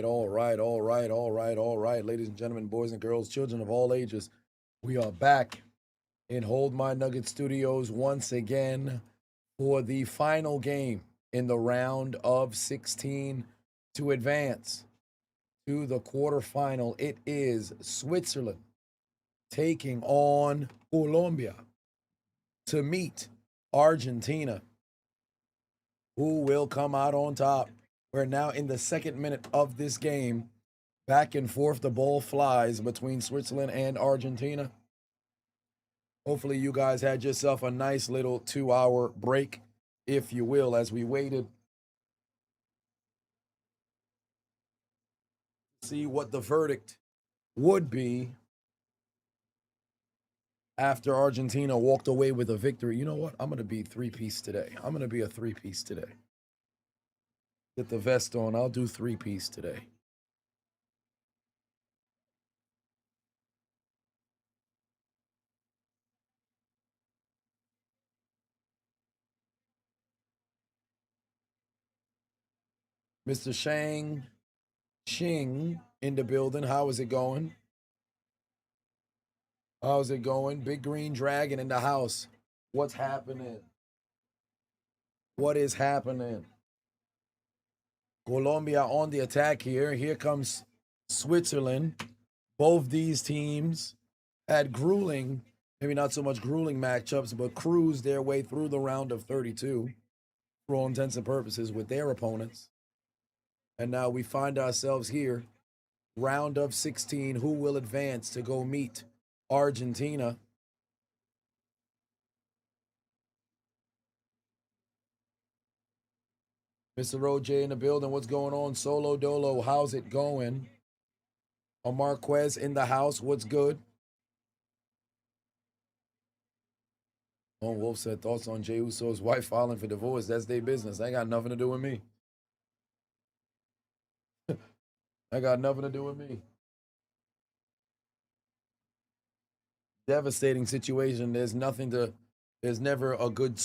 right. Ladies and gentlemen, boys and girls, children of all ages, we are back in Hold My Nugget Studios once again for the final game in the round of 16 to advance to the quarterfinal. It is Switzerland taking on Colombia to meet Argentina. Who will come out on top? We're now in the second minute of this game. Back and forth, the ball flies between Switzerland and Argentina. Hopefully, you guys had yourself a nice little 2-hour break, if you will, as we waited to see what the verdict would be after Argentina walked away with a victory. You know what? I'm going to be three-piece today. I'm going to be a three-piece today. Get the vest on. I'll do three-piece today. Mr. Shing in the building. How is it going? How's it going? Big Green Dragon in the house. What's happening? What is happening? Colombia on the attack here. Here comes Switzerland. Both these teams had grueling, maybe not so much grueling matchups, but cruised their way through the round of 32 for all intents and purposes with their opponents. And now we find ourselves here, round of 16. Who will advance to go meet Argentina? Mr. OJ in the building. What's going on? Solo Dolo, how's it going? A Marquez in the house. What's good? Lone Wolf said thoughts on Jey Uso's wife filing for divorce. That's their business. That ain't got nothing to do with me. That got nothing to do with me. Devastating situation. There's never a good,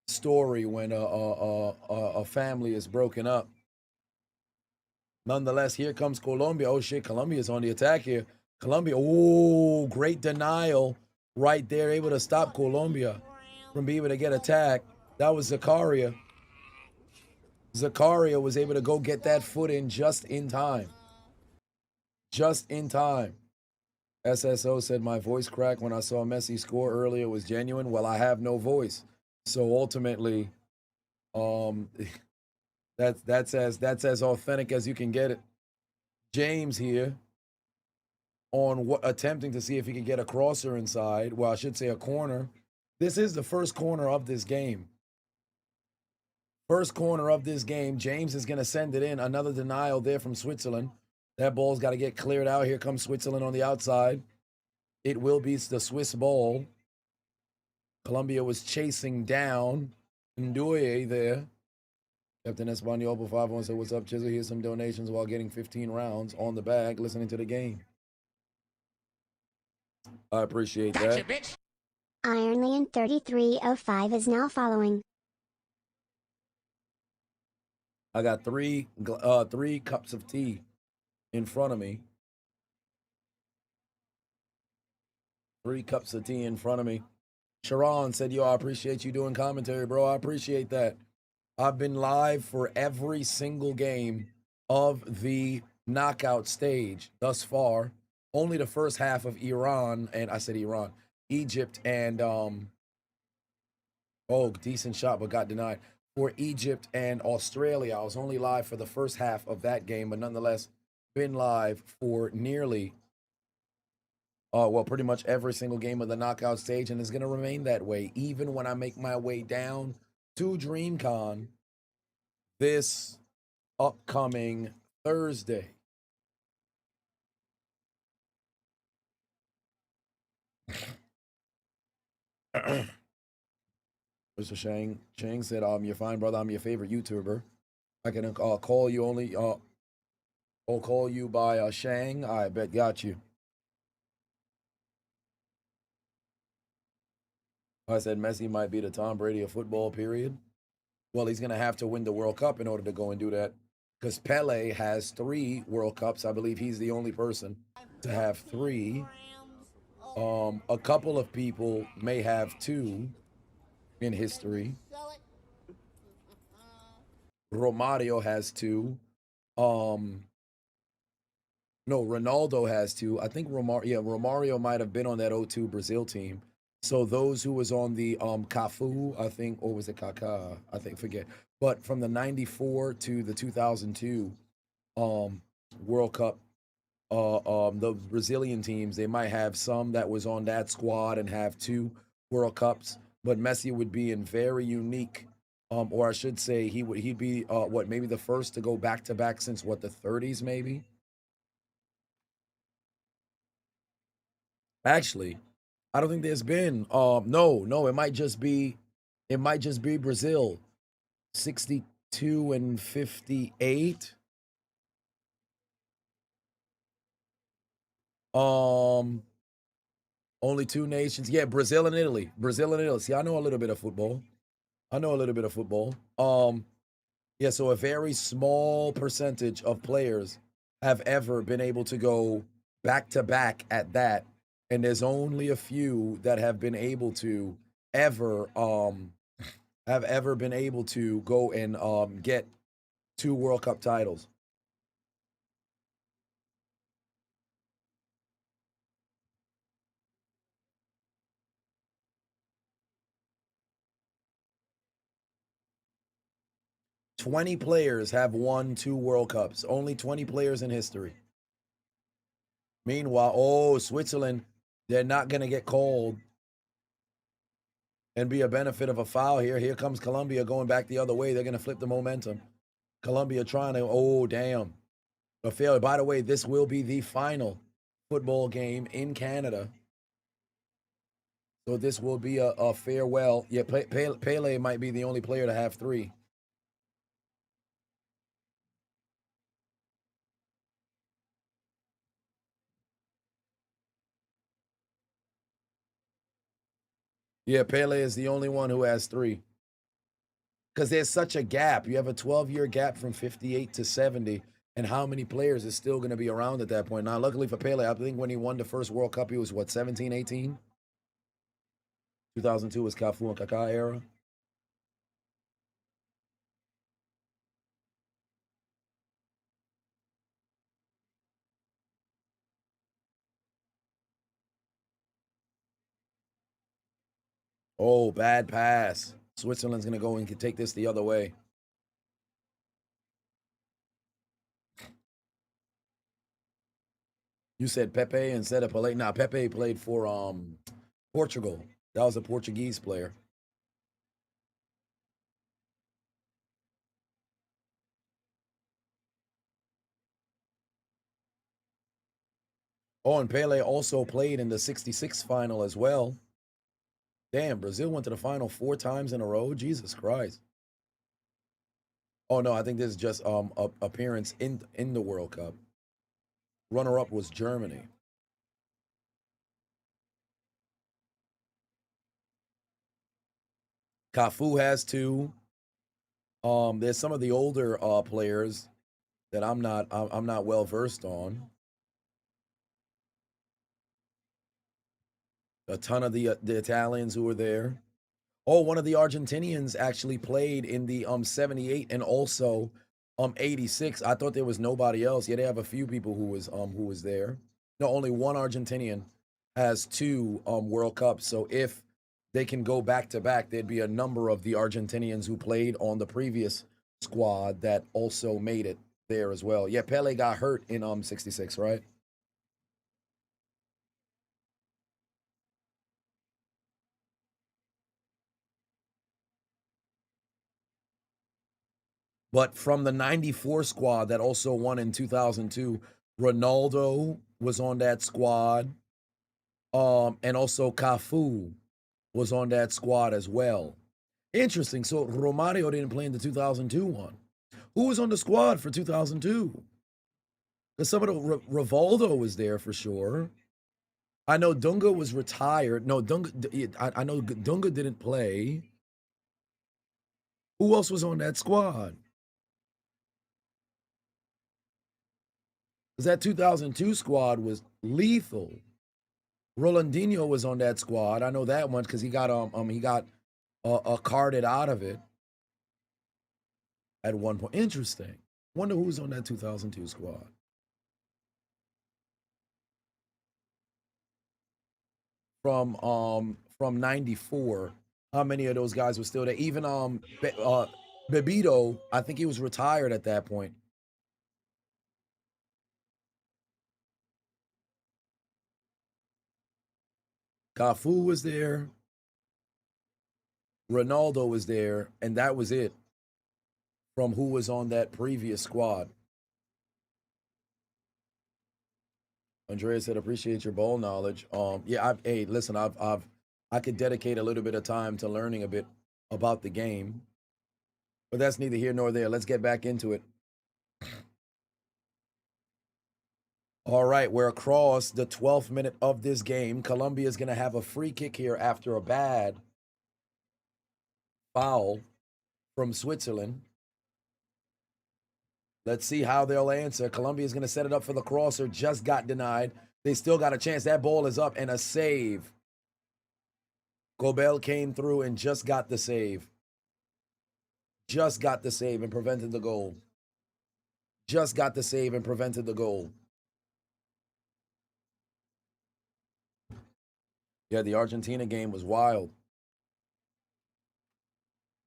story when a family is broken up. Nonetheless, here comes Colombia. Oh shit, Colombia's on the attack here. Colombia, oh, great denial right there, able to stop Colombia from being able to get attacked. That was Zakaria. Zakaria was able to go get that foot in just in time. Just in time. SSO said, my voice cracked when I saw Messi score earlier. It was genuine. Well, I have no voice. So ultimately, that's as authentic as you can get it. James here on attempting to see if he can get a crosser inside. Well, I should say a corner. This is the first corner of this game. First corner of this game. James is going to send it in. Another denial there from Switzerland. That ball's got to get cleared out. Here comes Switzerland on the outside. It will be the Swiss ball. Colombia was chasing down Ndoye there. Captain Espanol for 5-1 said, what's up, Chisel? Here's some donations while getting 15 rounds on the bag, listening to the game. I appreciate that. Ironland 3305 is now following. I got three cups of tea in front of me. 3 cups of tea in front of me. Sharon said, yo, I appreciate you doing commentary, bro. I appreciate that. I've been live for every single game of the knockout stage thus far. Only the first half of Egypt and decent shot, but got denied. For Egypt and Australia, I was only live for the first half of that game, but nonetheless, been live for nearly, pretty much every single game of the knockout stage, and is going to remain that way, even when I make my way down to DreamCon this upcoming Thursday. Mr. Shang said, you're fine, brother. I'm your favorite YouTuber. I can call you only, I'll call you by Shang. I bet, got you. I said Messi might be the Tom Brady of football, period. Well, he's going to have to win the World Cup in order to go and do that. because Pele has 3 World Cups. I believe he's the only person to have 3. A couple of people may have 2 in history. Romario has 2. Um, no, Ronaldo has 2. I think Romario might have been on that '02 Brazil team. So those who was on the Cafu, I think, or was it Kaká? I think, forget. But from the '94 to the 2002 World Cup, the Brazilian teams, they might have some that was on that squad and have 2 World Cups. But Messi would be in very unique, or I should say, he'd be maybe the first to go back to back since what, the '30s maybe. Actually, I don't think there's been. No, it might just be Brazil, 62 and 58. Um, Only 2 nations. Yeah, Brazil and Italy. Brazil and Italy. See, I know a little bit of football. I know a little bit of football. Yeah, so a very small percentage of players have ever been able to go back to back at that. And there's only a few that have been able to ever have ever been able to go and get 2 World Cup titles. '20 players have won 2 World Cups. Only 20 players in history. Meanwhile, Switzerland, they're not going to get called and be a benefit of a foul here. Here comes Colombia going back the other way. They're going to flip the momentum. Colombia trying to, damn. A failure. By the way, this will be the final football game in Canada. So this will be a farewell. Yeah, Pele might be the only player to have 3. Yeah, Pele is the only one who has 3. Because there's such a gap. You have a 12-year gap from 58 to 70. And how many players is still going to be around at that point? Now, luckily for Pele, I think when he won the first World Cup, he was, 17, 18? 2002 was Cafu and Kaká era. Oh, bad pass. Switzerland's going to go and take this the other way. You said Pepe instead of Pelé. Nah, Pepe played for Portugal. That was a Portuguese player. Oh, and Pele also played in the '66 final as well. Damn, Brazil went to the final 4 times in a row. Jesus Christ. Oh no, I think this is just appearance in the World Cup. Runner up was Germany. Cafu has 2. There's some of the older players that I'm not well versed on. A ton of the Italians who were there. Oh, one of the Argentinians actually played in the '78 and also '86. I thought there was nobody else. Yeah, they have a few people who was there. No, only one Argentinian has 2 World Cups. So if they can go back to back, there'd be a number of the Argentinians who played on the previous squad that also made it there as well. Yeah, Pele got hurt in '66, right? But from the '94 squad that also won in 2002, Ronaldo was on that squad. And also Cafu was on that squad as well. Interesting. So Romario didn't play in the 2002 one. Who was on the squad for 2002? Because some of the Rivaldo was there for sure. I know Dunga was retired. No, Dunga. I know Dunga didn't play. Who else was on that squad? Because that 2002 squad was lethal. Rolandinho was on that squad. I know that one because he got carded out of it at one point. Interesting. Wonder who's on that 2002 squad. From '94. How many of those guys were still there? Even Bebito, I think he was retired at that point. Cafu was there. Ronaldo was there, and that was it from who was on that previous squad. Andrea said, "Appreciate your ball knowledge." Yeah, hey, listen, I could dedicate a little bit of time to learning a bit about the game, but that's neither here nor there. Let's get back into it. All right, we're across the 12th minute of this game. Colombia is going to have a free kick here after a bad foul from Switzerland. Let's see how they'll answer. Colombia is going to set it up for the crosser. Just got denied. They still got a chance. That ball is up and a save. Gobel came through and just got the save. Just got the save and prevented the goal. Just got the save and prevented the goal. Yeah, the Argentina game was wild.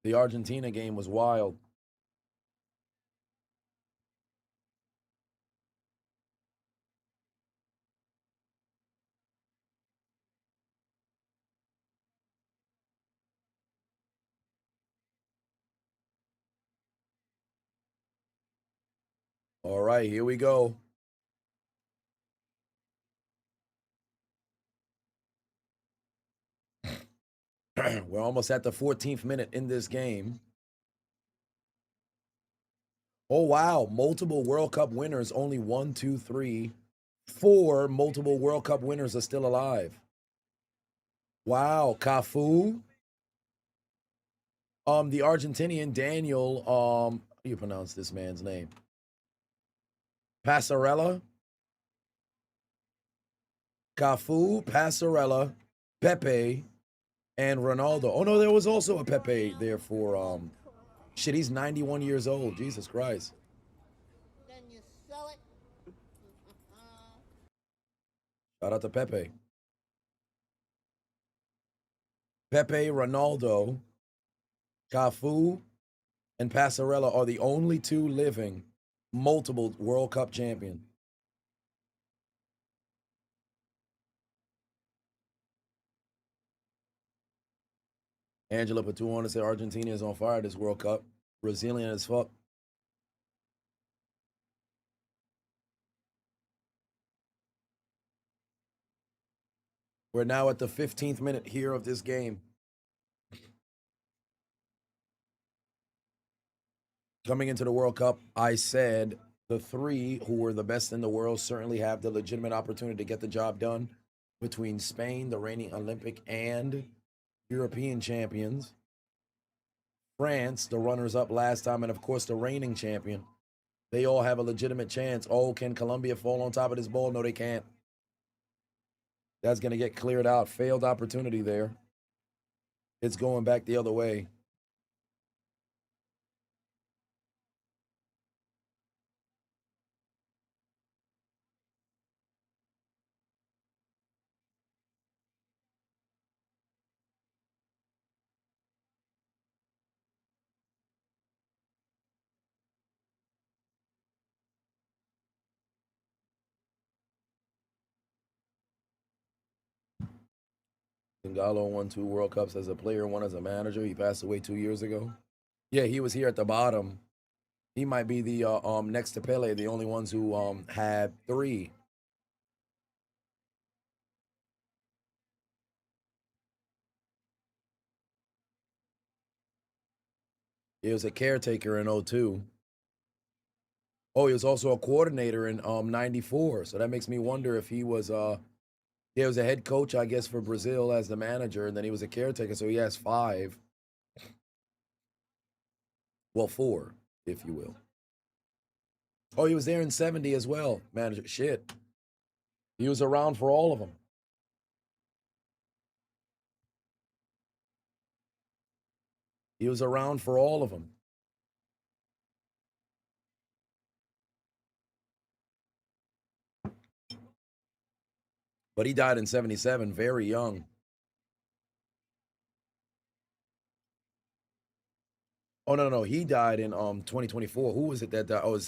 The Argentina game was wild. All right, here we go. We're almost at the 14th minute in this game. Oh, wow. Multiple World Cup winners. Only 1, 2, 3, 4 multiple World Cup winners are still alive. Wow. Cafu. The Argentinian Daniel, how do you pronounce this man's name? Passarella. Cafu, Passarella, Pepe, and Ronaldo. Oh no, there was also a Pepe there for shit, he's 91 years old. Jesus Christ. Then you sell it. Shout out to Pepe. Pepe, Ronaldo, Cafu, and Passarella are the only two living multiple World Cup champion. Angela Patuana said Argentina is on fire this World Cup. Brazilian as fuck. We're now at the 15th minute here of this game. Coming into the World Cup, I said the three who were the best in the world certainly have the legitimate opportunity to get the job done between Spain, the reigning Olympic and European champions, France, the runners up last time, and of course the reigning champion. They all have a legitimate chance. Oh, can Colombia fall on top of this ball? No, they can't. That's going to get cleared out. Failed opportunity there. It's going back the other way. Zagallo won 2 World Cups as a player, 1 as a manager. He passed away 2 years ago. Yeah, he was here at the bottom. He might be the next to Pele, the only ones who had 3. He was a caretaker in '02. Oh, he was also a coordinator in '94. So that makes me wonder if he was he was a head coach, I guess, for Brazil as the manager, and then he was a caretaker. So he has 5. Well, 4, if you will. Oh, he was there in 70 as well. Manager, shit. He was around for all of them. He was around for all of them. But he died in 77, very young. Oh, no, no, he died in 2024. Who was it that died? Oh,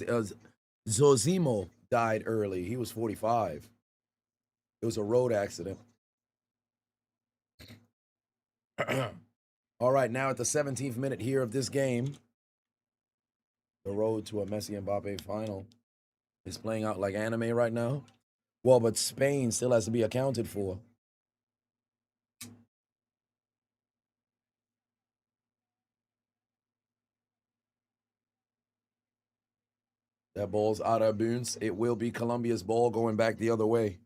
Zozimo died early. He was 45. It was a road accident. All right, now at the 17th minute here of this game, the road to a Messi and Mbappe final is playing out like anime right now. Well, but Spain still has to be accounted for. That ball's out of bounds. It will be Colombia's ball going back the other way.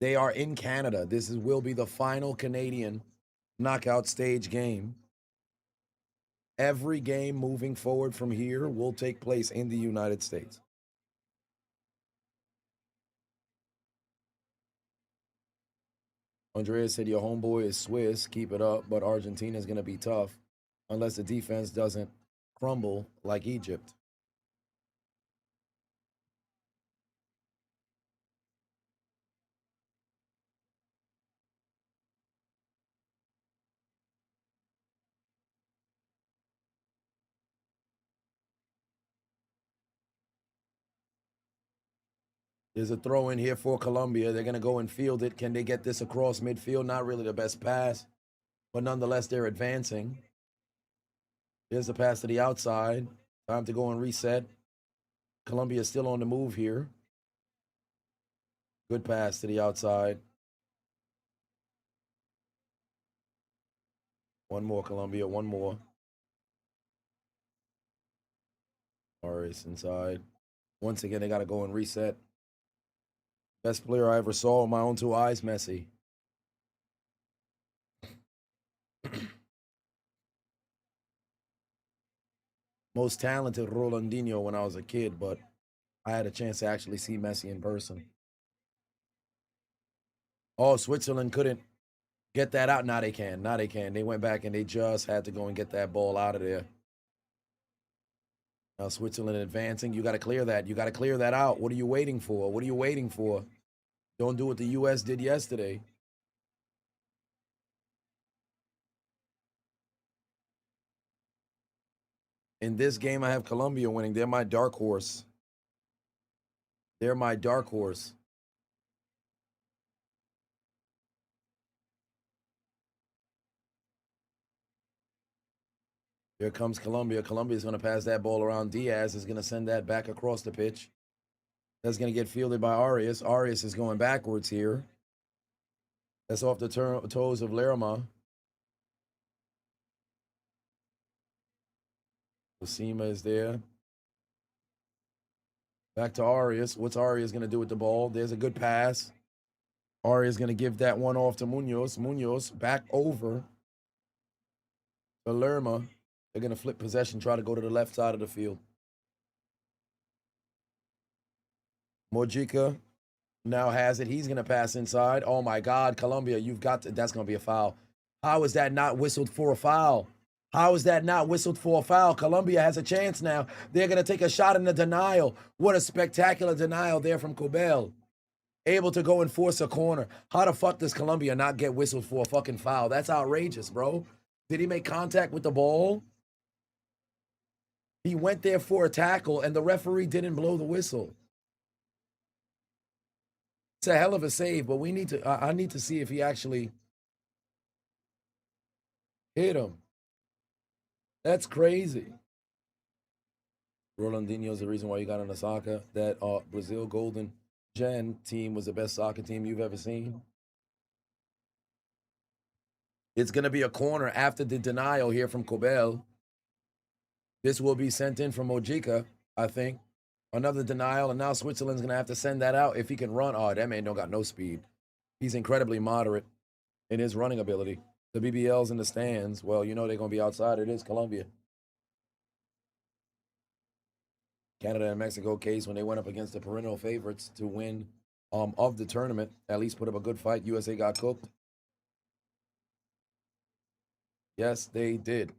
They are in Canada. Will be the final Canadian knockout stage game. Every game moving forward from here will take place in the United States. Andrea said your homeboy is Swiss. Keep it up, but Argentina is going to be tough unless the defense doesn't crumble like Egypt. There's a throw in here for Colombia. They're going to go and field it. Can they get this across midfield? Not really the best pass, but nonetheless, they're advancing. There's the pass to the outside. Time to go and reset. Colombia is still on the move here. Good pass to the outside. One more, Colombia. One more. Aris inside. Once again, they got to go and reset. Best player I ever saw with my own two eyes, Messi. Most talented Rolandinho when I was a kid, but I had a chance to actually see Messi in person. Oh, Switzerland couldn't get that out. Now they can. Now they can. They went back and they just had to go and get that ball out of there. Now Switzerland advancing. You got to clear that. You got to clear that out. What are you waiting for? What are you waiting for? Don't do what the U.S. did yesterday. In this game, I have Colombia winning. They're my dark horse. They're my dark horse. Here comes Colombia. Colombia is going to pass that ball around. Diaz is going to send that back across the pitch. That's going to get fielded by Arias. Arias is going backwards here. That's off the toes of Lerma. Osima is there. Back to Arias. What's Arias going to do with the ball? There's a good pass. Arias going to give that one off to Munoz. Munoz back over to Lerma. They're going to flip possession, try to go to the left side of the field. Mojica now has it. He's going to pass inside. Oh, my God. Colombia, you've got to. That's going to be a foul. How is that not whistled for a foul? How is that not whistled for a foul? Colombia has a chance now. They're going to take a shot in the denial. What a spectacular denial there from Cobel. Able to go and force a corner. How the fuck does Colombia not get whistled for a fucking foul? That's outrageous, bro. Did he make contact with the ball? He went there for a tackle, and the referee didn't blow the whistle. It's a hell of a save, but we need to. I need to see if he actually hit him. That's crazy. Rolandinho's the reason why you got on Osaka. That Brazil Golden Gen team was the best soccer team you've ever seen. It's going to be a corner after the denial here from Cobel. This will be sent in from Mojica, I think. Another denial, and now Switzerland's going to have to send that out if he can run. Oh, that man don't got no speed. He's incredibly moderate in his running ability. The BBL's in the stands. Well, you know they're going to be outside. It is Colombia. Canada and Mexico case when they went up against the perennial favorites to win of the tournament. At least put up a good fight. USA got cooked. Yes, they did.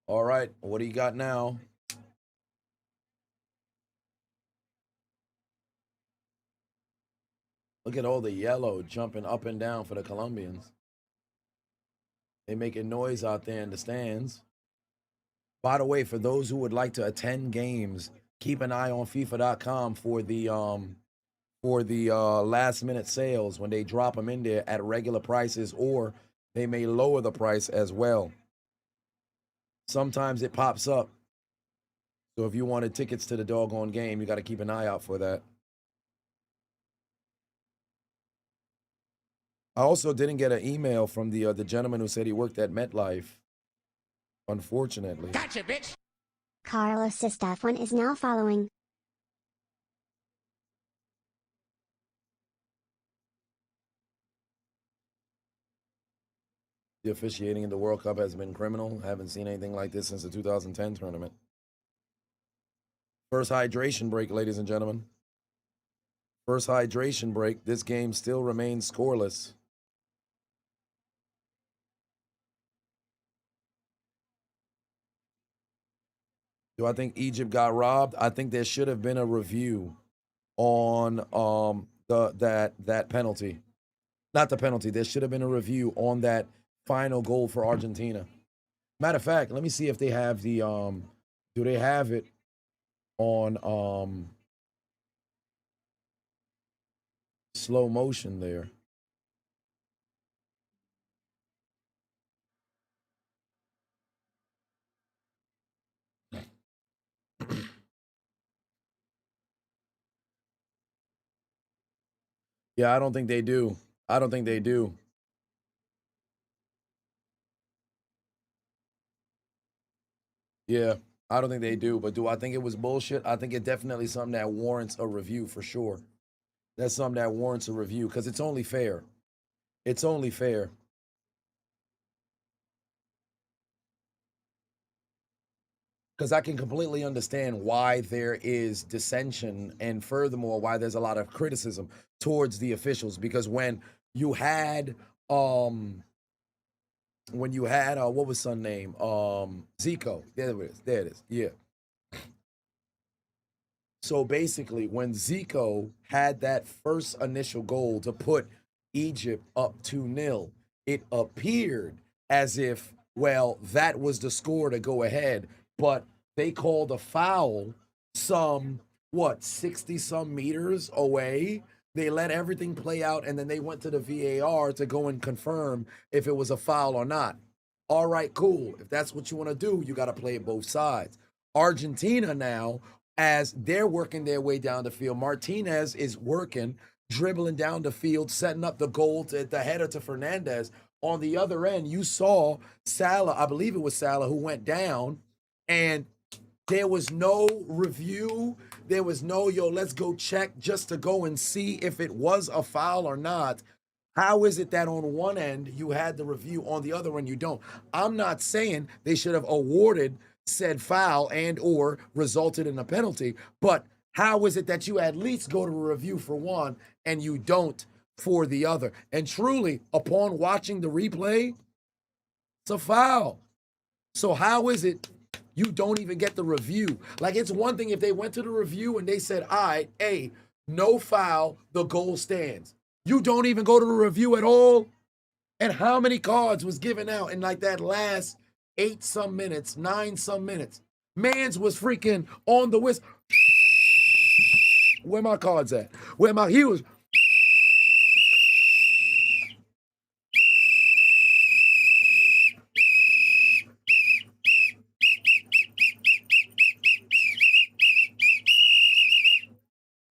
All right, what do you got now? Look at all the yellow jumping up and down for the Colombians. They making noise out there in the stands. By the way, for those who would like to attend games, keep an eye on FIFA.com for the last minute sales when they drop them in there at regular prices, or they may lower the price as well. Sometimes it pops up. So if you wanted tickets to the doggone game, you got to keep an eye out for that. I also didn't get an email from the gentleman who said he worked at MetLife. Unfortunately. Gotcha, bitch. Carlos Estefan is now following. The officiating in the World Cup has been criminal. Haven't seen anything like this since the 2010 tournament. First hydration break, ladies and gentlemen. First hydration break. This game still remains scoreless. Do I think Egypt got robbed? I think there should have been a review on that penalty. Not the penalty. There should have been a review on that final goal for Argentina. Matter of fact, let me see if they have the do they have it on slow motion there. Yeah, I don't think they do. I don't think they do. Yeah, I don't think they do. But do I think it was bullshit? I think it definitely something that warrants a review for sure. That's something that warrants a review because it's only fair. It's only fair. Because I can completely understand why there is dissension and furthermore why there's a lot of criticism towards the officials. Because you had what was son name? Zico. There it is. There it is. Yeah. So basically, when Zico had that first initial goal to put Egypt up 2-0, it appeared as if, well, that was the score to go ahead, but they called a foul some, 60 some meters away. They let everything play out, and then they went to the VAR to go and confirm if it was a foul or not. All right, cool. If that's what you want to do, you got to play both sides. Argentina now, as they're working their way down the field, Martinez is working, dribbling down the field, setting up the goal to the header to Fernandez. On the other end, you saw Salah, I believe it was Salah, who went down, and there was no review. There was no, let's go check just to go and see if it was a foul or not. How is it that on one end you had the review, on the other end you don't? I'm not saying they should have awarded said foul and or resulted in a penalty, but how is it that you at least go to a review for one and you don't for the other? And truly, upon watching the replay, it's a foul. So how is it you don't even get the review? Like, it's one thing if they went to the review and they said, all right, hey, no foul, the goal stands. You don't even go to the review at all? And how many cards was given out in like that last 8 some minutes, 9 some minutes? Mans was freaking on the whistle. Where my cards at? He was.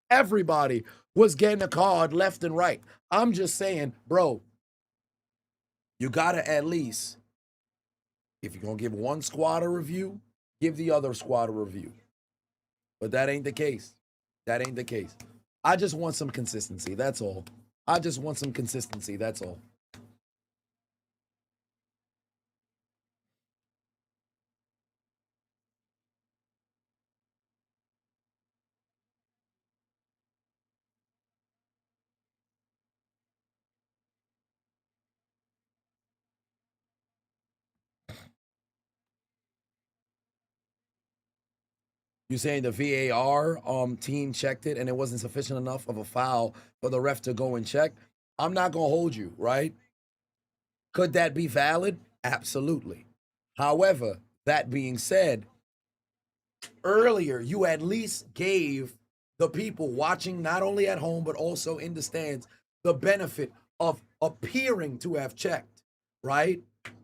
Everybody was getting a card left and right. I'm just saying, bro, you got to at least, if you're going to give one squad a review, give the other squad a review. But that ain't the case. That ain't the case. I just want some consistency. That's all. I just want some consistency. That's all. You saying the VAR team checked it and it wasn't sufficient enough of a foul for the ref to go and check? I'm not gonna hold you, right? Could that be valid? Absolutely. However, that being said, earlier you at least gave the people watching not only at home but also in the stands the benefit of appearing to have checked, right?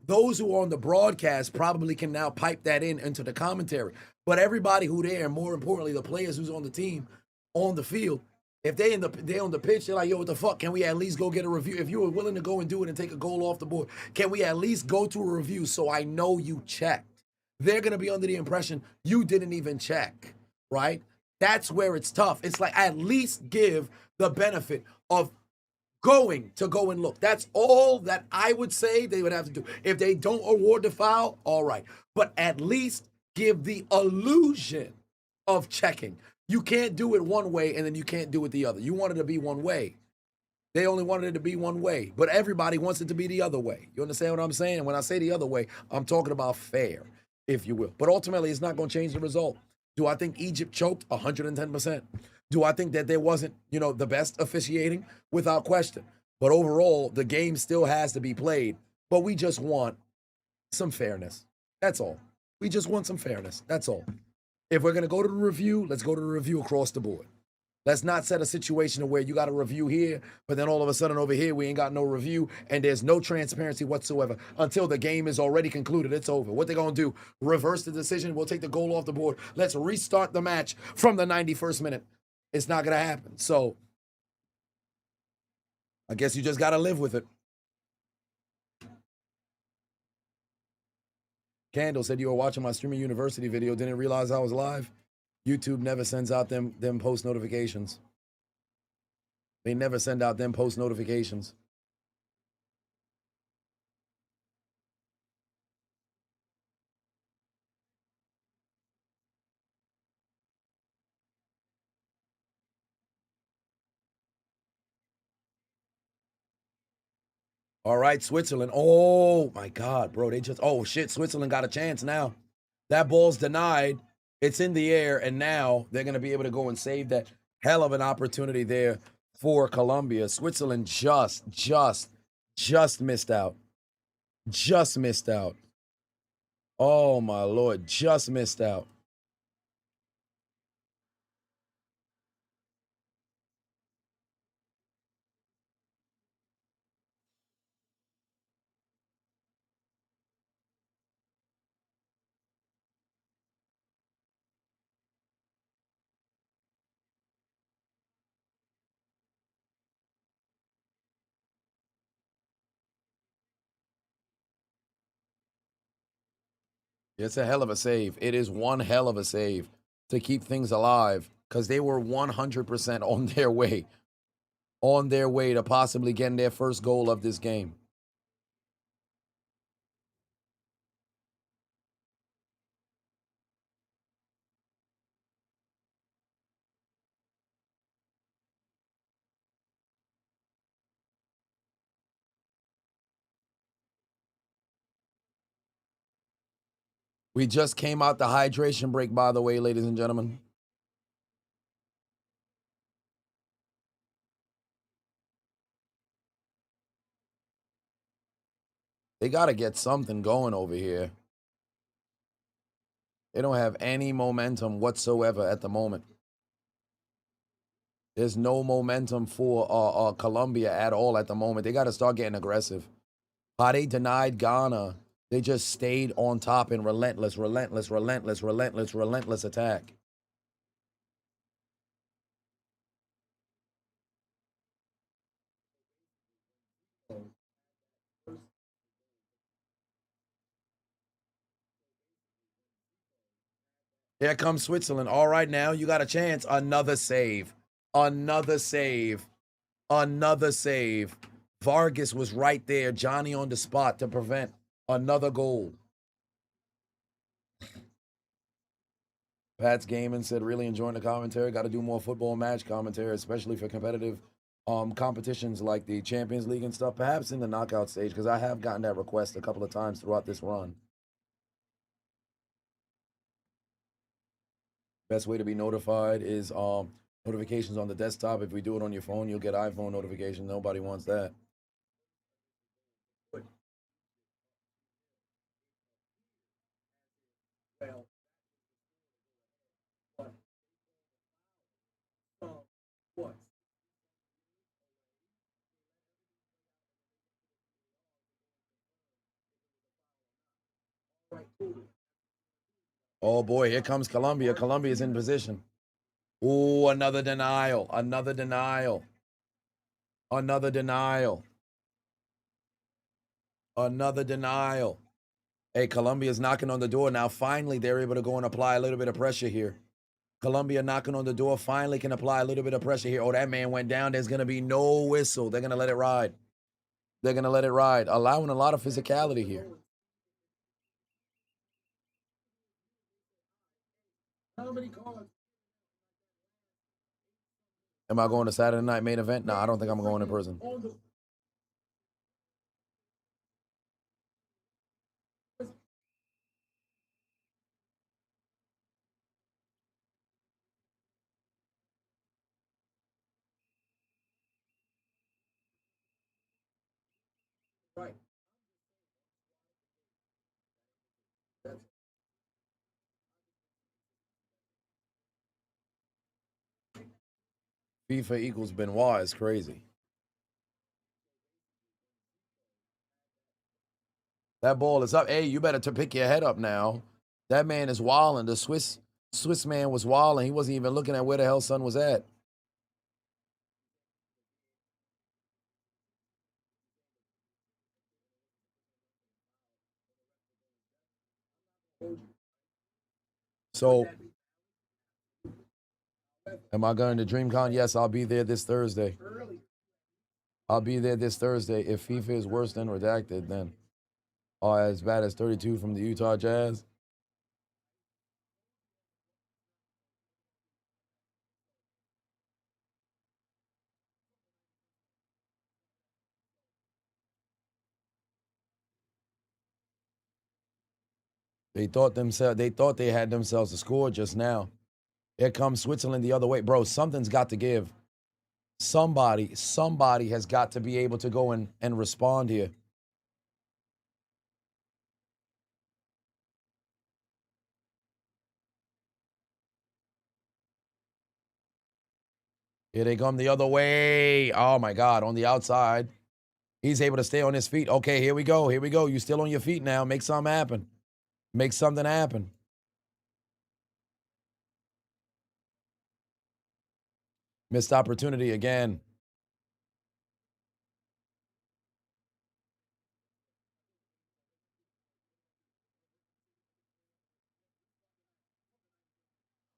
Those who are on the broadcast probably can now pipe that in into the commentary. But everybody who there, and more importantly, the players who's on the team on the field, if they're on the pitch, they're like, yo, what the fuck? Can we at least go get a review? If you were willing to go and do it and take a goal off the board, can we at least go to a review so I know you checked? They're going to be under the impression you didn't even check, right? That's where it's tough. It's like at least give the benefit of going to go and look. That's all that I would say they would have to do. If they don't award the foul, all right. But at least give the illusion of checking. You can't do it one way and then you can't do it the other. You want it to be one way. They only wanted it to be one way, but everybody wants it to be the other way. You understand what I'm saying? When I say the other way, I'm talking about fair, if you will. But ultimately, it's not going to change the result. Do I think Egypt choked? 110%. Do I think that there wasn't, the best officiating? Without question. But overall, the game still has to be played. But we just want some fairness. That's all. We just want some fairness. That's all. If we're going to go to the review, let's go to the review across the board. Let's not set a situation where you got a review here, but then all of a sudden over here, we ain't got no review, and there's no transparency whatsoever until the game is already concluded. It's over. What they going to do? Reverse the decision. We'll take the goal off the board. Let's restart the match from the 91st minute. It's not going to happen. So I guess you just got to live with it. Candle said you were watching my Streaming University video, didn't realize I was live. YouTube never sends out them post notifications. They never send out them post notifications. All right, Switzerland. Oh, my God, bro. Oh, shit, Switzerland got a chance now. That ball's denied. It's in the air, and now they're going to be able to go and save that. Hell of an opportunity there for Colombia. Switzerland just missed out. Just missed out. Oh, my Lord, just missed out. It's a hell of a save. It is one hell of a save to keep things alive because they were 100% on their way to possibly getting their first goal of this game. We just came out the hydration break, by the way, ladies and gentlemen. They got to get something going over here. They don't have any momentum whatsoever at the moment. There's no momentum for Colombia at all at the moment. They got to start getting aggressive. How they denied Ghana, they just stayed on top in relentless attack. Here comes Switzerland. All right, now you got a chance. Another save. Another save. Another save. Vargas was right there, Johnny on the spot to prevent another goal. Pat's Gaming said, really enjoying the commentary. Got to do more football match commentary, especially for competitive competitions like the Champions League and stuff, perhaps in the knockout stage, because I have gotten that request a couple of times throughout this run. Best way to be notified is notifications on the desktop. If we do it on your phone, you'll get iPhone notifications. Nobody wants that. Oh boy, here comes Colombia. Colombia's in position. Ooh, another denial. Another denial. Another denial. Another denial. Hey, Colombia's knocking on the door now. Finally, they're able to go and apply a little bit of pressure here. Colombia knocking on the door. Finally can apply a little bit of pressure here. Oh, that man went down. There's going to be no whistle. They're going to let it ride. They're going to let it ride, allowing a lot of physicality here. Am I going to Saturday night main event? No, I don't think I'm going in person. FIFA equals Benoit is crazy. That ball is up. Hey, you better to pick your head up now. That man is wilding. The Swiss man was wilding. He wasn't even looking at where the hell son was at. So, am I going to DreamCon? Yes, I'll be there this Thursday. I'll be there this Thursday. If FIFA is worse than redacted, then as bad as 32 from the Utah Jazz. They thought they had themselves a score just now. Here comes Switzerland the other way. Bro, something's got to give. Somebody has got to be able to go and respond here. Here they come the other way. Oh my God, on the outside. He's able to stay on his feet. Okay, here we go. Here we go. You still on your feet now. Make something happen. Make something happen. Missed opportunity again.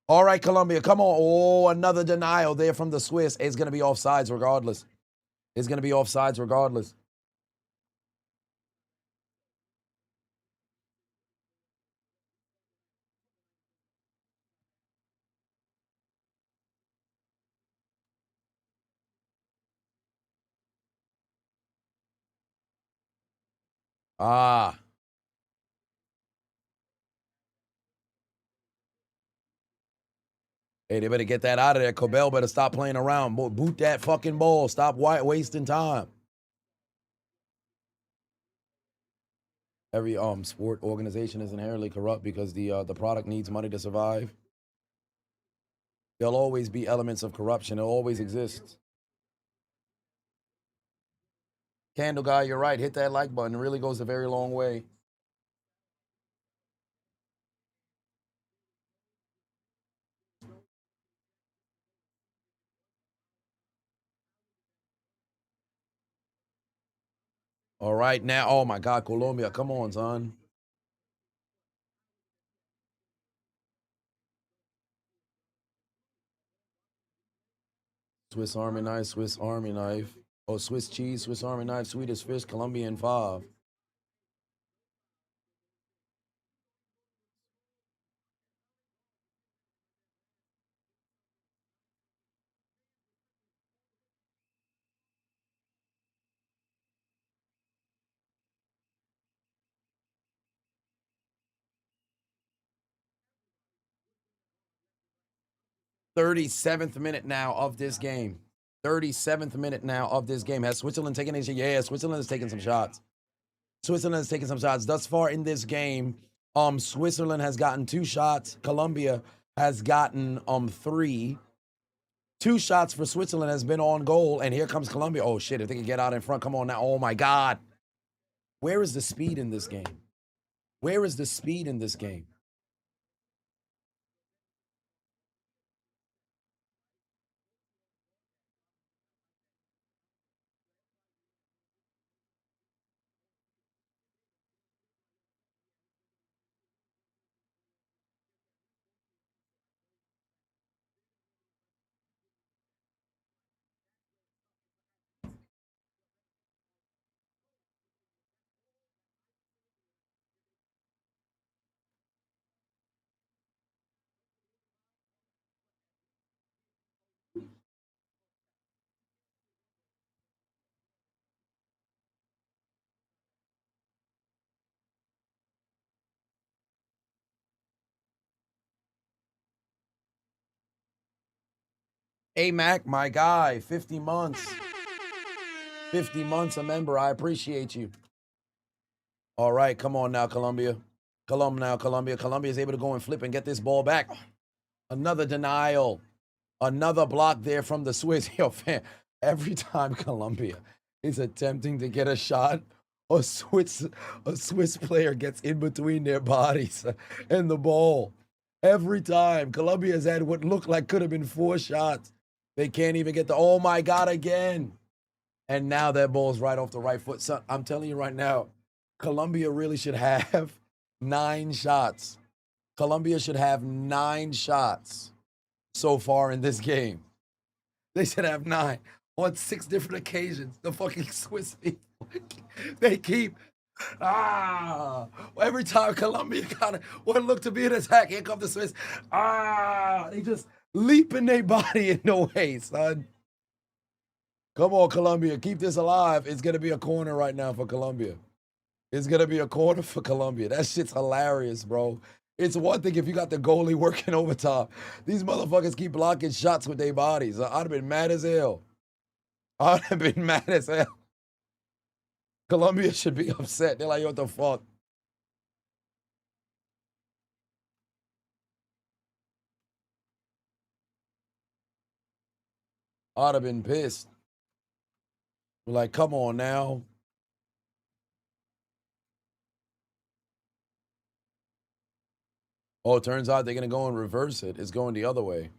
All right, Colombia, come on. Oh, another denial there from the Swiss. It's going to be offsides regardless. It's going to be offsides regardless. Ah. Hey, they better get that out of there. Cobell better stop playing around. Boot that fucking ball. Stop wasting time. Every sport organization is inherently corrupt because the product needs money to survive. There'll always be elements of corruption. It always exists. Candle guy, you're right. Hit that like button. It really goes a very long way. All right, now. Oh my God, Colombia. Come on, son. Swiss Army knife, Swiss Army knife. Oh, Swiss cheese, Swiss Army knife, Swedish fish, Colombian 5. 37th minute now of this game. 37th minute now of this game. Has Switzerland taken a shot? Yeah, Switzerland is taking some shots. Switzerland has taken some shots. Thus far in this game, Switzerland has gotten 2 shots. Colombia has gotten 3. 2 shots for Switzerland has been on goal, and here comes Colombia. Oh shit, if they can get out in front, come on now. Oh my God. Where is the speed in this game? Where is the speed in this game? Hey Mac, my guy, 50 months. 50 months a member. I appreciate you. All right, come on now, Colombia. Colombia. Colombia is able to go and flip and get this ball back. Another denial. Another block there from the Swiss. Yo, fam, every time Colombia is attempting to get a shot, a Swiss player gets in between their bodies and the ball. Every time. Colombia has had what looked like could have been 4 shots. They can't even get the, oh my God, again. And now that ball's right off the right foot. So I'm telling you right now, Colombia really should have 9 shots. Colombia should have 9 shots so far in this game. They should have 9 on 6 different occasions. The fucking Swiss people, they keep every time Colombia got what looked to be an attack, here come the Swiss. They just leaping their body in the way, son. Come on, Colombia, keep this alive. It's gonna be a corner right now for Colombia. It's gonna be a corner for Colombia. That shit's hilarious, bro. It's one thing if you got the goalie working overtime. These motherfuckers keep blocking shots with their bodies. I'd have been mad as hell. I'd have been mad as hell. Colombia should be upset. They're like, what the fuck? I'd have been pissed. We're like, come on now. Oh, it turns out they're gonna go and reverse it. It's going the other way.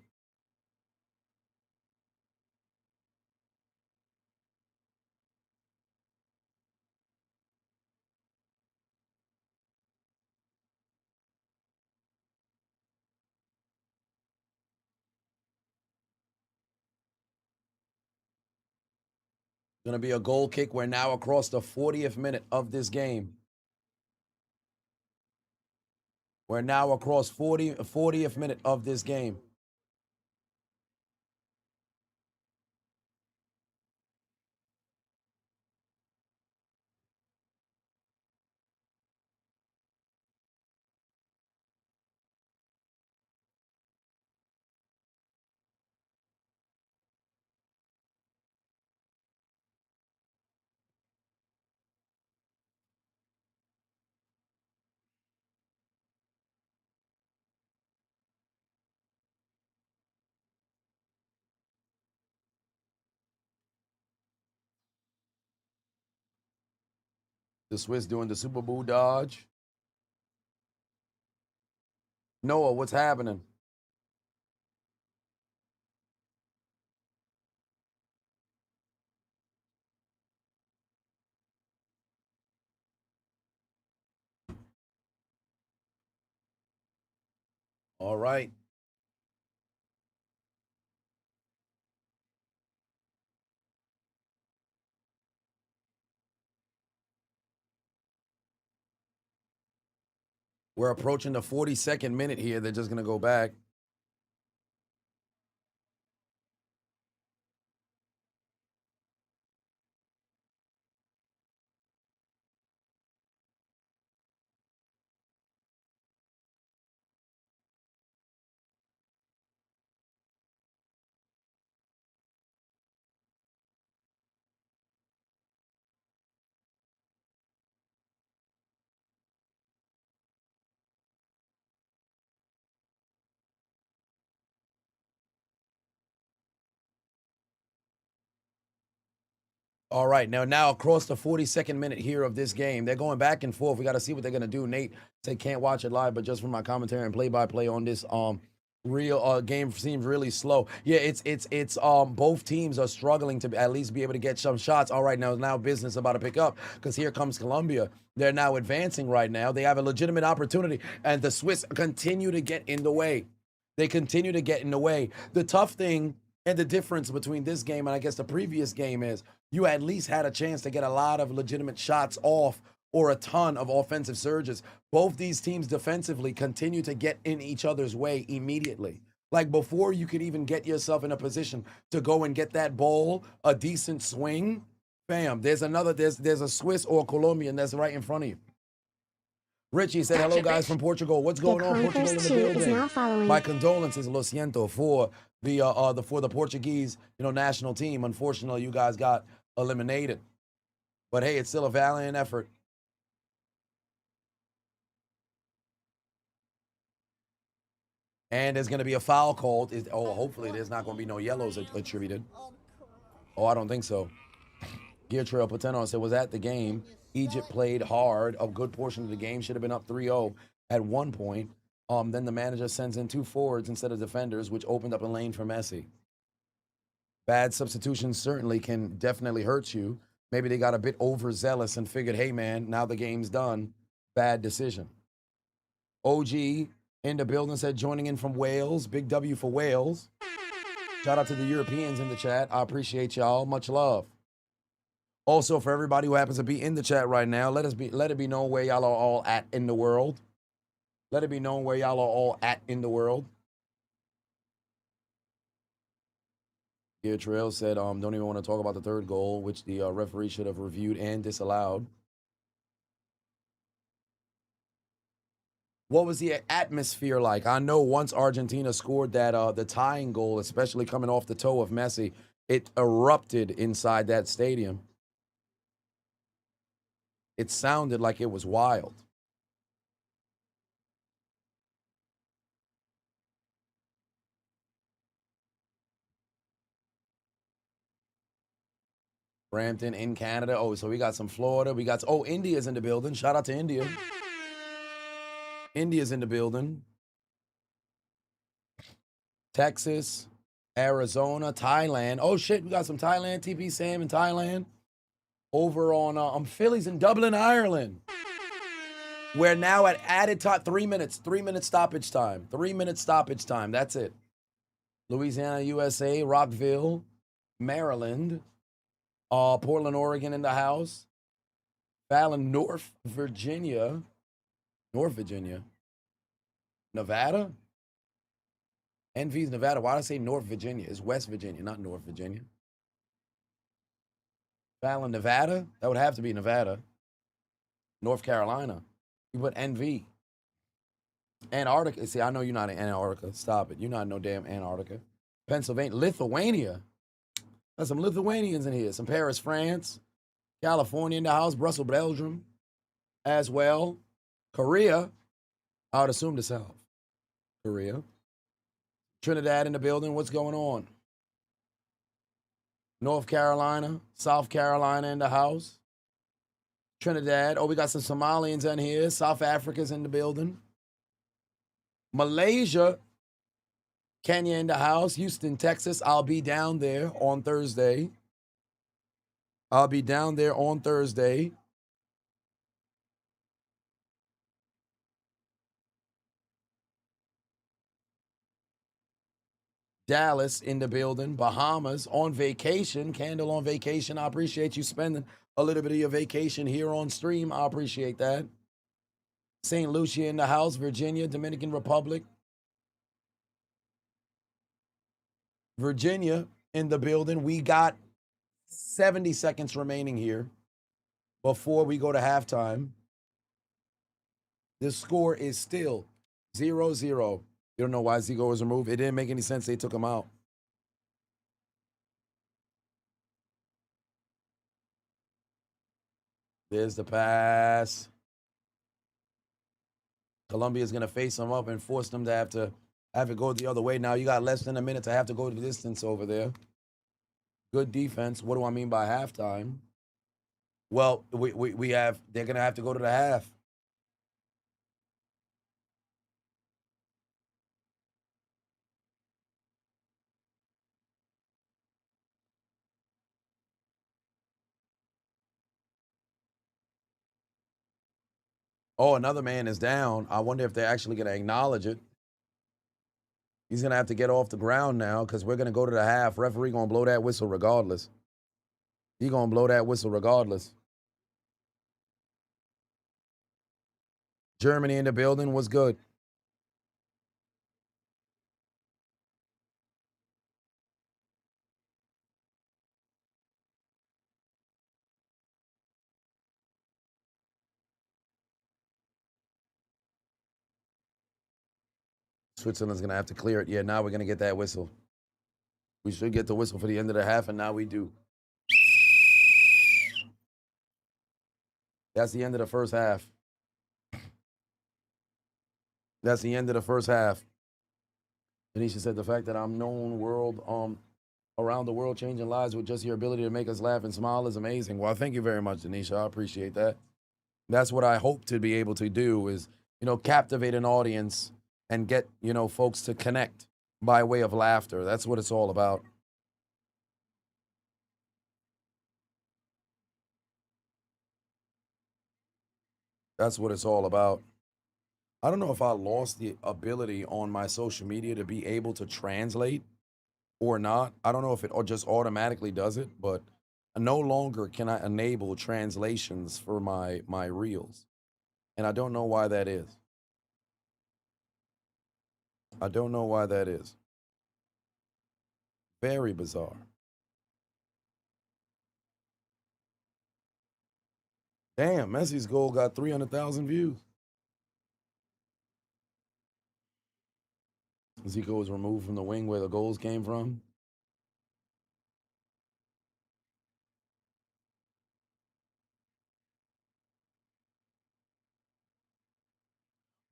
Gonna be a goal kick. We're now across the 40th minute of this game. We're now across 40th minute of this game. The Swiss doing the Super Bowl dodge. Noah, what's happening? All right. We're approaching the 42nd minute here. They're just going to go back. All right, now across the 42nd minute here of this game, they're going back and forth. We got to see what they're gonna do. Nate said can't watch it live, but just from my commentary and play-by-play on this real game seems really slow. Yeah, it's both teams are struggling to at least be able to get some shots. All right, now business about to pick up because here comes Colombia. They're now advancing right now. They have a legitimate opportunity, and the Swiss continue to get in the way. They continue to get in the way. The tough thing and the difference between this game and I guess the previous game is you at least had a chance to get a lot of legitimate shots off or a ton of offensive surges. Both these teams defensively continue to get in each other's way immediately. Like before you could even get yourself in a position to go and get that ball, a decent swing, bam, there's a Swiss or Colombian that's right in front of you. Richie said, hello, guys from Portugal. What's going on, Portugal in the building? My condolences, lo siento, for the Portuguese, national team. Unfortunately, you guys got eliminated. But hey, it's still a valiant effort. And there's going to be a foul called. Hopefully there's not going to be no yellows attributed. Oh, I don't think so. Gear Trail Pateno said, was at the game. Egypt played hard. A good portion of the game should have been up 3-0 at one point. Then the manager sends in 2 forwards instead of defenders, which opened up a lane for Messi. Bad substitutions certainly can definitely hurt you. Maybe they got a bit overzealous and figured, hey, man, now the game's done. Bad decision. OG in the building said, joining in from Wales. Big W for Wales. Shout out to the Europeans in the chat. I appreciate y'all. Much love. Also, for everybody who happens to be in the chat right now, let it be known where y'all are all at in the world. Let it be known where y'all are all at in the world. Gear Trail said, don't even want to talk about the third goal, which the referee should have reviewed and disallowed. What was the atmosphere like? I know once Argentina scored that the tying goal, especially coming off the toe of Messi, it erupted inside that stadium. It sounded like it was wild. Brampton in Canada. Oh, so we got some Florida. We got, India's in the building. Shout out to India. India's in the building. Texas, Arizona, Thailand. Oh, shit, we got some Thailand. TP Sam in Thailand. Over on Phillies in Dublin, Ireland. We're now at added time, 3 minutes. 3 minute stoppage time. 3 minute stoppage time. That's it. Louisiana, USA, Rockville, Maryland. Portland, Oregon in the house. Fallon, North Virginia. Nevada? NV's Nevada. Why did I say North Virginia? It's West Virginia, not North Virginia. Fallon, Nevada? That would have to be Nevada. North Carolina. You put NV. Antarctica. See, I know you're not in Antarctica. Stop it. You're not in no damn Antarctica. Pennsylvania. Lithuania. There's some Lithuanians in here. Some Paris, France. California in the house. Brussels, Belgium as well. Korea. I would assume the South. Korea. Trinidad in the building. What's going on? North Carolina. South Carolina in the house. Trinidad. Oh, we got some Somalians in here. South Africa's in the building. Malaysia. Kenya in the house. Houston, Texas. I'll be down there on Thursday. Dallas in the building. Bahamas on vacation. Candle on vacation. I appreciate you spending a little bit of your vacation here on stream. I appreciate that. St. Lucia in the house. Virginia, Dominican Republic. Virginia in the building. We got 70 seconds remaining here before we go to halftime. The score is still 0-0. You don't know why Zico was removed. It didn't make any sense. They took him out. There's the pass. Colombia is going to face them up and force them to have it go the other way. Now you got less than a minute to have to go the distance over there. Good defense. What do I mean by halftime? Well, we have, they're going to have to go to the half. Oh, another man is down. I wonder if they're actually going to acknowledge it. He's going to have to get off the ground now because we're going to go to the half. Referee going to blow that whistle regardless. He going to blow that whistle regardless. Germany in the building was good. Switzerland's going to have to clear it. Yeah, now we're going to get that whistle. We should get the whistle for the end of the half, and now we do. That's the end of the first half. That's the end of the first half. Denisha said the fact that I'm known around the world changing lives with just your ability to make us laugh and smile is amazing. Well, thank you very much, Denisha. I appreciate that. That's what I hope to be able to do is, captivate an audience and get, folks to connect by way of laughter. That's what it's all about. That's what it's all about. I don't know if I lost the ability on my social media to be able to translate or not. I don't know if it just automatically does it, but no longer can I enable translations for my reels. And I don't know why that is. I don't know why that is. Very bizarre. Damn, Messi's goal got 300,000 views. Zico was removed from the wing where the goals came from.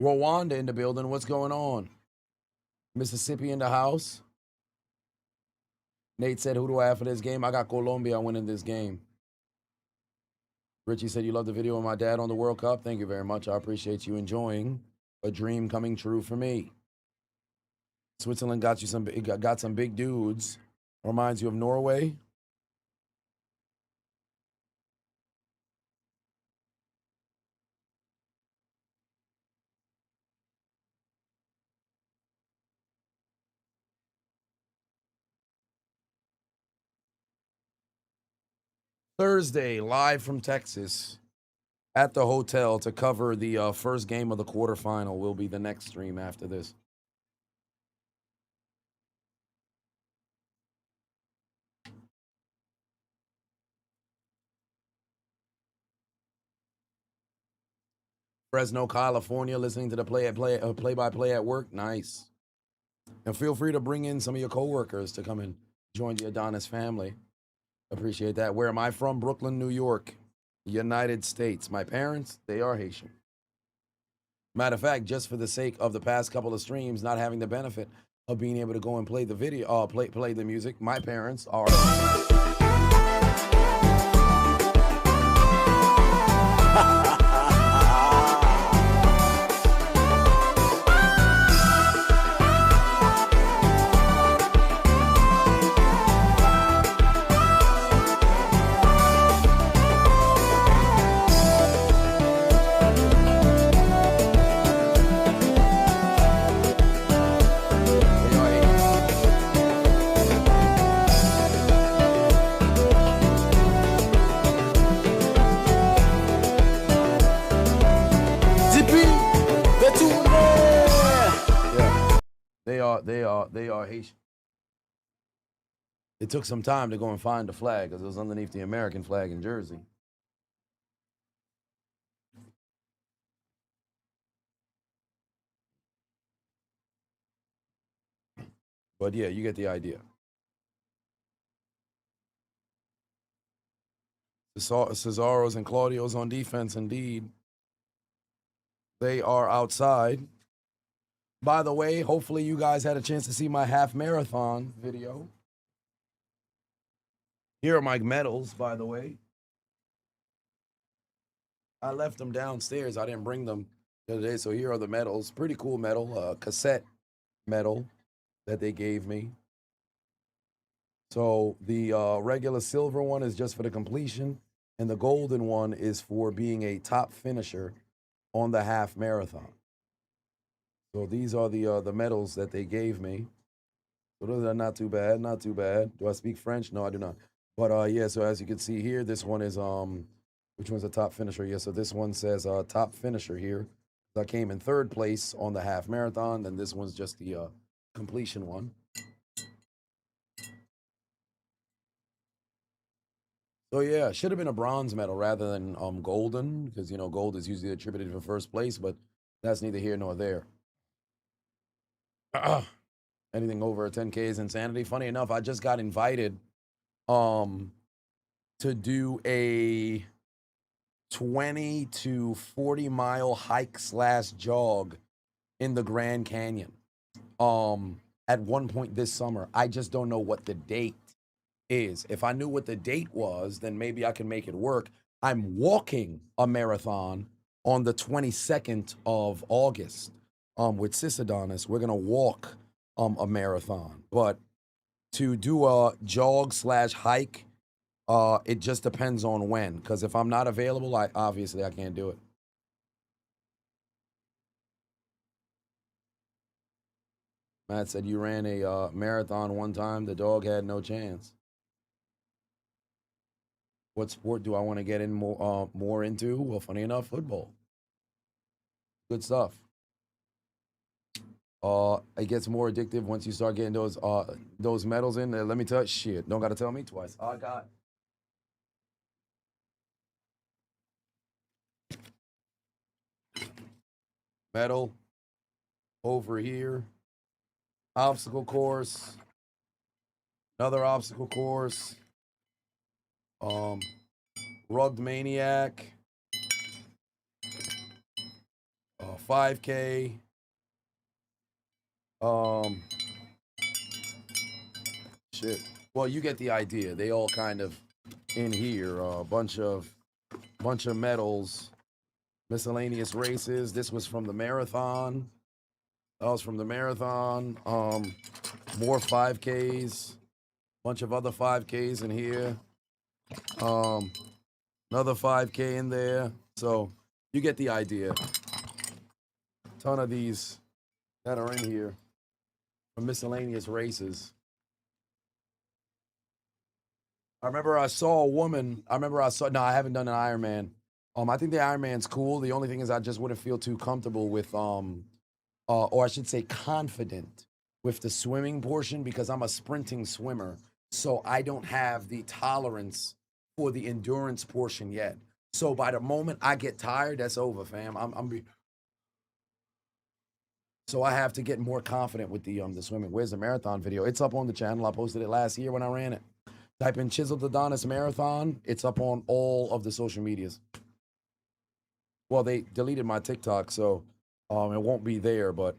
Rwanda in the building. What's going on? Mississippi in the house. Nate said, who do I have for this game? I got Colombia winning this game. Richie said, you love the video of my dad on the World Cup. Thank you very much. I appreciate you enjoying a dream coming true for me. Switzerland got some big dudes. Reminds you of Norway. Thursday, live from Texas at the hotel to cover the first game of the quarterfinal will be the next stream after this. Fresno, California, listening to the play-by-play at work. Nice. And feel free to bring in some of your coworkers to come and join the Adonis family. Appreciate that. Where am I from? Brooklyn, New York, United States. My parents, they are Haitian. Matter of fact, just for the sake of the past couple of streams, not having the benefit of being able to go and play the video, play the music, my parents are. They are Haitian. It took some time to go and find the flag because it was underneath the American flag in Jersey. But yeah, you get the idea. Cesaro's and Claudio's on defense, indeed. They are outside. By the way, hopefully you guys had a chance to see my half marathon video. Here are my medals, by the way. I left them downstairs. I didn't bring them the other day. So here are the medals. Pretty cool medal, cassette medal that they gave me. So the regular silver one is just for the completion, and the golden one is for being a top finisher on the half marathon. So these are the medals that they gave me. So those are not too bad, not too bad. Do I speak French? No, I do not. But yeah, so as you can see here, this one is which one's the top finisher? Yeah, so this one says top finisher here. I came in third place on the half marathon, and this one's just the completion one. So yeah, should have been a bronze medal rather than golden, because you know gold is usually attributed for first place, but that's neither here nor there. Anything over a 10K is insanity. Funny enough, I just got invited to do a 20 to 40 mile hike slash jog in the Grand Canyon at one point this summer. I just don't know what the date is. If I knew what the date was, then maybe I can make it work. I'm walking a marathon on the 22nd of August with Adonis. We're gonna walk a marathon, but to do a jog slash hike, it just depends on when. Because if I'm not available, I can't do it. Matt said you ran a marathon one time. The dog had no chance. What sport do I want to get in more into? Well, funny enough, football. Good stuff. It gets more addictive once you start getting those medals in there. Let me tell you, shit. Don't gotta tell me twice. I got medal over here. Obstacle course. Another obstacle course. Rugged Maniac. 5K. Shit. Well, you get the idea. They all kind of in here. A bunch of medals, miscellaneous races. This was from the marathon. That was from the marathon. More 5Ks. Bunch of other 5Ks in here. Another 5K in there. So you get the idea. Ton of these that are in here for miscellaneous races. I remember I saw a woman. No, I haven't done an Ironman. I think the Ironman's cool. The only thing is I just wouldn't feel too comfortable with or I should say confident with the swimming portion because I'm a sprinting swimmer. So I don't have the tolerance for the endurance portion yet. So by the moment I get tired, that's over, fam. So I have to get more confident with the swimming. Where's the marathon video? It's up on the channel. I posted it last year when I ran it. Type in Chiseled Adonis Marathon. It's up on all of the social medias. Well, they deleted my TikTok, so it won't be there, but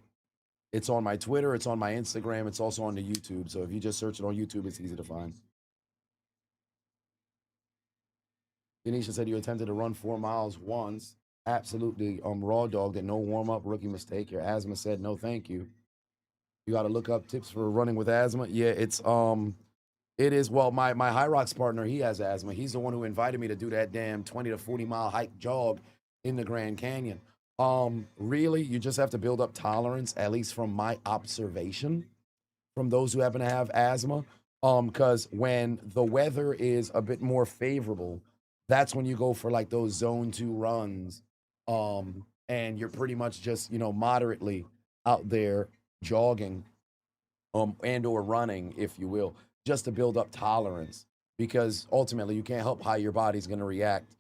it's on my Twitter, it's on my Instagram, it's also on the YouTube. So if you just search it on YouTube, it's easy to find. Denisha said you attempted to run 4 miles once. Absolutely raw dog that no warm-up, rookie mistake. Your asthma said no thank you. You got to look up tips for running with asthma. Yeah, it is. Well, my High Rocks partner, he has asthma. He's the one who invited me to do that damn 20 to 40 mile hike jog in the Grand Canyon. Really, you just have to build up tolerance, at least from my observation, from those who happen to have asthma. Because when the weather is a bit more favorable, that's when you go for like those zone 2 runs. And you're pretty much just, moderately out there jogging, and or running, if you will, just to build up tolerance. Because ultimately you can't help how your body's gonna react,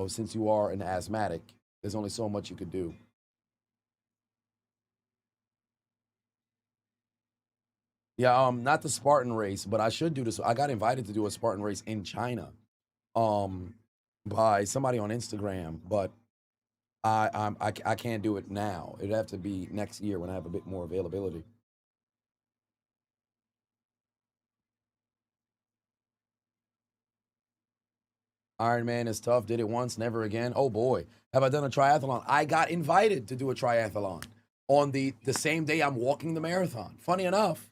since you are an asthmatic. There's only so much you could do. Yeah, not the Spartan race, but I should do this. I got invited to do a Spartan race in China, by somebody on Instagram, but I can't do it now. It'd have to be next year when I have a bit more availability. Ironman is tough. Did it once, never again. Oh boy, have I done a triathlon? I got invited to do a triathlon on the same day I'm walking the marathon. Funny enough,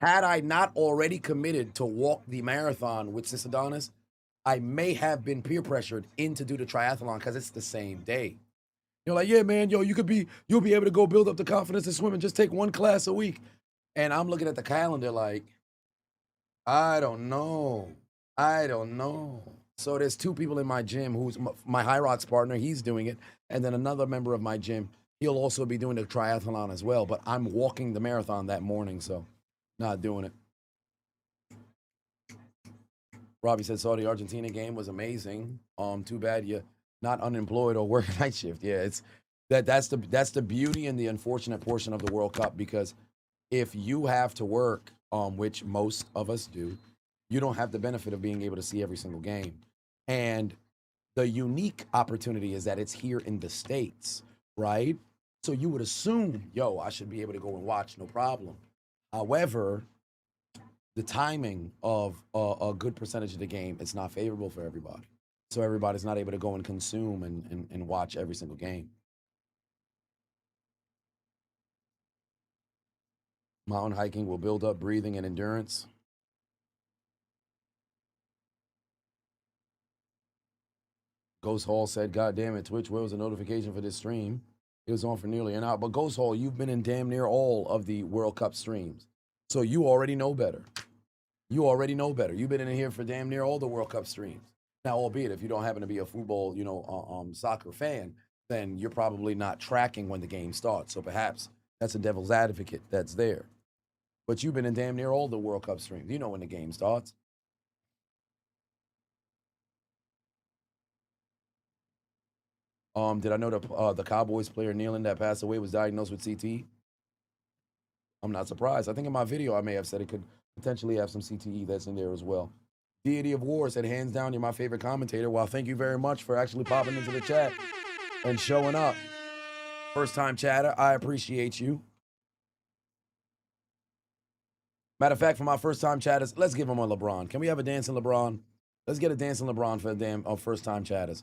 had I not already committed to walk the marathon with Sis Adonis, I may have been peer pressured in to do the triathlon because it's the same day. You're like, yeah, man, you'll be able to go build up the confidence in swimming. Just take one class a week. And I'm looking at the calendar like, I don't know. So there's two people in my gym who's my High Rocks partner. He's doing it. And then another member of my gym, he'll also be doing the triathlon as well. But I'm walking the marathon that morning, so not doing it. Robbie said Saudi Argentina game was amazing. Too bad you're not unemployed or working night shift. Yeah, it's that's the beauty and the unfortunate portion of the World Cup, because if you have to work, which most of us do, you don't have the benefit of being able to see every single game. And the unique opportunity is that it's here in the States, right? So you would assume, yo, I should be able to go and watch, no problem. However, the timing of a good percentage of the game, it's not favorable for everybody. So everybody's not able to go and consume and watch every single game. Mountain hiking will build up breathing and endurance. Ghost Hall said, God damn it, Twitch, where was the notification for this stream? It was on for nearly an hour. But Ghost Hall, you've been in damn near all of the World Cup streams. So you already know better. You've been in here for damn near all the World Cup streams. Now, albeit if you don't happen to be a football, soccer fan, then you're probably not tracking when the game starts. So perhaps that's a devil's advocate that's there. But you've been in damn near all the World Cup streams. You know when the game starts. Did I know the Cowboys player Nealon that passed away was diagnosed with CTE? I'm not surprised. I think in my video I may have said it could potentially have some CTE that's in there as well. Deity of War said, hands down, you're my favorite commentator. Well, thank you very much for actually popping into the chat and showing up. First time chatter, I appreciate you. Matter of fact, for my first time chatters, let's give them a LeBron. Can we have a dancing LeBron? Let's get a dancing LeBron for the damn first time chatters.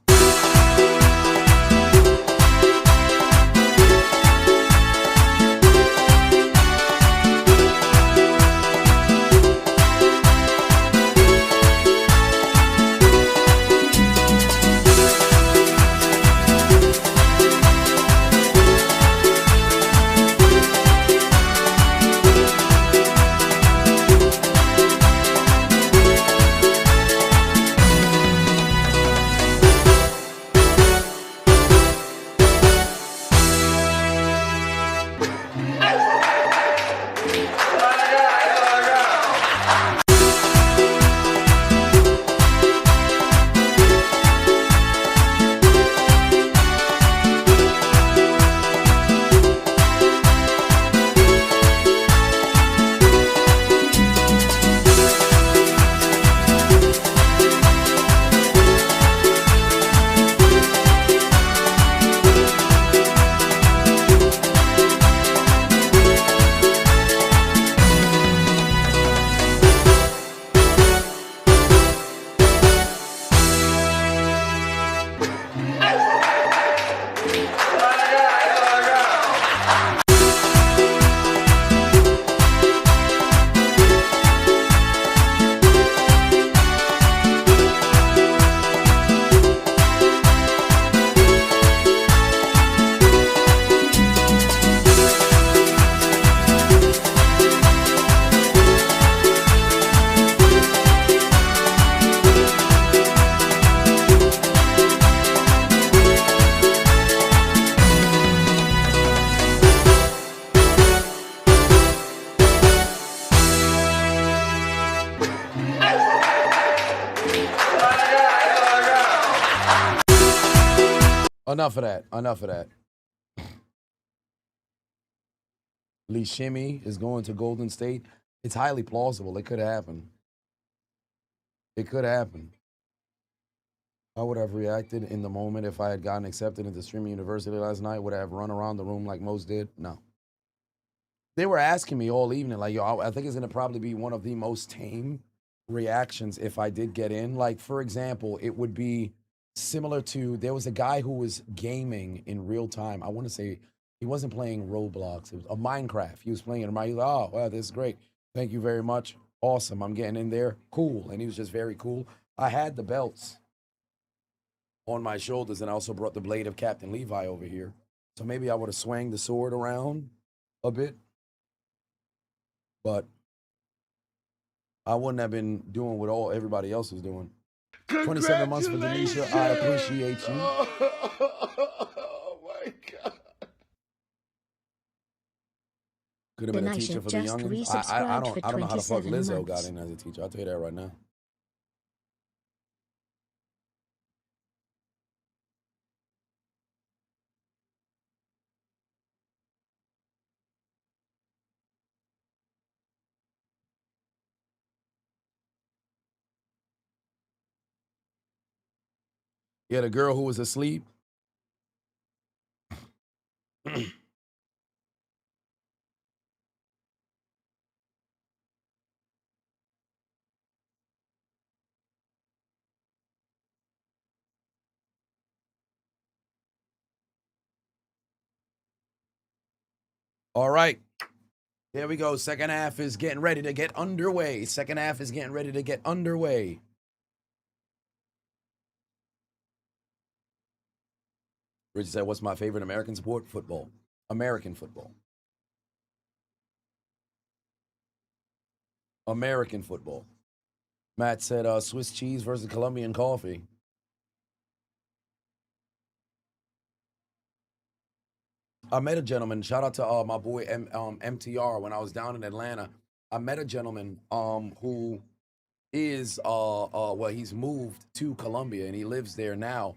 Enough of that. Lee Shimmy is going to Golden State. It's highly plausible. It could happen. How would I have reacted in the moment if I had gotten accepted into streaming university last night? Would I have run around the room like most did? No. They were asking me all evening, like, yo, I think it's going to probably be one of the most tame reactions if I did get in. Like, for example, it would be similar to there was a guy who was gaming in real time. I want to say he wasn't playing Roblox. It was a Minecraft. He was playing it. He was like, oh, wow, this is great. Thank you very much. Awesome. I'm getting in there. Cool. And he was just very cool. I had the belts on my shoulders, and I also brought the blade of Captain Levi over here. So maybe I would have swung the sword around a bit, but I wouldn't have been doing what everybody else was doing. 27 months for Denisha. I appreciate you. Oh my God. Could have been a teacher for the youngins. I don't know how the fuck Lizzo got in as a teacher. I'll tell you that right now. Yeah, the girl who was asleep. All right. Here we go. Second half is getting ready to get underway. Second half is getting ready to get underway. Richard said, what's my favorite American sport? Football. American football. American football. Matt said, Swiss cheese versus Colombian coffee. I met a gentleman. Shout out to my boy MTR when I was down in Atlanta. I met a gentleman who is well, he's moved to Colombia and he lives there now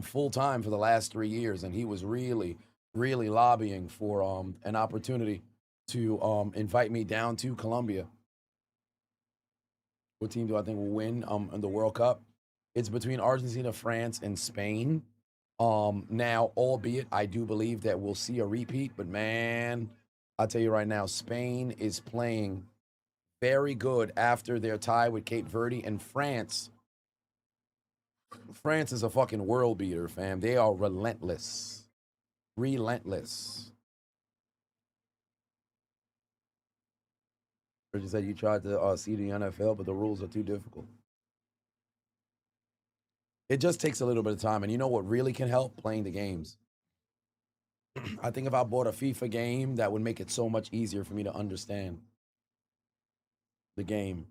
full time for the last 3 years, and he was really lobbying for an opportunity to invite me down to Colombia. What team do I think will win in the World Cup? It's between Argentina, France, and Spain. Now, albeit I do believe that we'll see a repeat, but man, I'll tell you right now, Spain is playing very good after their tie with Cape Verde, and France is a fucking world beater, fam. They are relentless. Relentless. Richard said you tried to see the NFL, but the rules are too difficult. It just takes a little bit of time. And you know what really can help? Playing the games. I think if I bought a FIFA game, that would make it so much easier for me to understand the game.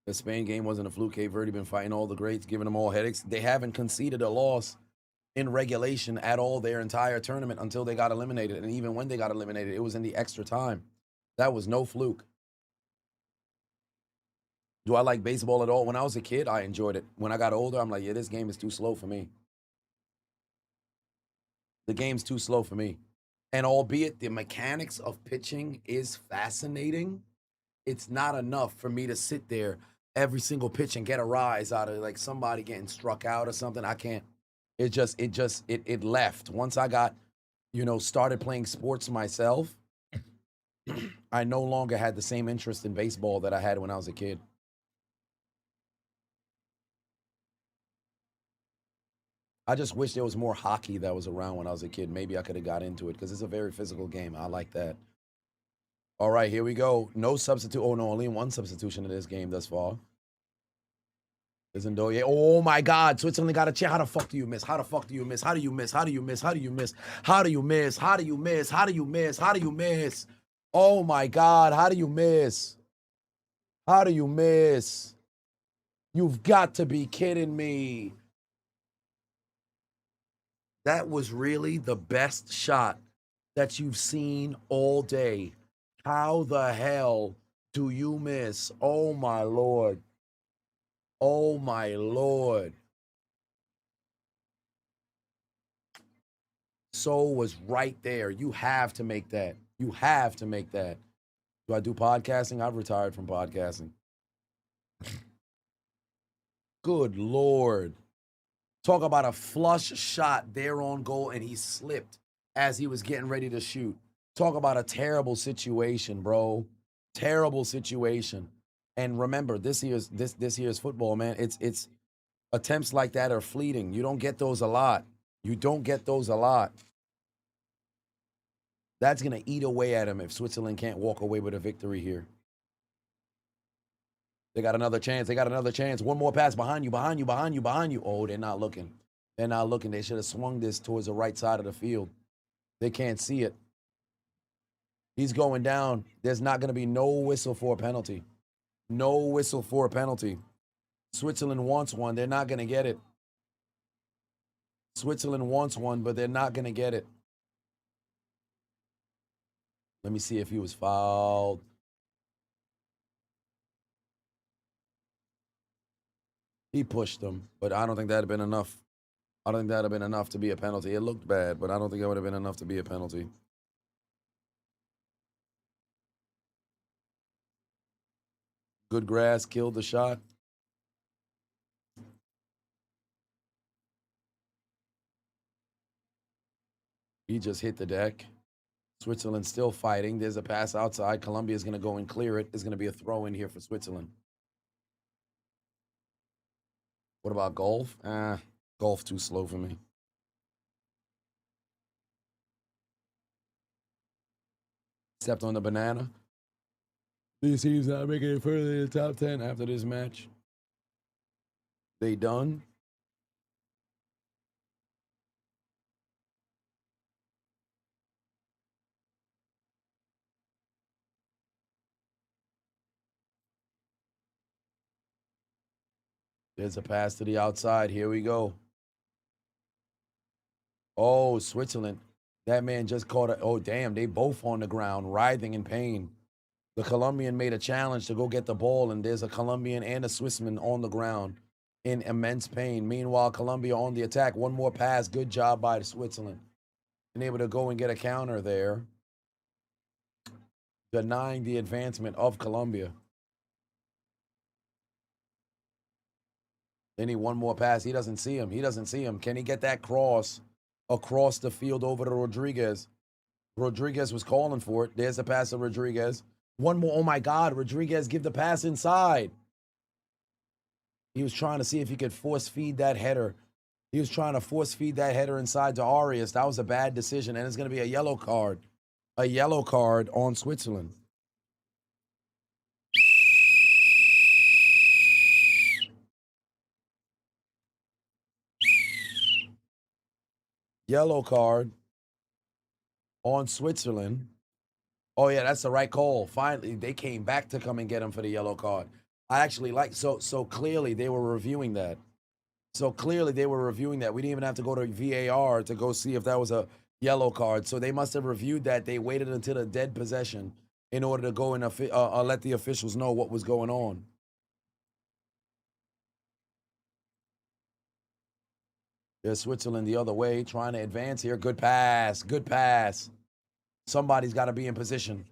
The Spain game wasn't a fluke. Cape Verde been fighting all the greats, giving them all headaches. They haven't conceded a loss in regulation at all their entire tournament until they got eliminated. And even when they got eliminated, it was in the extra time. That was no fluke. Do I like baseball at all? When I was a kid, I enjoyed it. When I got older, I'm like, yeah, this game is too slow for me. The game's too slow for me. And albeit the mechanics of pitching is fascinating, it's not enough for me to sit there every single pitch and get a rise out of like somebody getting struck out or something. I can't. It left. Once I got, started playing sports myself, I no longer had the same interest in baseball that I had when I was a kid. I just wish there was more hockey that was around when I was a kid. Maybe I could have got into it because it's a very physical game. I like that. All right, here we go. No substitute. Oh, no, only one substitution in this game thus far. Isn't Doye? Oh, my God. Switzerland got a chance. How the fuck do you miss? How the fuck do you miss? How do you miss? How do you miss? How do you miss? How do you miss? How do you miss? How do you miss? How do you miss? Oh, my God. How do you miss? How do you miss? You've got to be kidding me. That was really the best shot that you've seen all day. How the hell do you miss? Oh, my Lord. Oh, my Lord. Soul was right there. You have to make that. You have to make that. Do I do podcasting? I've retired from podcasting. Good Lord. Talk about a flush shot there on goal, and he slipped as he was getting ready to shoot. Talk about a terrible situation, bro. Terrible situation. And remember, this year's football, man. It's attempts like that are fleeting. You don't get those a lot. You don't get those a lot. That's gonna eat away at him if Switzerland can't walk away with a victory here. They got another chance. They got another chance. One more pass behind you, behind you, behind you, behind you. Oh, they're not looking. They're not looking. They should have swung this towards the right side of the field. They can't see it. He's going down. There's not going to be no whistle for a penalty. No whistle for a penalty. Switzerland wants one. They're not going to get it. Switzerland wants one, but they're not going to get it. Let me see if he was fouled. He pushed them, but I don't think that'd have been enough. I don't think that'd have been enough to be a penalty. It looked bad, but I don't think it would have been enough to be a penalty. Good grass killed the shot. He just hit the deck. Switzerland still fighting. There's a pass outside. Colombia is going to go and clear it. There's going to be a throw in here for Switzerland. What about golf? Golf too slow for me. Stepped on the banana. These teams not making it further in the top 10 after this match. They done. There's a pass to the outside. Here we go. Oh, Switzerland. That man just caught it. Oh, damn. They both on the ground, writhing in pain. The Colombian made a challenge to go get the ball, and there's a Colombian and a Swissman on the ground in immense pain. Meanwhile, Colombia on the attack. One more pass. Good job by Switzerland. Been able to go and get a counter there, denying the advancement of Colombia. They need one more pass. He doesn't see him. He doesn't see him. Can he get that cross across the field over to Rodriguez? Rodriguez was calling for it. There's a pass to Rodriguez. One more. Oh, my God. Rodriguez, give the pass inside. He was trying to see if he could force feed that header. He was trying to force feed that header inside to Arias. That was a bad decision, and it's going to be a yellow card. A yellow card on Switzerland. Yellow card on Switzerland. Oh, yeah, that's the right call. Finally, they came back to come and get him for the yellow card. I actually like, so clearly they were reviewing that. So clearly they were reviewing that. We didn't even have to go to VAR to go see if that was a yellow card. So they must have reviewed that. They waited until the dead possession in order to go and let the officials know what was going on. There's Switzerland the other way, trying to advance here. Good pass. Good pass. Somebody's got to be in position.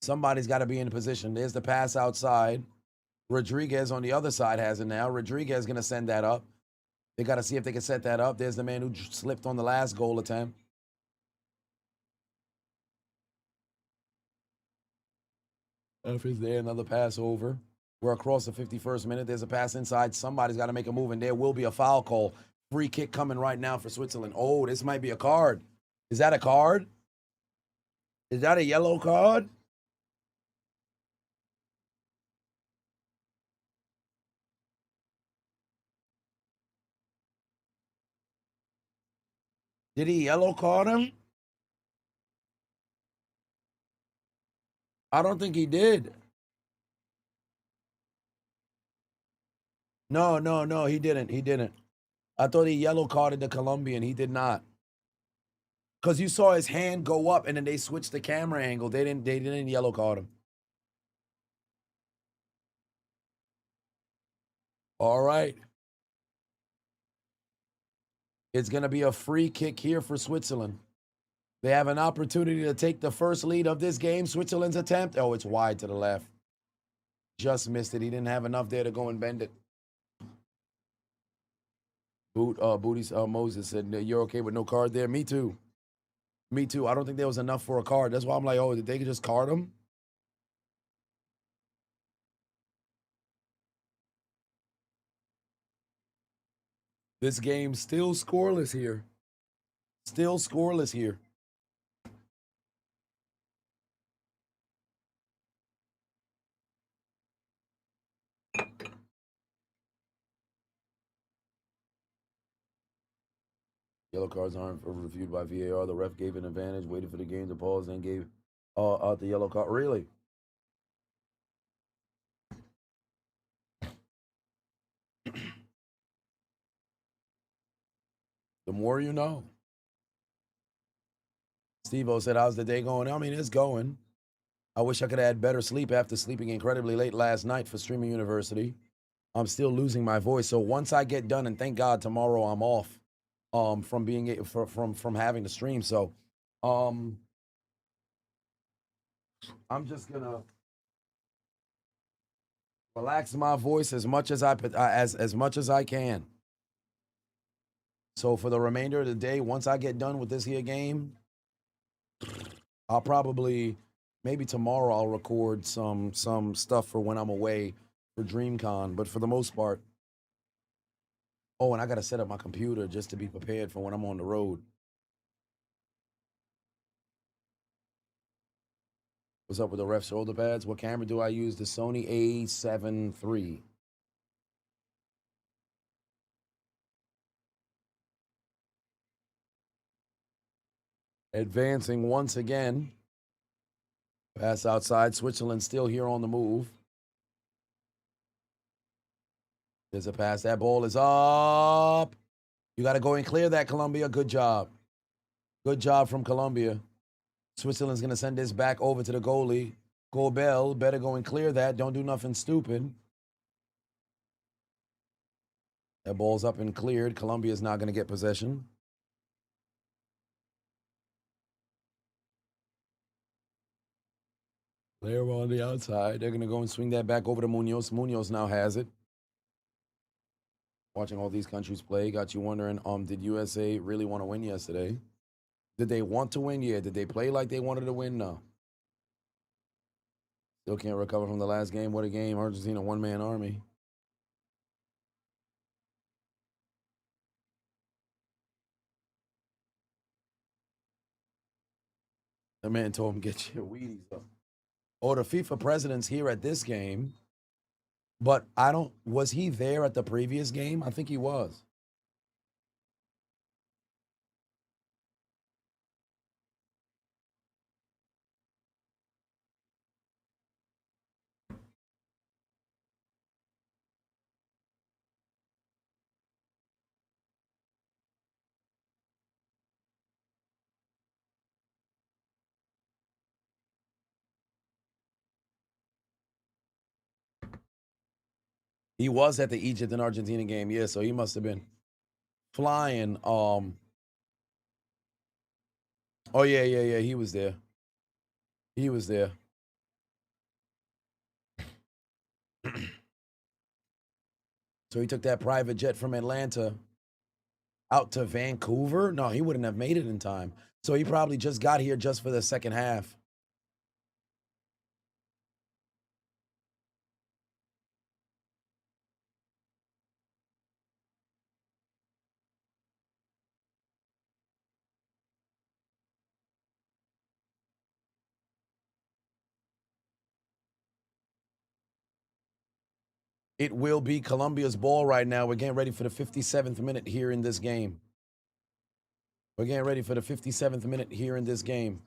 Somebody's got to be in position. There's the pass outside. Rodriguez on the other side has it now. Rodriguez going to send that up. They got to see if they can set that up. There's the man who slipped on the last goal attempt. F is there, another pass over. We're across the 51st minute. There's a pass inside. Somebody's got to make a move, and there will be a foul call. Free kick coming right now for Switzerland. Oh, this might be a card. Is that a card? Is that a yellow card? Did he yellow card him? I don't think he did. No, he didn't. He didn't. I thought he yellow carded the Colombian. He did not. Because you saw his hand go up and then they switched the camera angle. They didn't yellow card him. All right. It's going to be a free kick here for Switzerland. They have an opportunity to take the first lead of this game. Switzerland's attempt. Oh, it's wide to the left. Just missed it. He didn't have enough there to go and bend it. Booties Moses said, "You're okay with no card there." Me too. Me too. I don't think there was enough for a card. That's why I'm like, oh, did they just card him? This game still scoreless here. Still scoreless here. Yellow cards aren't reviewed by VAR. The ref gave an advantage, waited for the game to pause, then gave out the yellow card. Really? The more you know. Steve-O said, how's the day going? I mean, it's going. I wish I could have had better sleep after sleeping incredibly late last night for Streaming University. I'm still losing my voice. So once I get done, and thank God tomorrow I'm off from being from having to stream. So I'm just gonna relax my voice as much as as much as I can. So for the remainder of the day, once I get done with this here game, I'll probably maybe tomorrow I'll record some stuff for when I'm away for DreamCon. But for the most part, oh, and I gotta set up my computer just to be prepared for when I'm on the road. What's up with the ref shoulder pads? What camera do I use? The Sony A7 III. Advancing once again. Pass outside. Switzerland still here on the move. There's a pass. That ball is up. You got to go and clear that, Colombia. Good job. Good job from Colombia. Switzerland's going to send this back over to the goalie. Gobel, better go and clear that. Don't do nothing stupid. That ball's up and cleared. Colombia's not going to get possession. Player on the outside. They're going to go and swing that back over to Munoz. Munoz now has it. Watching all these countries play got you wondering, did USA really want to win yesterday? Did they want to win? Yeah. Did they play like they wanted to win? No. Still can't recover from the last game. What a game. Argentina one-man army. The man told him, get your Wheaties up. Oh, the FIFA president's here at this game. But was he there at the previous game? I think he was. He was at the Egypt and Argentina game. Yeah, so he must have been flying. Oh, yeah. He was there. He was there. So he took that private jet from Atlanta out to Vancouver? No, he wouldn't have made it in time. So he probably just got here just for the second half. It will be Colombia's ball right now. We're getting ready for the 57th minute here in this game. We're getting ready for the 57th minute here in this game.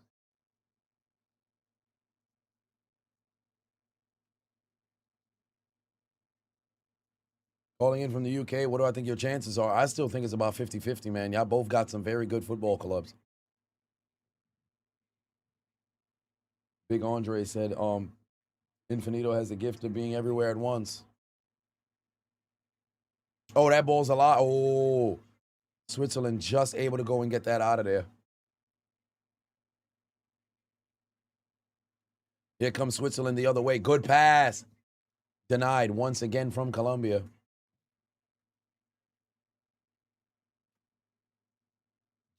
Calling in from the UK, what do I think your chances are? I still think it's about 50-50, man. Y'all both got some very good football clubs. Big Andre said, Infinito has the gift of being everywhere at once. Oh, that ball's a lot. Oh, Switzerland just able to go and get that out of there. Here comes Switzerland the other way. Good pass. Denied once again from Colombia.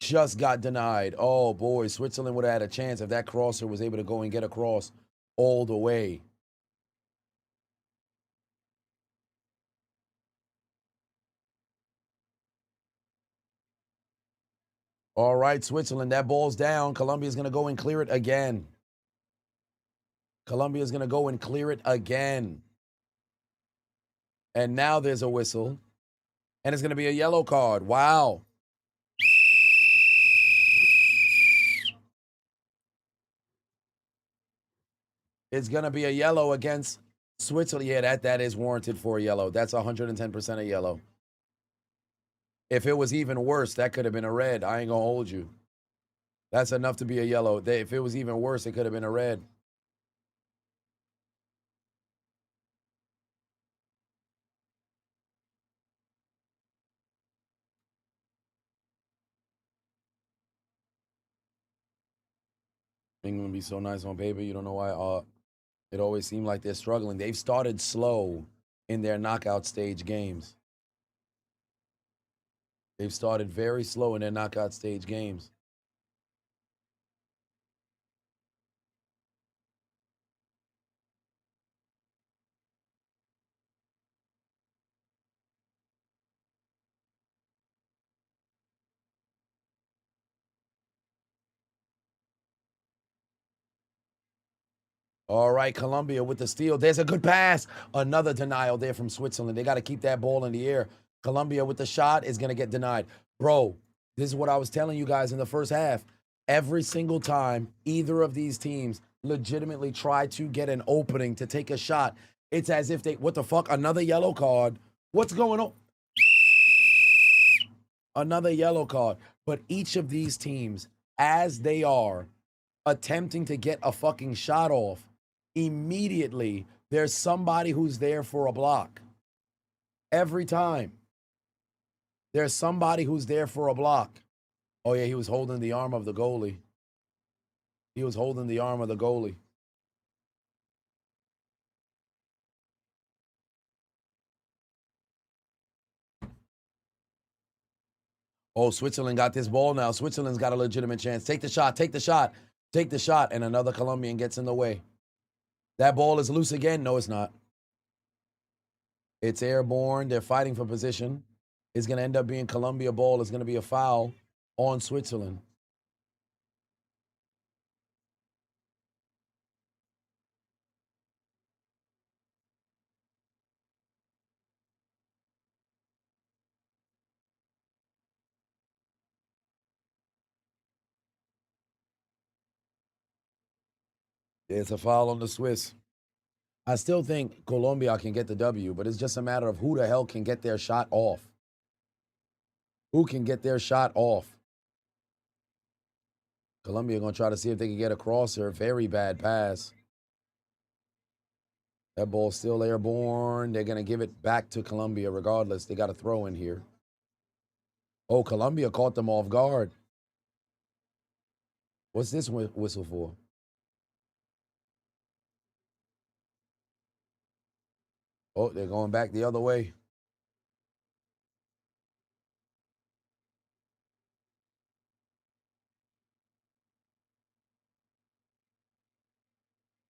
Just got denied. Oh boy, Switzerland would have had a chance if that crosser was able to go and get across all the way. All right, Switzerland, that ball's down. Colombia's going to go and clear it again. Colombia's going to go and clear it again. And now there's a whistle. And it's going to be a yellow card. Wow. It's going to be a yellow against Switzerland. Yeah, that is warranted for a yellow. That's 110% a yellow. If it was even worse, that could have been a red. I ain't going to hold you. That's enough to be a yellow. If it was even worse, it could have been a red. England be so nice on paper. You don't know why. It always seemed like they're struggling. They've started slow in their knockout stage games. They've started very slow in their knockout stage games. All right, Colombia with the steal. There's a good pass. Another denial there from Switzerland. They got to keep that ball in the air. Colombia with the shot is going to get denied. Bro, this is what I was telling you guys in the first half. Every single time either of these teams legitimately try to get an opening to take a shot, it's as if they, what the fuck? Another yellow card. What's going on? Another yellow card. But each of these teams, as they are attempting to get a fucking shot off, immediately there's somebody who's there for a block. Every time. There's somebody who's there for a block. Oh, yeah, he was holding the arm of the goalie. He was holding the arm of the goalie. Oh, Switzerland got this ball now. Switzerland's got a legitimate chance. Take the shot, take the shot, take the shot, and another Colombian gets in the way. That ball is loose again. No, it's not. It's airborne. They're fighting for position. It's going to end up being Colombia ball. It's going to be a foul on Switzerland. It's a foul on the Swiss. I still think Colombia can get the W, but it's just a matter of who the hell can get their shot off. Who can get their shot off? Colombia going to try to see if they can get across her. Very bad pass. That ball's still airborne. They're going to give it back to Colombia regardless. They got a throw in here. Oh, Colombia caught them off guard. What's this whistle for? Oh, they're going back the other way.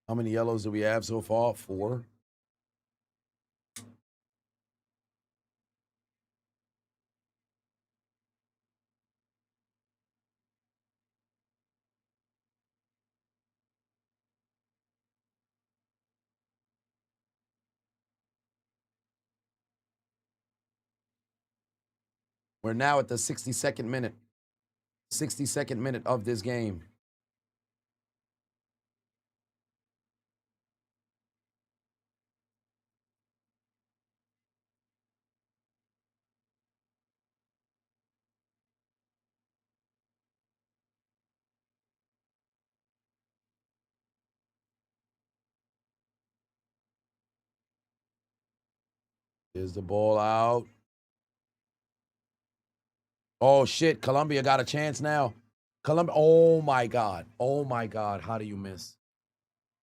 How many yellows do we have so far? 4. We're now at the 62nd minute. 62nd minute of this game. Here's the ball out. Oh, shit. Colombia got a chance now. Colombia. Oh, my God. Oh, my God. How do you miss?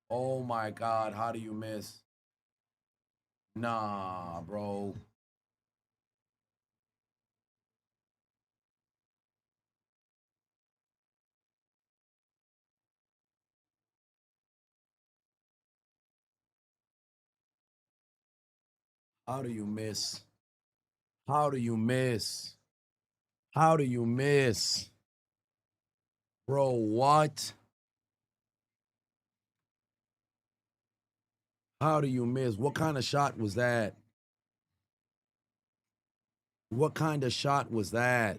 Oh, my God. How do you miss? Nah, bro. How do you miss? How do you miss? How do you miss? Bro, what? How do you miss? What kind of shot was that? What kind of shot was that?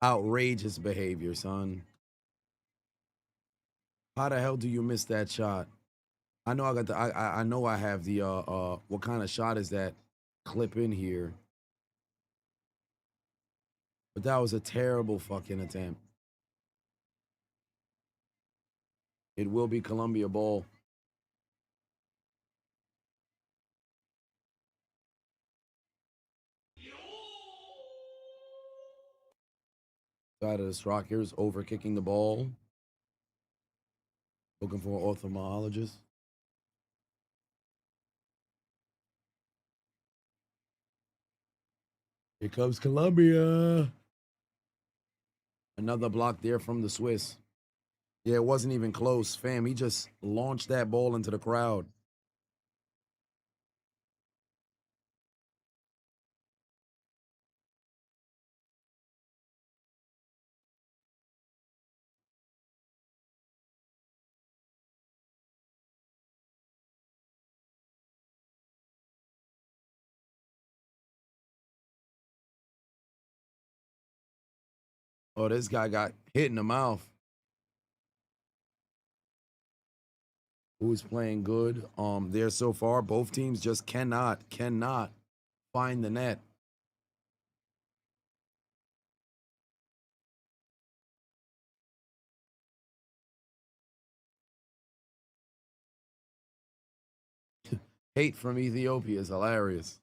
Outrageous behavior, son. How the hell do you miss that shot? I know I got the I know I have the what kind of shot is that clip in here? But that was a terrible fucking attempt. It will be Colombia ball. Side of the Strikers over kicking the ball. Looking for an ophthalmologist. Here comes Colombia. Another block there from the Swiss. Yeah, it wasn't even close, fam. He just launched that ball into the crowd. Oh, this guy got hit in the mouth. Who's playing good? There so far. Both teams just cannot find the net. Hate from Ethiopia is hilarious.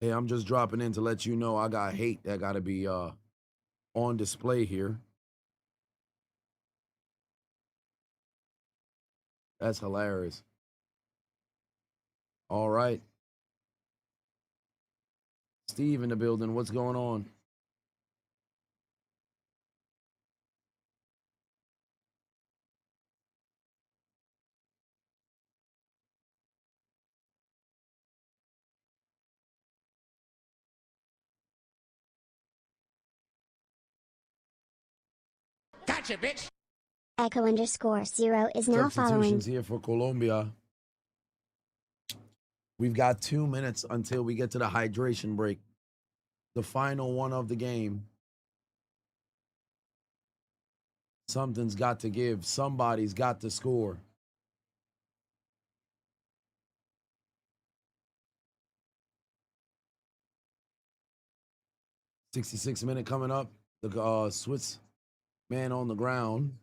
Hey, I'm just dropping in to let you know I got hate that got to be on display here. That's hilarious. All right. Steve in the building. What's going on? Gotcha, bitch. Echo_0 is now following. Substitutions here for Colombia. We've got 2 minutes until we get to the hydration break. The final one of the game. Something's got to give. Somebody's got to score. .66 coming up. The Swiss man on the ground.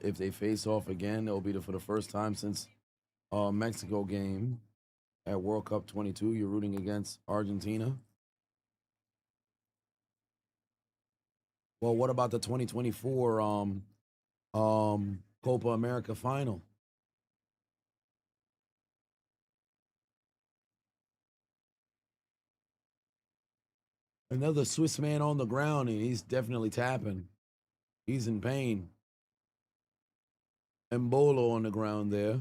If they face off again, it'll be for the first time since Mexico game at World Cup 22. You're rooting against Argentina. Well, what about the 2024 Copa America final? Another Swiss man on the ground, and he's definitely tapping. He's in pain. Embolo on the ground there.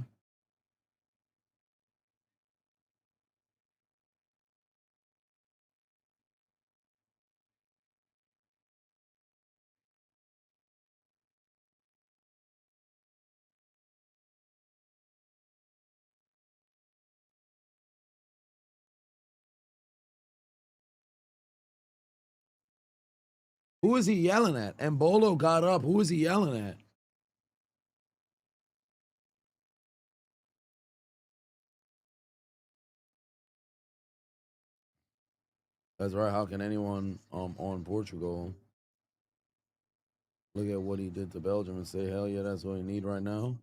Who is he yelling at? Embolo got up. Who is he yelling at? That's right. How can anyone on Portugal look at what he did to Belgium and say, hell yeah, that's what we need right now?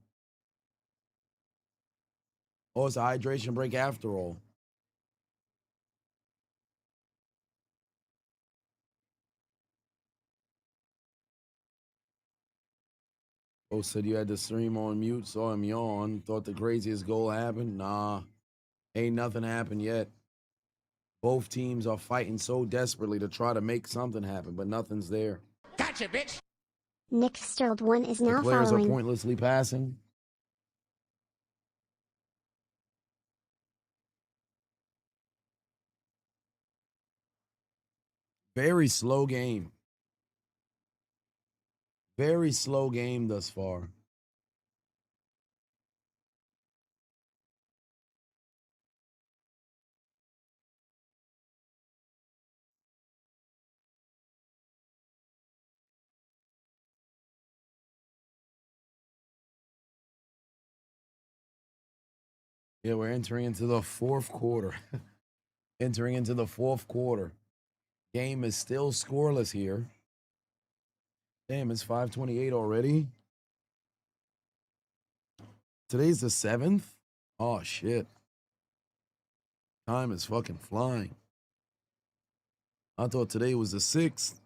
Oh, it's a hydration break after all. Oh, said you had the stream on mute, saw him yawn, thought the craziest goal happened. Nah, ain't nothing happened yet. Both teams are fighting so desperately to try to make something happen, but nothing's there. Gotcha, bitch. Nick Stirled 1 is The now players are following. pointlessly passing. Very slow game. Very slow game thus far. Yeah, we're entering into the fourth quarter. Entering into the fourth quarter. Game is still scoreless here. Damn, it's 5:28 already. Today's the 7th? Oh, shit. Time is fucking flying. I thought today was the 6th.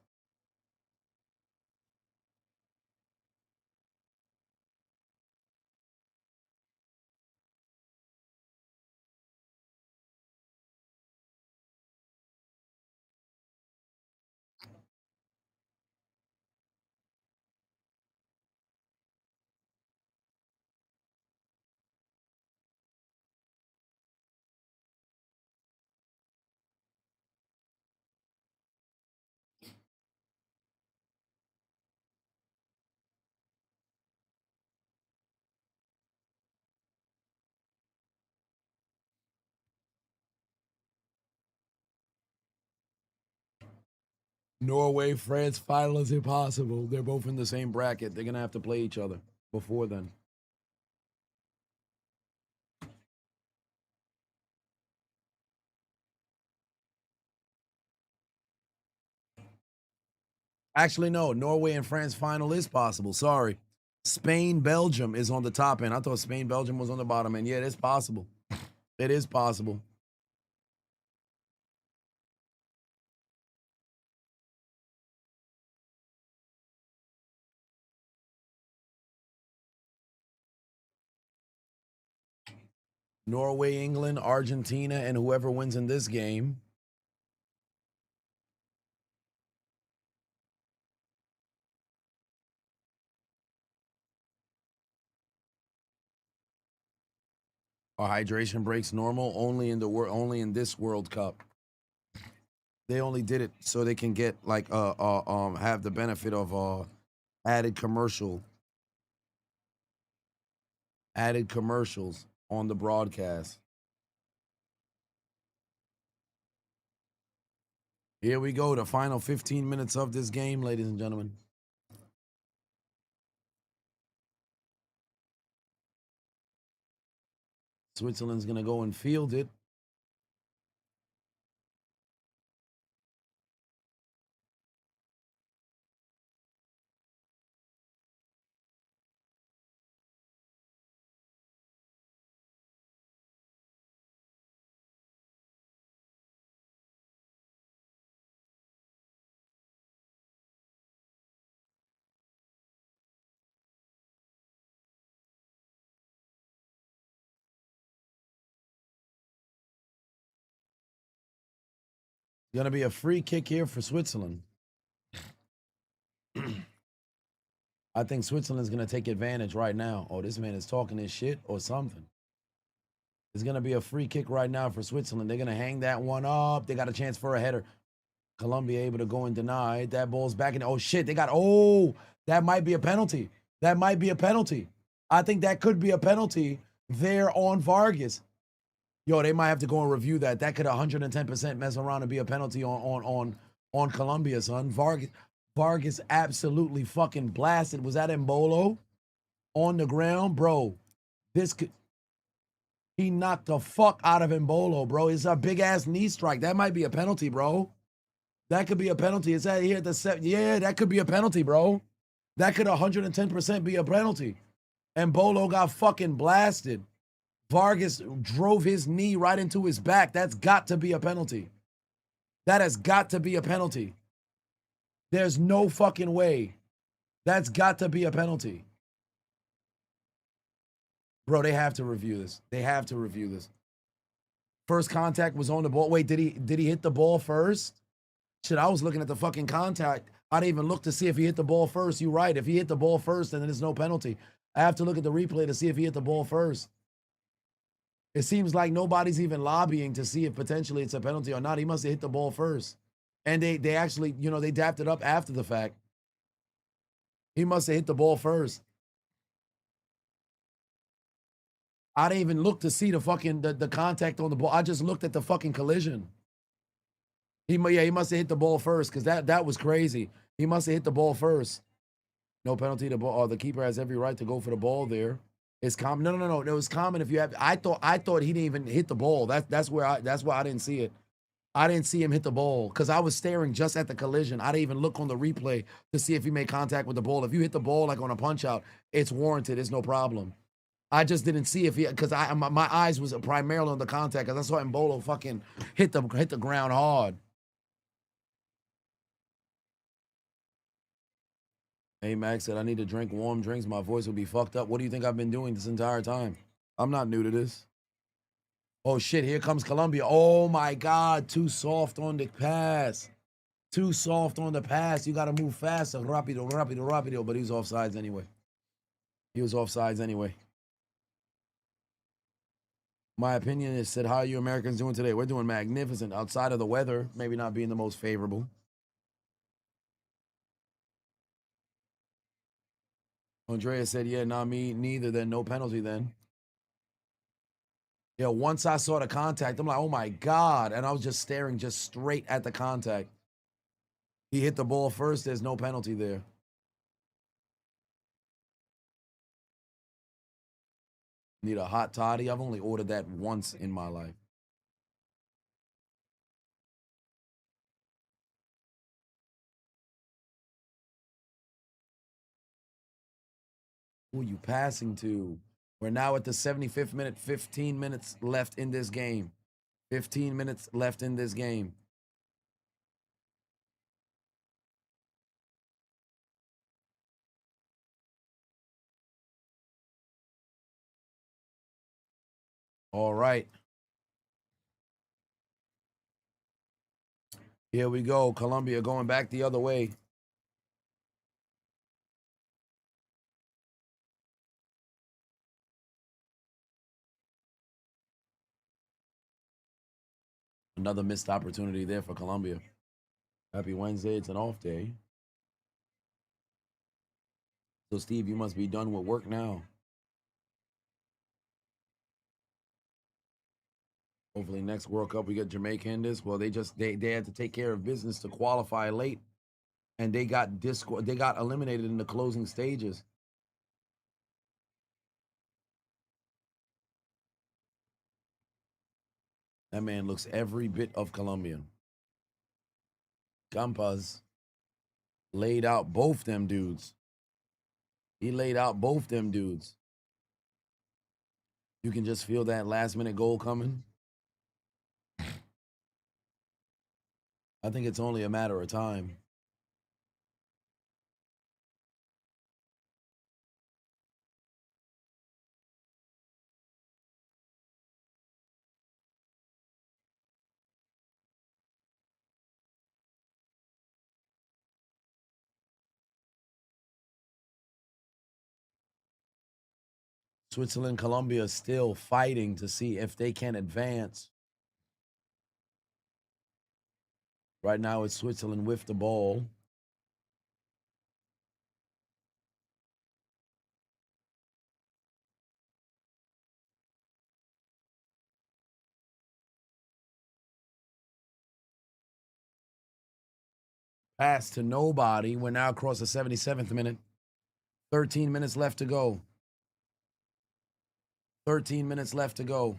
Norway, France, final is impossible. They're both in the same bracket. They're going to have to play each other before then. Actually, no. Norway and France final is possible. Sorry. Spain, Belgium is on the top end. I thought Spain, Belgium was on the bottom end. Yeah, it is possible. It is possible. Norway, England, Argentina, and whoever wins in this game are hydration breaks normal only in the only in this World Cup. They only did it so they can get like have the benefit of added commercials on the broadcast. Here we go, the final 15 minutes of this game, ladies and gentlemen. Switzerland's going to go and field it. Going to be a free kick here for Switzerland. I think Switzerland's going to take advantage right now. Oh, this man is talking his shit or something. It's going to be a free kick right now for Switzerland. They're going to hang that one up. They got a chance for a header. Colombia able to go and deny it. That ball's back in. Oh, shit. They got, oh, that might be a penalty. That might be a penalty. I think that could be a penalty there on Vargas. Yo, they might have to go and review that. That could 110% mess around and be a penalty on Colombia, son. Vargas absolutely fucking blasted. Was that Embolo on the ground? Bro, this could... He knocked the fuck out of Embolo, bro. It's a big-ass knee strike. That might be a penalty, bro. That could be a penalty. Is that here at the set? Yeah, that could be a penalty, bro. That could 110% be a penalty. Embolo got fucking blasted. Vargas drove his knee right into his back. That's got to be a penalty. That has got to be a penalty. There's no fucking way. That's got to be a penalty. Bro, they have to review this. They have to review this. First contact was on the ball. Wait, did he hit the ball first? Shit, I was looking at the fucking contact. I didn't even look to see if he hit the ball first. You're right. If he hit the ball first, then there's no penalty. I have to look at the replay to see if he hit the ball first. It seems like nobody's even lobbying to see if potentially it's a penalty or not. He must have hit the ball first. And they actually, you know, they dapped it up after the fact. He must have hit the ball first. I didn't even look to see the fucking the contact on the ball. I just looked at the fucking collision. He must have hit the ball first because that was crazy. He must have hit the ball first. No penalty. The keeper has every right to go for the ball there. It's common. No. It was common if you have. I thought he didn't even hit the ball. That's why I didn't see it. I didn't see him hit the ball because I was staring just at the collision. I didn't even look on the replay to see if he made contact with the ball. If you hit the ball like on a punch out, it's warranted. It's no problem. I just didn't see if he because my eyes was primarily on the contact because I saw Mbolo fucking hit the ground hard. Hey, Max said, I need to drink warm drinks. My voice will be fucked up. What do you think I've been doing this entire time? I'm not new to this. Oh, shit. Here comes Colombia. Oh, my God. Too soft on the pass. Too soft on the pass. You got to move faster. Rapido. But he's offsides anyway. He was offsides anyway. My opinion is, said, how are you Americans doing today? We're doing magnificent. Outside of the weather, maybe not being the most favorable. Andrea said, yeah, not me neither. Then no penalty then. Yeah, once I saw the contact, I'm like, oh my God. And I was just staring just straight at the contact. He hit the ball first. There's no penalty there. Need a hot toddy? I've only ordered that once in my life. Who are you passing to? We're now at the 75th minute, 15 minutes left in this game. 15 minutes left in this game. All right. Here we go. Colombia going back the other way. Another missed opportunity there for Colombia. Happy Wednesday. It's an off day. So, Steve, you must be done with work now. Hopefully next World Cup we get Jamaica in this. Well, they had to take care of business to qualify late, and they got eliminated in the closing stages. That man looks every bit of Colombian. Campas laid out both them dudes. He laid out both them dudes. You can just feel that last minute goal coming. I think it's only a matter of time. Switzerland, Colombia still fighting to see if they can advance. Right now, it's Switzerland with the ball. Pass to nobody. We're now across the 77th minute. 13 minutes left to go. 13 minutes left to go.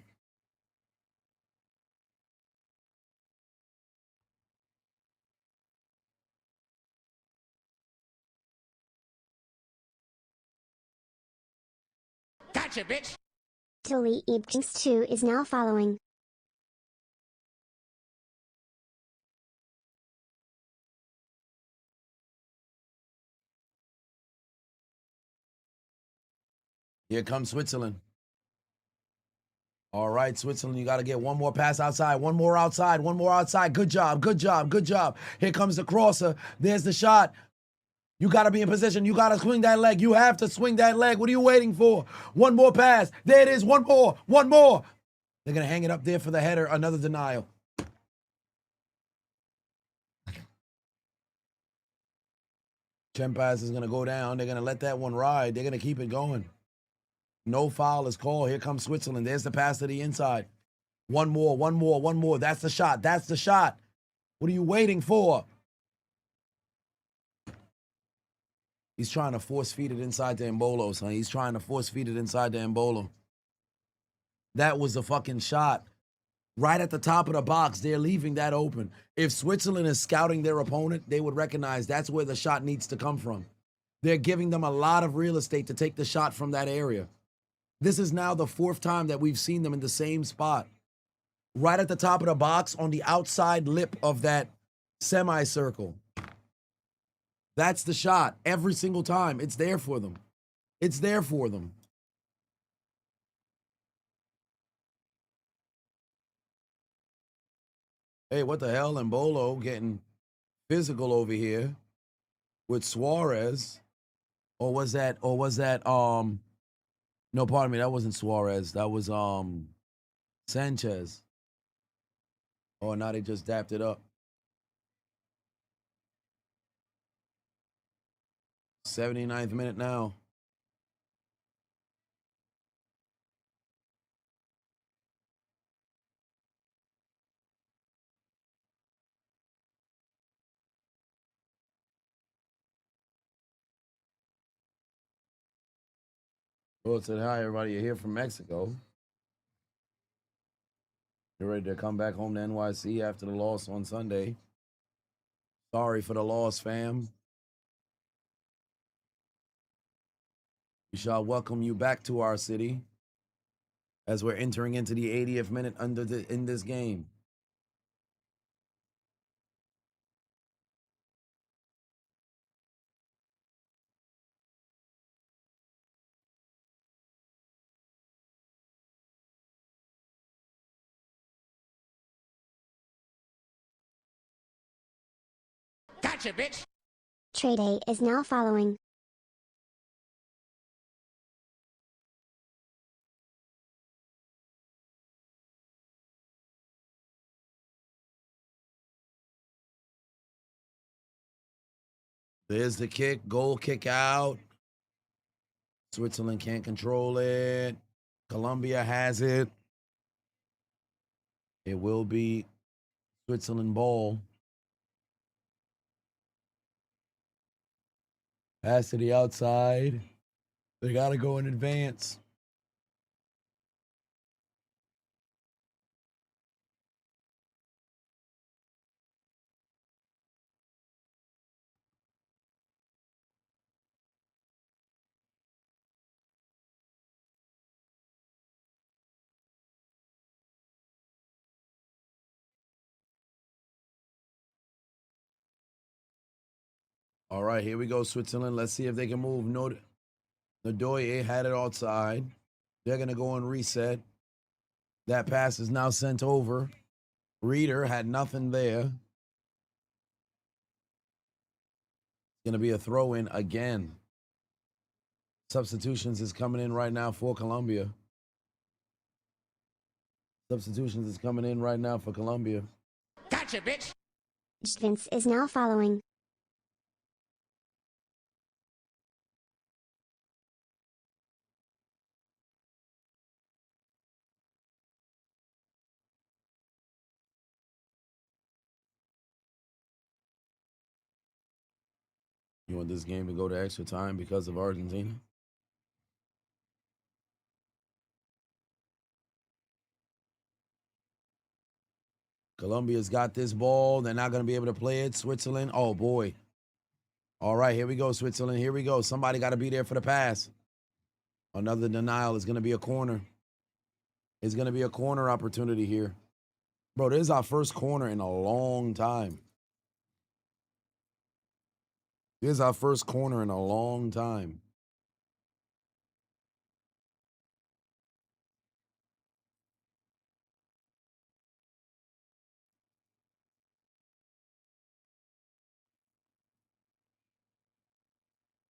Gotcha, bitch. Delete Ibjinx 2 is now following. Here comes Switzerland. All right, Switzerland, you got to get one more pass outside, one more outside, one more outside. Good job, good job, good job. Here comes the crosser. There's the shot. You got to be in position. You got to swing that leg. You have to swing that leg. What are you waiting for? One more pass. There it is. One more. One more. They're going to hang it up there for the header. Another denial. Chempas is going to go down. They're going to let that one ride. They're going to keep it going. No foul is called. Here comes Switzerland. There's the pass to the inside. One more, one more, one more. That's the shot. That's the shot. What are you waiting for? He's trying to force feed it inside the Embolo, son. He's trying to force feed it inside the Embolo. That was a fucking shot. Right at the top of the box, they're leaving that open. If Switzerland is scouting their opponent, they would recognize that's where the shot needs to come from. They're giving them a lot of real estate to take the shot from that area. This is now the fourth time that we've seen them in the same spot. Right at the top of the box on the outside lip of that semicircle. That's the shot every single time. It's there for them. It's there for them. Hey, what the hell? Embolo getting physical over here with Suarez. Or was that, no, pardon me, that wasn't Suarez. That was Sanchez. Oh, now they just dapped it up. 79th minute now. Well, said hi, everybody. You're here from Mexico. You're ready to come back home to NYC after the loss on Sunday. Sorry for the loss, fam. We shall welcome you back to our city as we're entering into the 80th minute in this game. Gotcha, bitch. Trade A is now following. There's the kick, goal kick out. Switzerland can't control it. Colombia has it. It will be Switzerland ball. Pass to the outside. They got to go in advance. All right, here we go, Switzerland. Let's see if they can move. No, Ndoye had it outside. They're going to go and reset. That pass is now sent over. Reader had nothing there. It's going to be a throw in again. Substitutions is coming in right now for Colombia. Substitutions is coming in right now for Colombia. Gotcha, bitch. Vince is now following. You want this game to go to extra time because of Argentina? Colombia's got this ball. They're not going to be able to play it. Switzerland, oh boy. All right, here we go, Switzerland. Here we go. Somebody got to be there for the pass. Another denial is going to be a corner. It's going to be a corner opportunity here. Bro, this is our first corner in a long time. This is our first corner in a long time.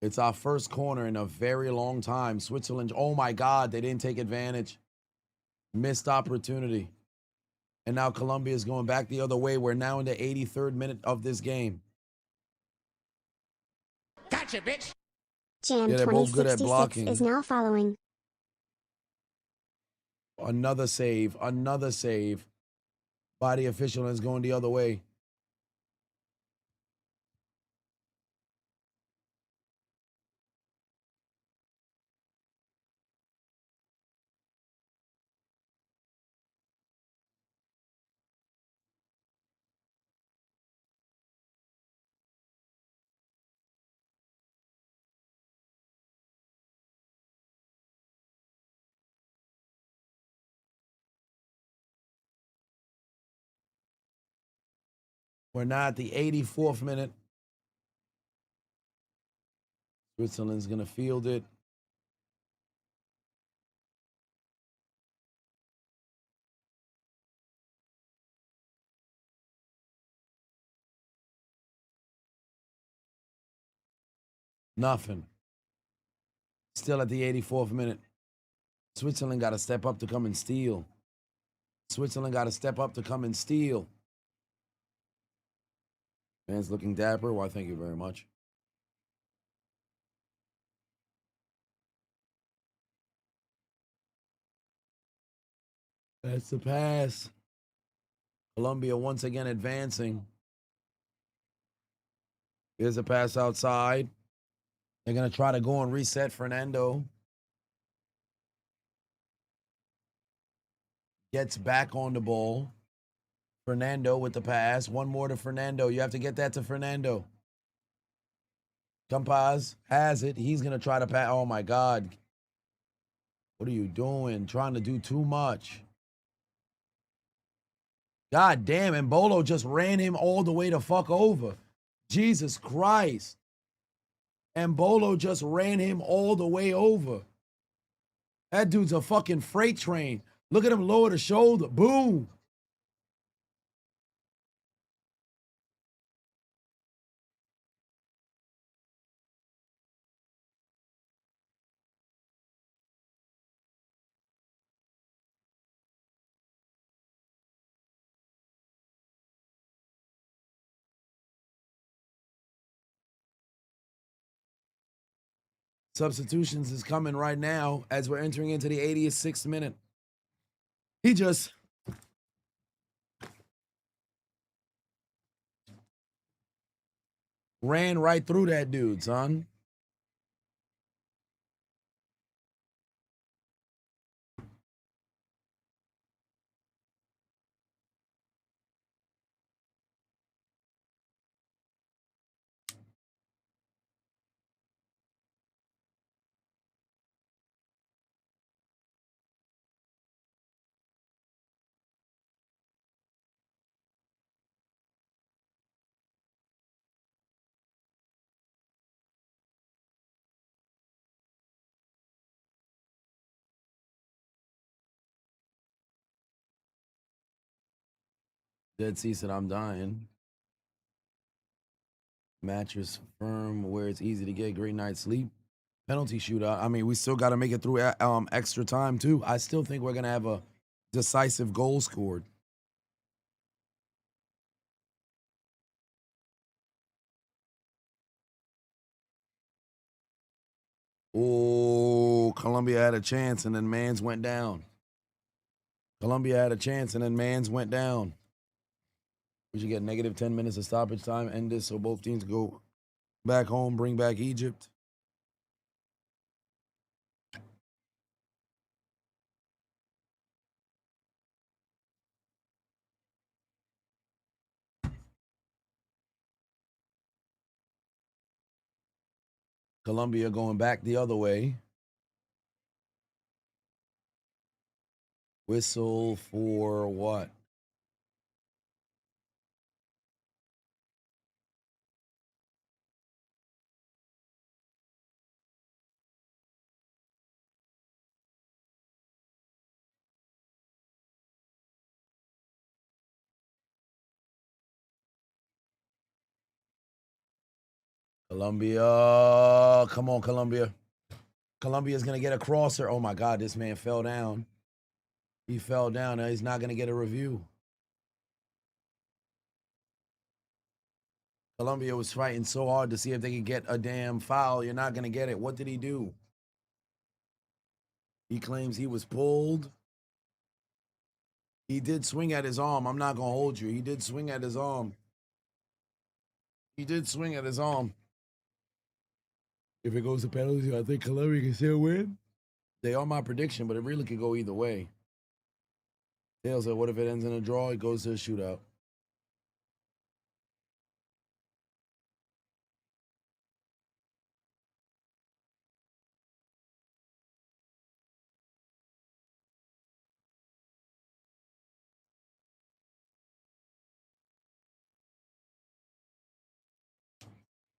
It's our first corner in a very long time. Switzerland, oh my God, they didn't take advantage. Missed opportunity. And now Colombia is going back the other way. We're now in the 83rd minute of this game. Gotcha, bitch. Jan Yeah, they're both good at 2066 blocking. is now following. Another save. Another save by the official, and it's going the other way. We're now at the 84th minute. Switzerland's going to field it. Nothing. Still at the 84th minute. Switzerland got to step up to come and steal. Switzerland got to step up to come and steal. Man's looking dapper. Why, thank you very much. That's the pass. Colombia once again advancing. Here's a pass outside. They're going to try to go and reset Fernando. Gets back on the ball. Fernando with the pass. One more to Fernando. You have to get that to Fernando. Campaz has it. He's going to try to pass. Oh, my God. What are you doing? Trying to do too much. God damn, and Bolo just ran him all the way to fuck over. Jesus Christ. And Bolo just ran him all the way over. That dude's a fucking freight train. Look at him lower the shoulder. Boom. Substitutions is coming right now as we're entering into the 86th minute. He just ran right through that dude, son. Dead Sea said, I'm dying. Mattress firm where it's easy to get great night's sleep. Penalty shootout. I mean, we still got to make it through extra time, too. I still think we're going to have a decisive goal scored. Oh, Colombia had a chance and then Mans went down. Colombia had a chance and then Mans went down. We should get negative 10 minutes of stoppage time, end this so both teams go back home, bring back Egypt. Colombia going back the other way. Whistle for what? Colombia. Come on, Colombia. Colombia's going to get a crosser. Oh, my God. This man fell down. He fell down. Now he's not going to get a review. Colombia was fighting so hard to see if they could get a damn foul. You're not going to get it. What did he do? He claims he was pulled. He did swing at his arm. I'm not going to hold you. He did swing at his arm. He did swing at his arm. If it goes to penalties, I think Colombia can still win. They are my prediction, but it really could go either way. Tails said, what if it ends in a draw? It goes to a shootout.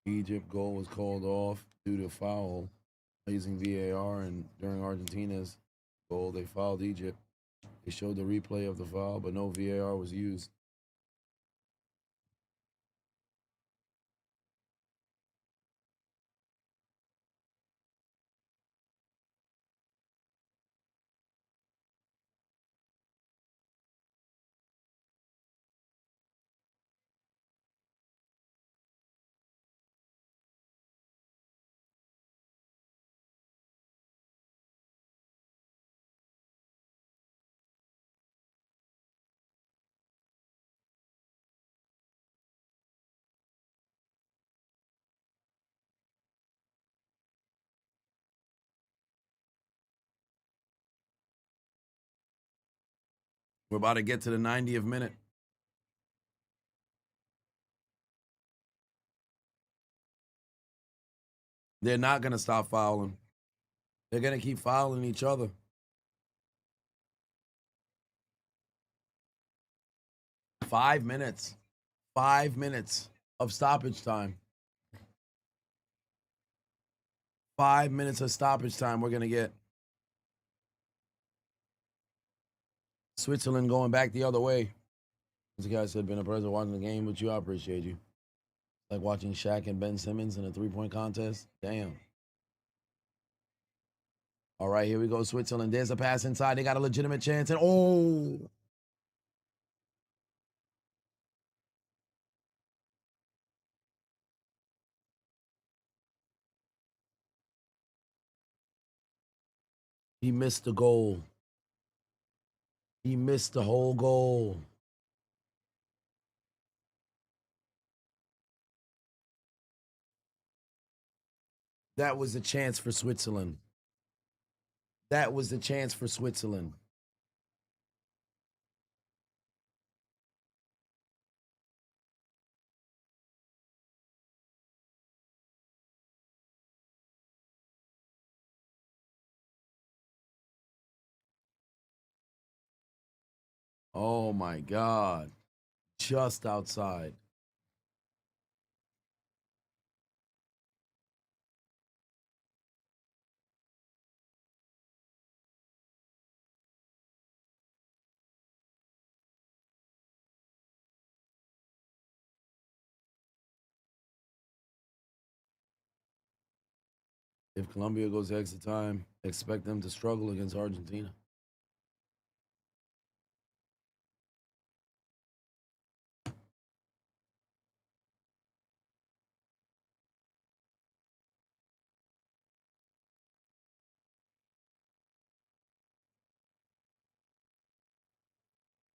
Egypt goal was called off due to foul using VAR, and during Argentina's goal, they fouled Egypt. They showed the replay of the foul, but no VAR was used. We're about to get to the 90th minute. They're not going to stop fouling. They're going to keep fouling each other. 5 minutes. 5 minutes of stoppage time. 5 minutes of stoppage time we're going to get. Switzerland going back the other way. As the guy said, been a pleasure watching the game with you. I appreciate you. Like watching Shaq and Ben Simmons in a three-point contest. Damn. All right, here we go, Switzerland. There's a pass inside. They got a legitimate chance. And oh, he missed the goal. He missed the whole goal. That was the chance for Switzerland. That was the chance for Switzerland. Oh my God. Just outside. If Colombia goes extra time, expect them to struggle against Argentina.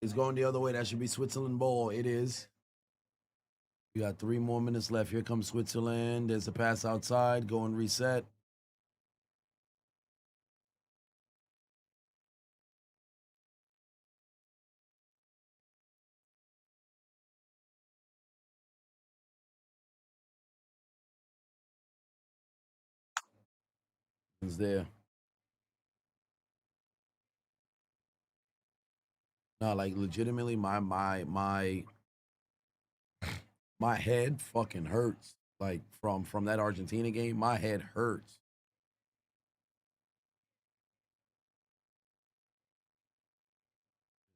It's going the other way. That should be Switzerland ball. It is. We got 3 more minutes left. Here comes Switzerland. There's a pass outside. Go and reset. It's there. No, like legitimately, my head fucking hurts. Like from that Argentina game, my head hurts.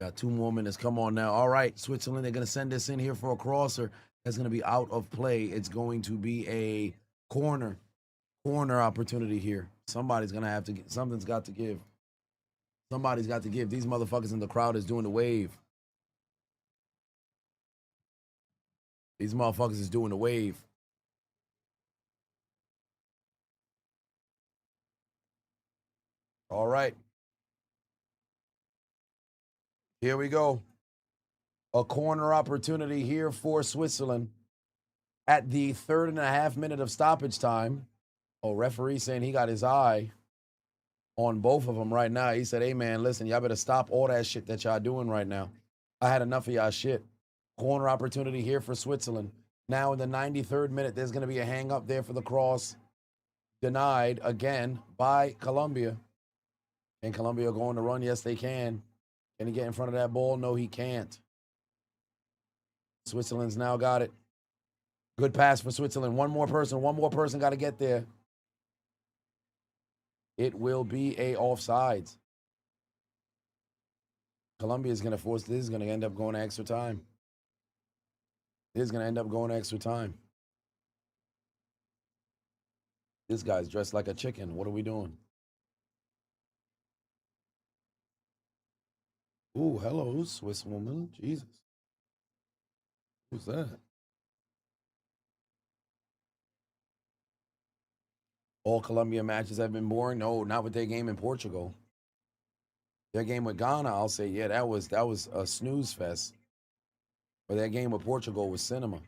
Got 2 more minutes. Come on now. All right, Switzerland, they're gonna send this in here for a crosser. That's gonna be out of play. It's going to be a Corner. Corner opportunity here. Somebody's gonna have to get something's got to give. Somebody's got to give. These motherfuckers in the crowd is doing the wave. These motherfuckers is doing the wave. All right. Here we go. A corner opportunity here for Switzerland at the 3.5 minute of stoppage time. Oh, referee saying he got his eye on both of them right now. He said, hey, man, listen, y'all better stop all that shit that y'all doing right now. I had enough of y'all shit. Corner opportunity here for Switzerland. Now in the 93rd minute, there's going to be a hang up there for the cross. Denied again by Colombia. And Colombia going to run? Yes, they can. Can he get in front of that ball? No, he can't. Switzerland's now got it. Good pass for Switzerland. One more person got to get there. It will be a offsides. Colombia is going to force this. Is going to end up going to extra time. This is going to end up going to extra time. This guy's dressed like a chicken. What are we doing? Ooh, hello, Swiss woman. Jesus. Who's that? All Colombia matches have been boring. No, not with their game in Portugal. Their game with Ghana, I'll say, yeah, that was a snooze fest. But that game with Portugal was cinema.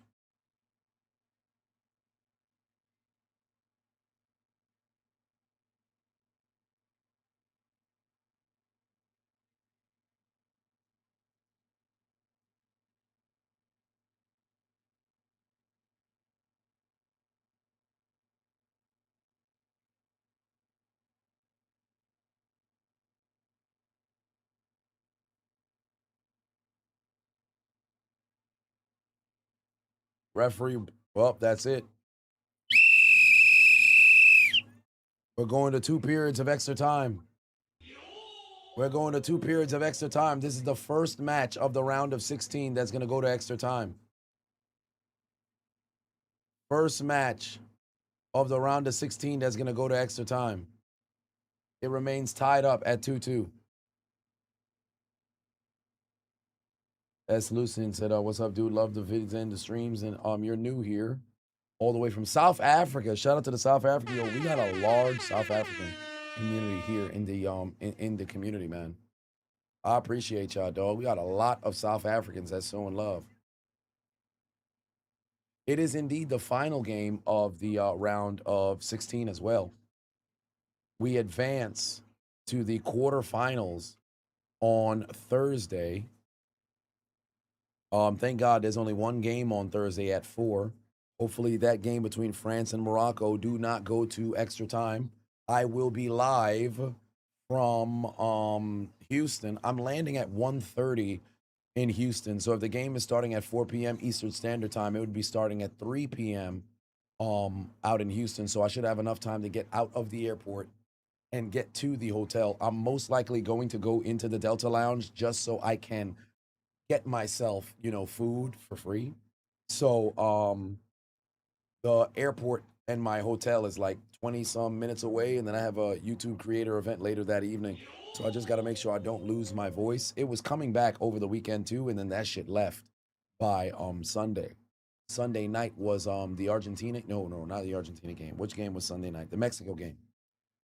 Referee, well, that's it. We're going to 2 periods of extra time. We're going to 2 periods of extra time. This is the first match of the round of 16 that's going to go to extra time. First match of the round of 16 that's going to go to extra time. It remains tied up at 2-2. S. Lucien said, what's up, dude? Love the vids and the streams. And you're new here. All the way from South Africa. Shout out to the South Africa. Yo, we got a large South African community here in the in the community, man. I appreciate y'all, dog. We got a lot of South Africans that's showing love. It is indeed the final game of the round of 16 as well. We advance to the quarterfinals on Thursday. Thank God there's only one game on Thursday at 4. Hopefully that game between France and Morocco do not go to extra time. I will be live from Houston. I'm landing at 1:30 in Houston. So if the game is starting at 4 p.m. Eastern Standard Time, it would be starting at 3 p.m. Out in Houston. So I should have enough time to get out of the airport and get to the hotel. I'm most likely going to go into the Delta Lounge just so I can get myself, food for free. So the airport and my hotel is like 20 some minutes away, and then I have a YouTube creator event later that evening. So I just got to make sure I don't lose my voice. It was coming back over the weekend too, and then that shit left by Sunday. Sunday night was the Argentina. No, not the Argentina game. Which game was Sunday night? The Mexico game.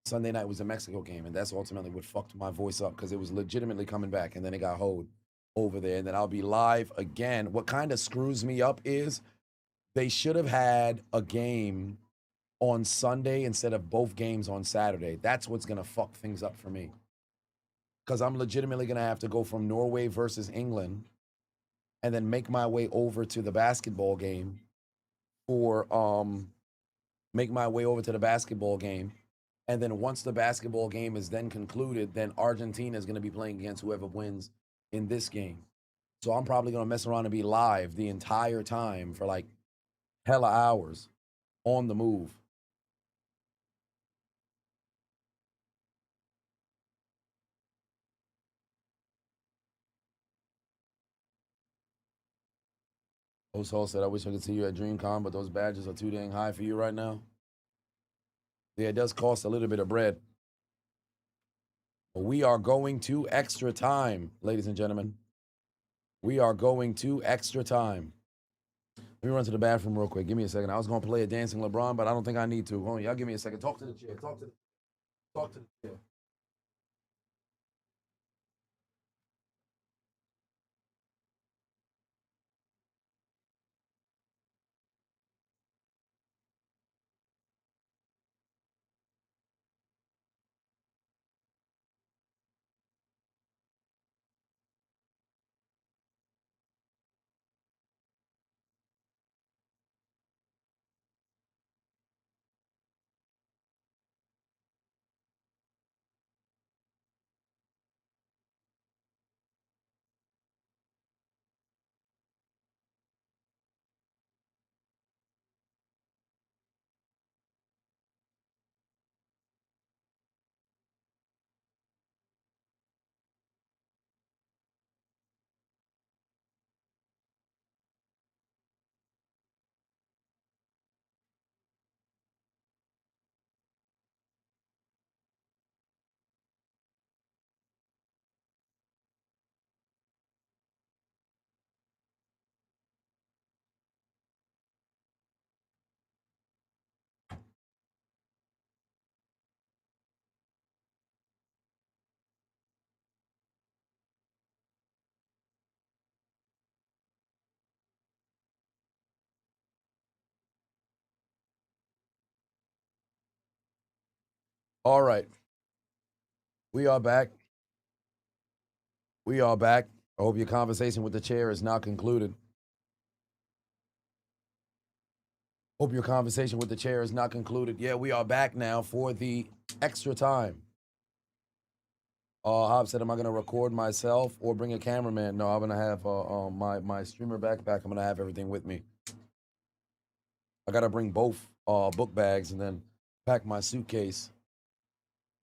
Sunday night was the Mexico game, and that's ultimately what fucked my voice up because it was legitimately coming back, and then it got hoed over there, and then I'll be live again. What kind of screws me up is they should have had a game on Sunday instead of both games on Saturday. That's what's going to fuck things up for me. Because I'm legitimately going to have to go from Norway versus England and then make my way over to the basketball game make my way over to the basketball game. And then once the basketball game is then concluded, then Argentina is going to be playing against whoever wins in this game. So I'm probably going to mess around and be live the entire time for like hella hours on the move. Host said, I wish I could see you at DreamCon, but those badges are too dang high for you right now. Yeah, it does cost a little bit of bread. But we are going to extra time, ladies and gentlemen. We are going to extra time. Let me run to the bathroom real quick. Give me a second. I was going to play a dancing LeBron, but I don't think I need to. Hold on, y'all give me a second. Talk to the chair. Talk to the chair. All right. We are back. We are back. I hope your conversation with the chair is now concluded. Hope your conversation with the chair is not concluded. Yeah, we are back now for the extra time. Hob said, am I going to record myself or bring a cameraman? No, I'm going to have my streamer backpack. I'm going to have everything with me. I got to bring both book bags and then pack my suitcase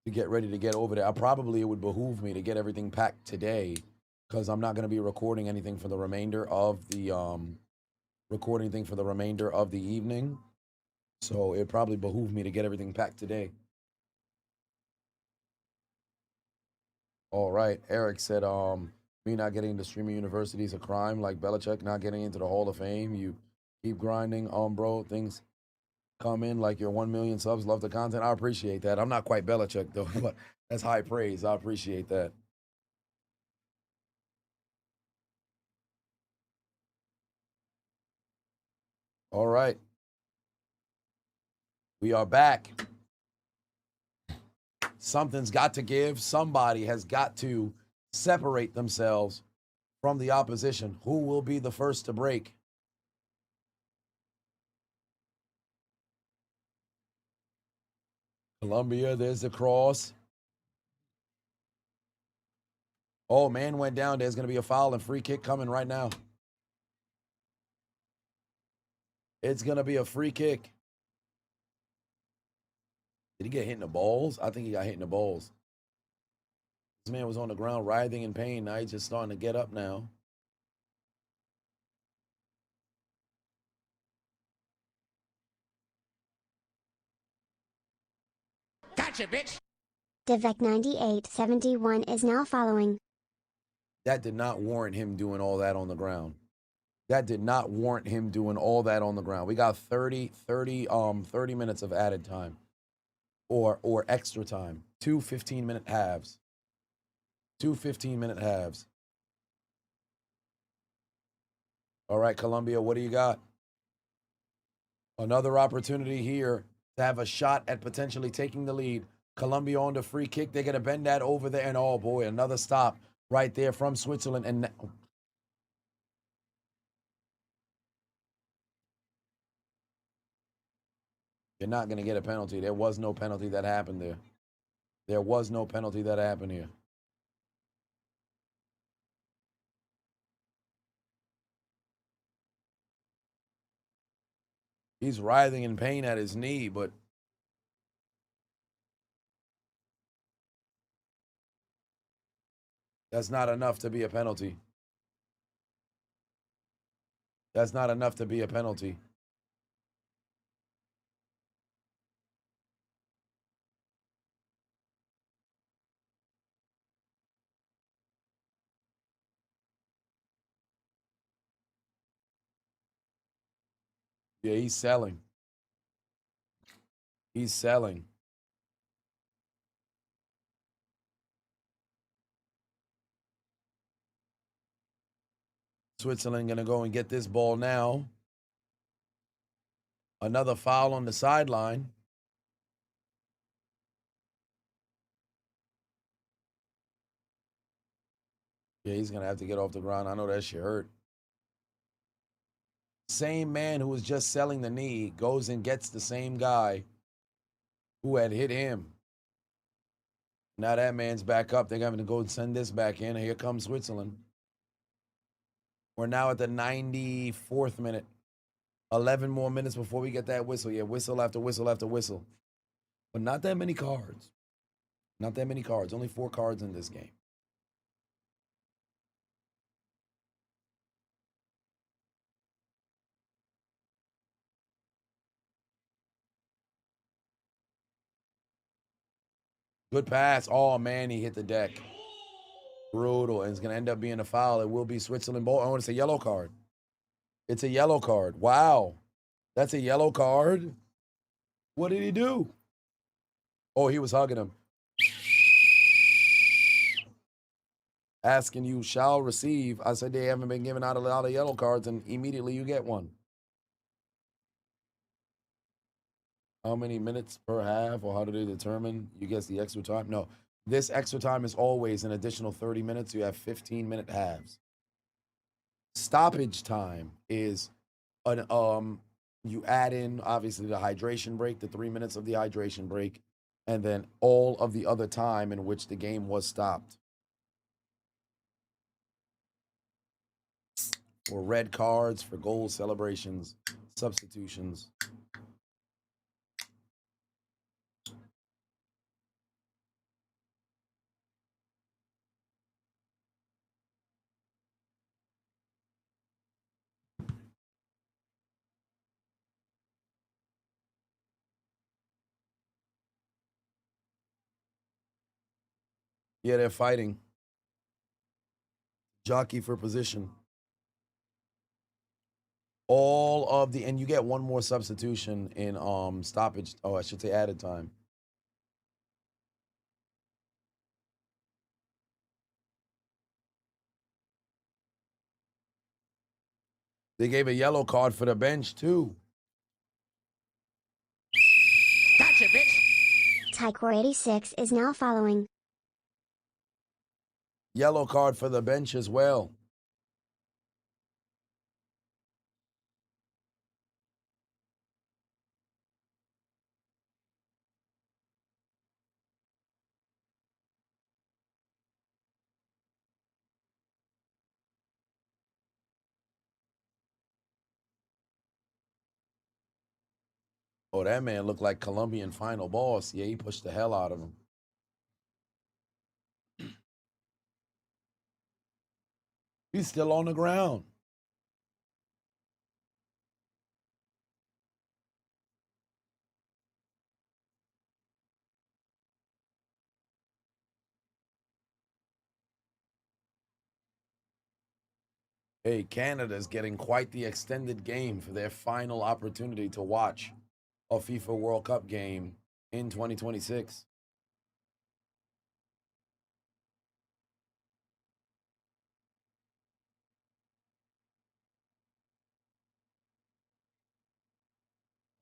to get ready to get over there. It would behoove me to get everything packed today because I'm not going to be recording anything for the remainder of the evening. So it probably behooved me to get everything packed today. All right. Eric said, me not getting into streaming university is a crime, like Belichick not getting into the Hall of Fame. You keep grinding, bro. Things come in like your 1 million subs. Love the content. I appreciate that. I'm not quite Belichick though, but that's high praise. I appreciate that. All right. We are back. Something's got to give. Somebody has got to separate themselves from the opposition. Who will be the first to break? Colombia, there's the cross. Oh, man went down. There's going to be a foul and free kick coming right now. It's going to be a free kick. Did he get hit in the balls? I think he got hit in the balls. This man was on the ground writhing in pain. Now he's just starting to get up now. Gotcha, bitch. Devec 9871 is now following. That did not warrant him doing all that on the ground. That did not warrant him doing all that on the ground. We got 30 minutes of added time or extra time. 2 15-minute halves. 2 15-minute halves. All right, Colombia, what do you got? Another opportunity here to have a shot at potentially taking the lead. Colombia on the free kick. They're going to bend that over there. And oh boy, another stop right there from Switzerland. And you're not going to get a penalty. There was no penalty that happened there. There was no penalty that happened here. He's writhing in pain at his knee, but that's not enough to be a penalty. That's not enough to be a penalty. Yeah, he's selling. He's selling. Switzerland going to go and get this ball now. Another foul on the sideline. Yeah, he's going to have to get off the ground. I know that shit hurt. Same man who was just selling the knee goes and gets the same guy who had hit him. Now that man's back up. They're going to go and send this back in. Here comes Switzerland. We're now at the 94th minute. 11 more minutes before we get that whistle. Yeah, whistle after whistle after whistle. But not that many cards. Not that many cards. Only 4 cards in this game. Good pass. Oh, man, he hit the deck. Brutal. And it's going to end up being a foul. It will be Switzerland ball. Oh, it's a yellow card. It's a yellow card. Wow. That's a yellow card? What did he do? Oh, he was hugging him. Asking you shall receive. I said they haven't been giving out a lot of yellow cards, and immediately you get one. How many minutes per half, or how do they determine? You guess the extra time? No. This extra time is always an additional 30 minutes. You have 15-minute halves. Stoppage time is you add in obviously the hydration break, the 3 minutes of the hydration break, and then all of the other time in which the game was stopped. For red cards, for goal celebrations, substitutions. Yeah, they're fighting. Jockey for position. All of the, and you get one more substitution in stoppage. Oh, I should say added time. They gave a yellow card for the bench too. Gotcha, bitch. Tycor 86 is now following. Yellow card for the bench as well. Oh, that man looked like Colombian final boss. Yeah, he pushed the hell out of him. He's still on the ground. Hey, Canada's getting quite the extended game for their final opportunity to watch a FIFA World Cup game in 2026.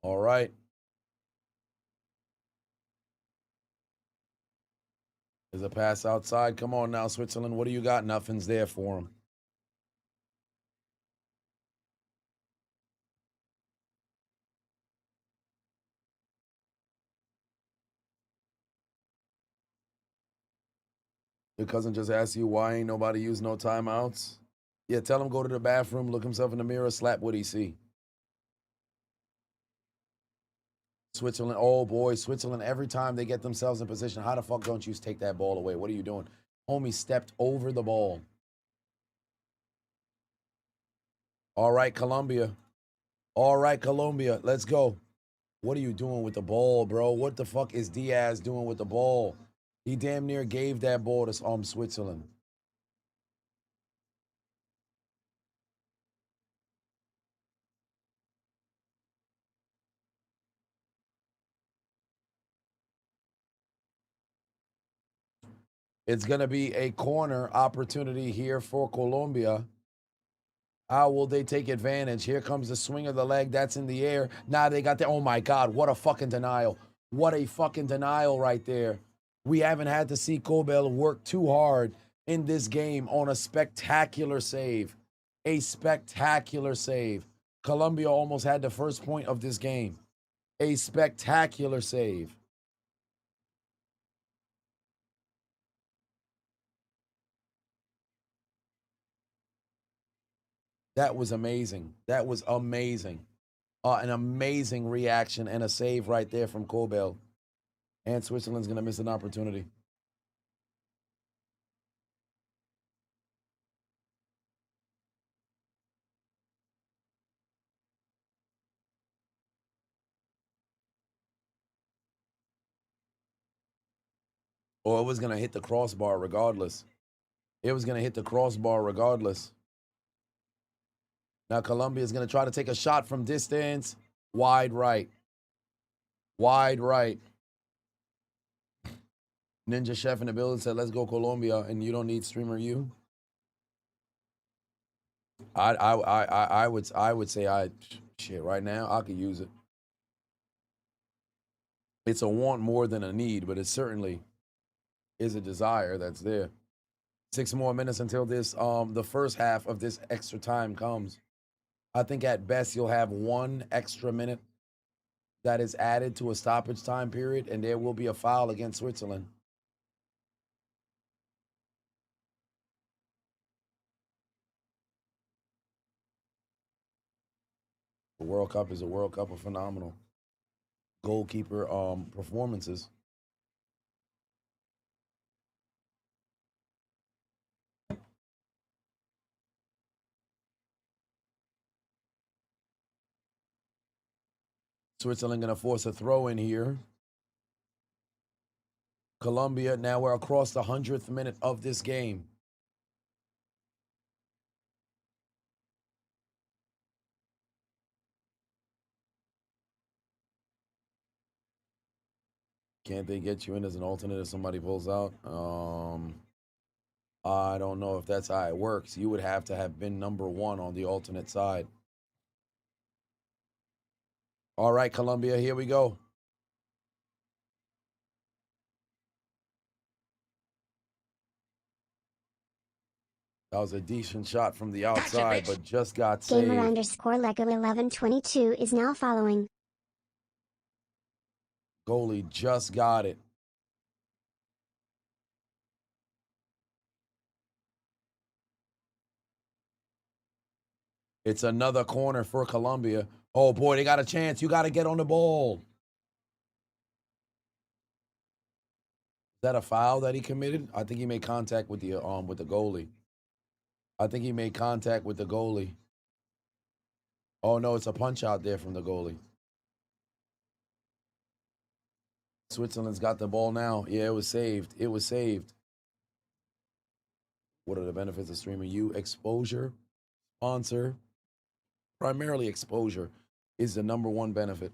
All right. There's a pass outside. Come on now, Switzerland. What do you got? Nothing's there for them. Your cousin just asked you why ain't nobody use no timeouts. Yeah, tell him go to the bathroom, look himself in the mirror, slap what he see. Switzerland, oh boy, Switzerland, every time they get themselves in position, how the fuck don't you take that ball away? What are you doing? Homie stepped over the ball. All right, Colombia. All right, Colombia, let's go. What are you doing with the ball, bro? What the fuck is Diaz doing with the ball? He damn near gave that ball to Switzerland. It's going to be a corner opportunity here for Colombia. How will they take advantage? Here comes the swing of the leg. That's in the air. Now they got the, oh my God, what a fucking denial. What a fucking denial right there. We haven't had to see Kobel work too hard in this game on a spectacular save. A spectacular save. Colombia almost had the first point of this game. A spectacular save. That was amazing. That was amazing. An amazing reaction and a save right there from Kobel. And Switzerland's going to miss an opportunity. Or it was going to hit the crossbar regardless. It was going to hit the crossbar regardless. Now Colombia is going to try to take a shot from distance. Wide right. Wide right. Ninja Chef in the building said, let's go Colombia, and you don't need streamer you. I would say shit right now I could use it. It's a want more than a need, but it certainly is a desire that's there. 6 more minutes until this the first half of this extra time comes. I think at best you'll have 1 extra minute that is added to a stoppage time period, and there will be a foul against Switzerland. The World Cup is a World Cup of phenomenal goalkeeper performances. Switzerland going to force a throw in here. Colombia, now we're across the 100th minute of this game. Can't they get you in as an alternate if somebody pulls out? I don't know if that's how it works. You would have to have been number 1 on the alternate side. All right, Colombia, here we go. That was a decent shot from the outside, but just got saved. Gamer underscore Lego 1122 is now following. Goalie just got it. It's another corner for Colombia. Oh boy, they got a chance. You got to get on the ball. Is that a foul that he committed? I think he made contact with the goalie. I think he made contact with the goalie. Oh no, it's a punch out there from the goalie. Switzerland's got the ball now. Yeah, it was saved. It was saved. What are the benefits of streaming? You exposure, sponsor. Primarily exposure is the number 1 benefit.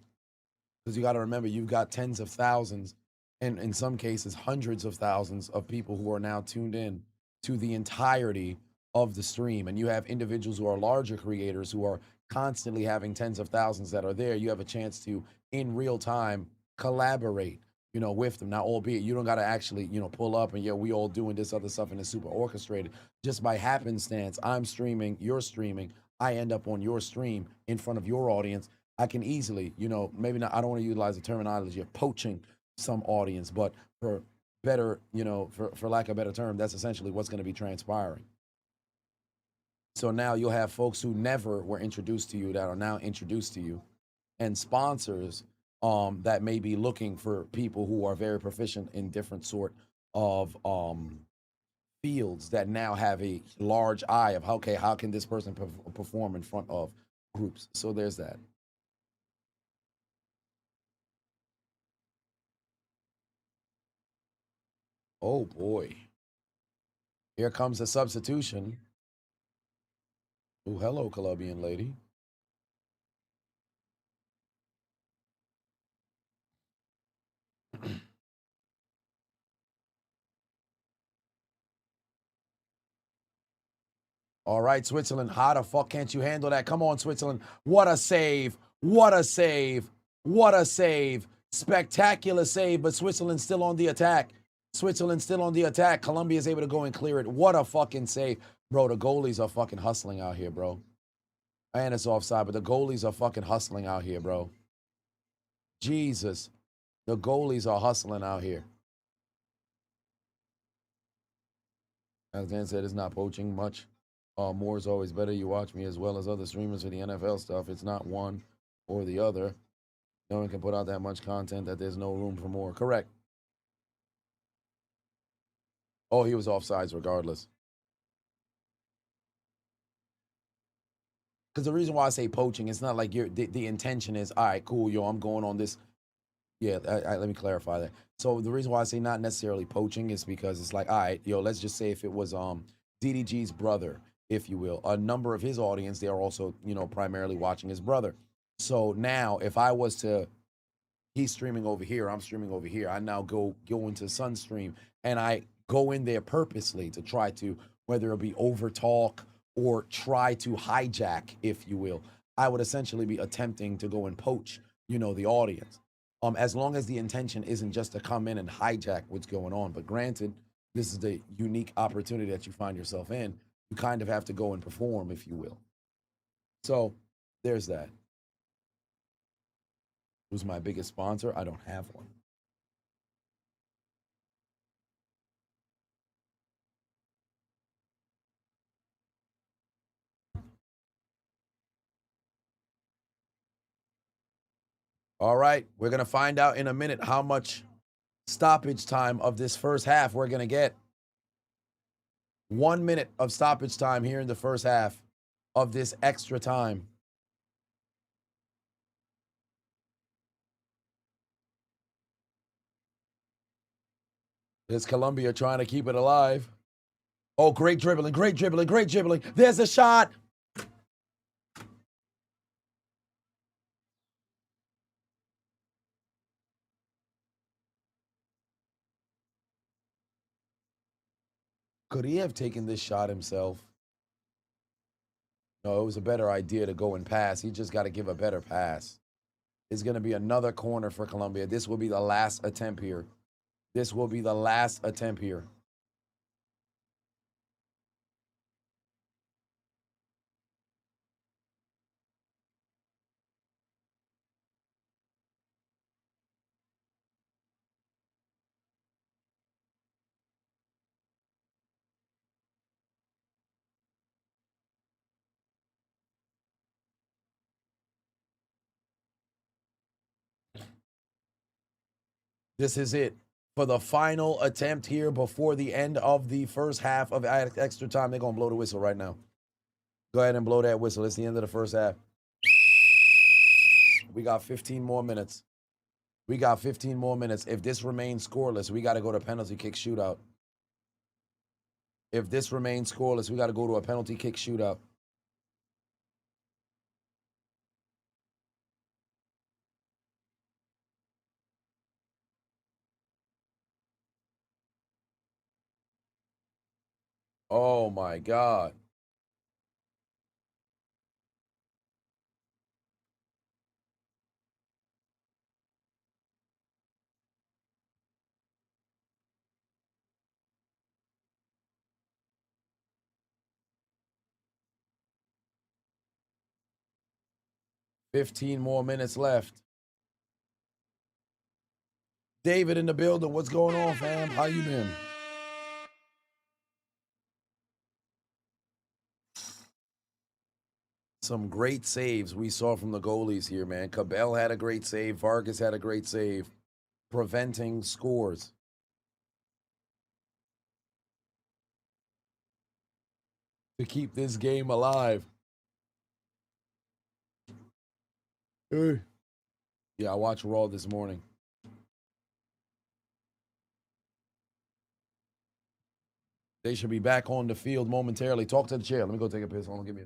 Because you got to remember, you've got tens of thousands, and in some cases, hundreds of thousands of people who are now tuned in to the entirety of the stream. And you have individuals who are larger creators who are constantly having tens of thousands that are there. You have a chance to, in real time, collaborate, with them. Now, albeit you don't got to actually, pull up and, yeah, we all doing this other stuff and it's super orchestrated. Just by happenstance, I'm streaming, you're streaming, I end up on your stream in front of your audience. I can easily, maybe not, I don't want to utilize the terminology of poaching some audience, but for better, for lack of a better term, that's essentially what's going to be transpiring. So now you'll have folks who never were introduced to you that are now introduced to you, and sponsors that may be looking for people who are very proficient in different sort of fields that now have a large eye of, okay, how can this person perform in front of groups? So there's that. Oh boy. Here comes a substitution. Oh, hello, Colombian lady. All right, Switzerland. How the fuck can't you handle that? Come on, Switzerland. What a save. What a save. What a save. Spectacular save, but Switzerland's still on the attack. Switzerland's still on the attack. Colombia is able to go and clear it. What a fucking save. Bro, the goalies are fucking hustling out here, bro. And it's offside, but the goalies are fucking hustling out here, bro. Jesus. The goalies are hustling out here. As Dan said, it's not poaching much. More is always better. You watch me as well as other streamers for the NFL stuff. It's not one or the other. No one can put out that much content that there's no room for more. Correct. Oh, he was offsides regardless. Because the reason why I say poaching, it's not like the intention is, all right, cool, yo, I'm going on this. Yeah, let me clarify that. So the reason why I say not necessarily poaching is because it's like, all right, yo, let's just say if it was DDG's brother, if you will, a number of his audience, they are also, primarily watching his brother. So now if I was to, he's streaming over here, I'm streaming over here, I now go into Sunstream and I go in there purposely to try to, whether it be over talk or try to hijack, if you will, I would essentially be attempting to go and poach, the audience. As long as the intention isn't just to come in and hijack what's going on. But granted, this is the unique opportunity that you find yourself in. You kind of have to go and perform, if you will. So there's that. Who's my biggest sponsor? I don't have one. All right, we're going to find out in a minute how much stoppage time of this first half we're going to get. 1 minute of stoppage time here in the first half of this extra time. Is Colombia trying to keep it alive? Oh, great dribbling, great dribbling, great dribbling. There's a shot. Could he have taken this shot himself? No, it was a better idea to go and pass. He just got to give a better pass. It's going to be another corner for Colombia. This will be the last attempt here. This will be the last attempt here. This is it for the final attempt here before the end of the first half of extra time. They're going to blow the whistle right now. Go ahead and blow that whistle. It's the end of the first half. We got 15 more minutes. We got 15 more minutes. If this remains scoreless, we got to go to penalty kick shootout. If this remains scoreless, we got to go to a penalty kick shootout. Oh my God. $15 more minutes left. David in the building. What's going on, fam? How you been? Some great saves we saw from the goalies here, man. Cabell had a great save. Vargas had a great save, preventing scores. To keep this game alive. Yeah, I watched Raw this morning. They should be back on the field momentarily. Talk to the chair. Let me go take a piss. Hold on, give me a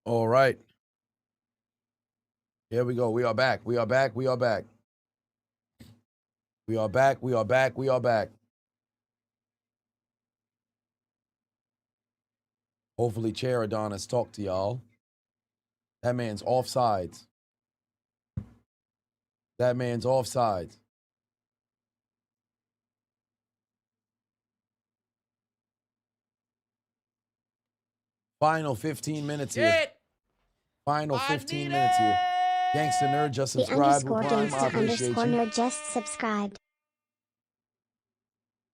All right. Here we go. We are back. We are back. We are back. We are back. We are back. We are back. Hopefully, Chair Adonis talk to y'all. That man's offsides. That man's offsides. Final 15 minutes here. Final 15 minutes here. Gangsta Nerd just The subscribed with underscore Prime. I gangsta appreciate underscore you. nerd just subscribed.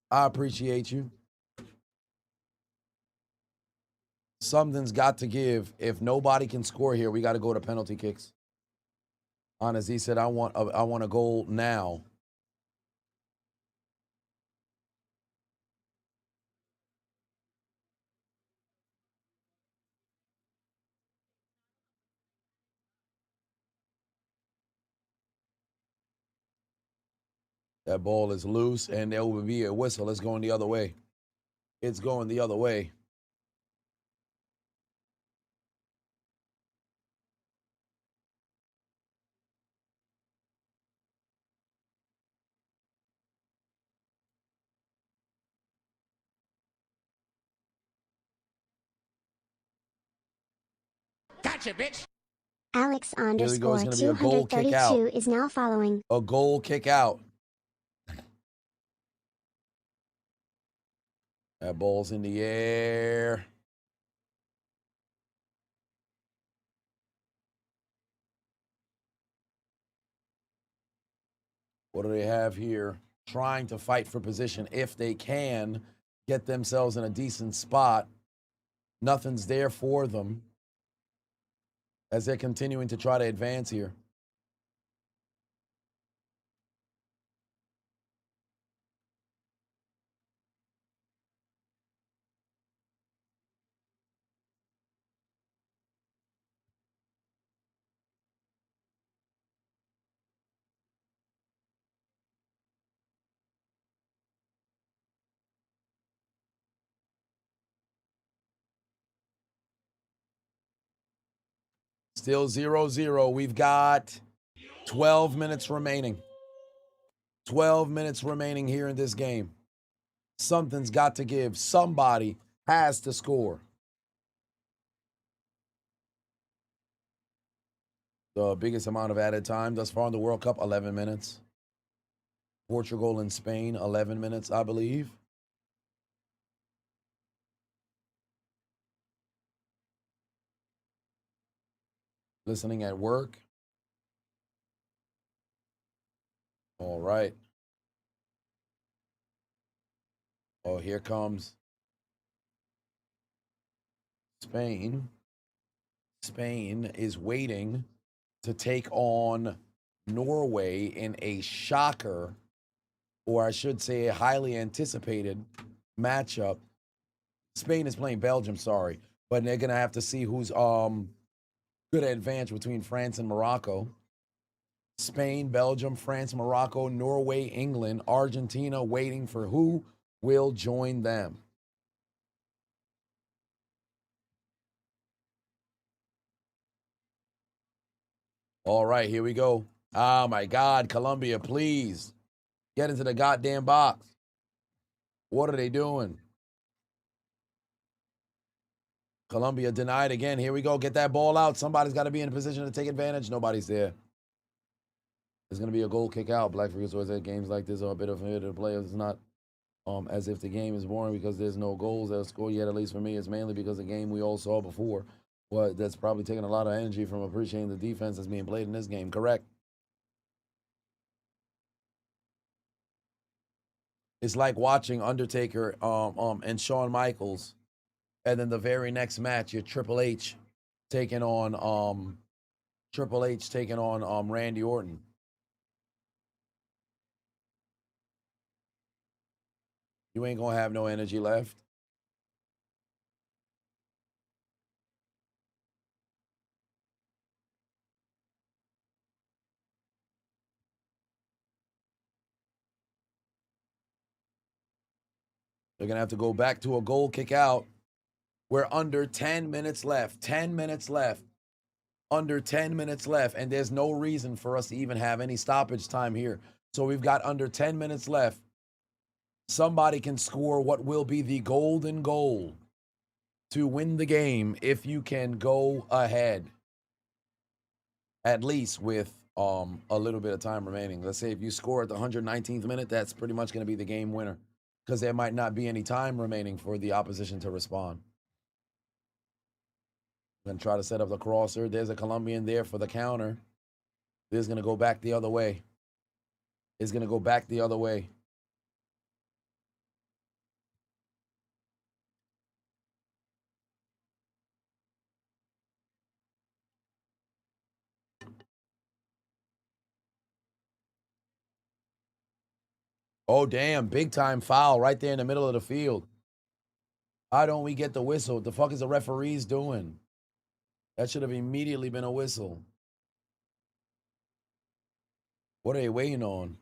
I appreciate you. Something's got to give. If nobody can score here, we got to go to penalty kicks. Honest, he said, I want a goal now. That ball is loose, and there will be a whistle. It's going the other way. It's going the other way. Gotcha, bitch. Alex Here we go. underscore It's going to be a goal kick out. 232 is now following. A goal kick out. That ball's in the air. What do they have here? Trying to fight for position if they can get themselves in a decent spot. Nothing's there for them as they're continuing to try to advance here. Still 0-0. We've got 12 minutes remaining. 12 minutes remaining here in this game. Something's got to give. Somebody has to score. The biggest amount of added time thus far in the World Cup, 11 minutes. Portugal and Spain, 11 minutes, I believe. Listening at work. All right. Oh, here comes Spain. Spain is waiting to take on Norway in a shocker, or I should say a highly anticipated matchup. Spain is playing Belgium, sorry, but they're going to have to see who's good at advantage between France and Morocco. Spain, Belgium, France, Morocco, Norway, England, Argentina waiting for who will join them. All right, here we go. Oh my God, Colombia, please get into the goddamn box. What are they doing? Colombia denied again. Here we go. Get that ball out. Somebody's got to be in a position to take advantage. Nobody's there. There's going to be a goal kick out. Black Figures always said games like this are a bit of a to play. It's not as if the game is boring because there's no goals that are scored yet, at least for me. It's mainly because the game we all saw before. Well, that's probably taking a lot of energy from appreciating the defense that's being played in this game. Correct. It's like watching Undertaker and Shawn Michaels, and then the very next match, you're taking on Triple H taking on Randy Orton. You ain't gonna have no energy left. They're gonna have to go back to a goal kick out. We're under 10 minutes left. 10 minutes left. Under 10 minutes left. And there's no reason for us to even have any stoppage time here. So we've got under 10 minutes left. Somebody can score what will be the golden goal to win the game if you can go ahead, at least with a little bit of time remaining. Let's say if you score at the 119th minute, that's pretty much going to be the game winner because there might not be any time remaining for the opposition to respond. Going to try to set up the crosser. There's a Colombian there for the counter. This is going to go back the other way. It's going to go back the other way. Oh, damn. Big time foul right there in the middle of the field. Why don't we get the whistle? What the fuck is the referees doing? That should have immediately been a whistle. What are they waiting on?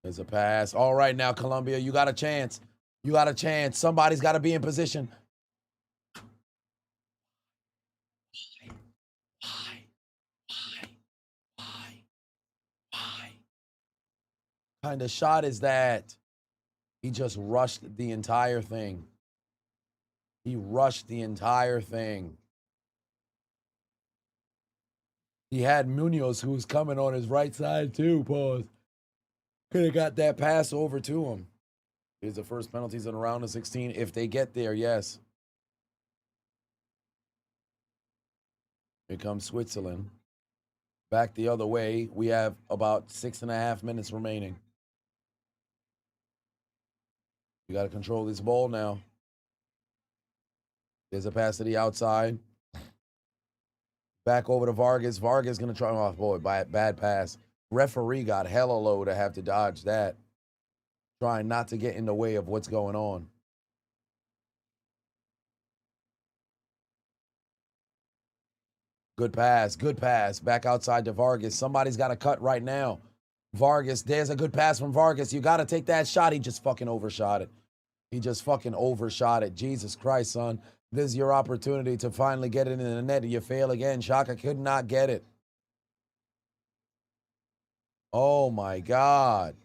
There's a pass. All right, now, Colombia, you got a chance. You got a chance. Somebody's got to be in position. Why? What kind of shot is that? He just rushed the entire thing. He rushed the entire thing. He had Munoz, who was coming on his right side, too. Pause. Could have got that pass over to him. Here's the first penalties in a round of 16. If they get there, yes. Here comes Switzerland. Back the other way. We have about 6.5 minutes remaining. You got to control this ball now. There's a pass to the outside. Back over to Vargas. Vargas going to try. Oh, boy, bad pass. Referee got hella low to have to dodge that. Trying not to get in the way of what's going on. Good pass. Good pass. Back outside to Vargas. Somebody's got to cut right now. Vargas. There's a good pass from Vargas. You got to take that shot. He just fucking overshot it. He just fucking overshot it. Jesus Christ, son. This is your opportunity to finally get it in the net. You fail again. Shaka could not get it. Oh, my God.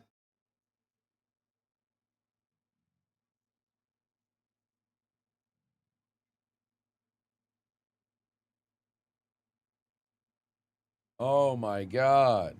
Oh, my God.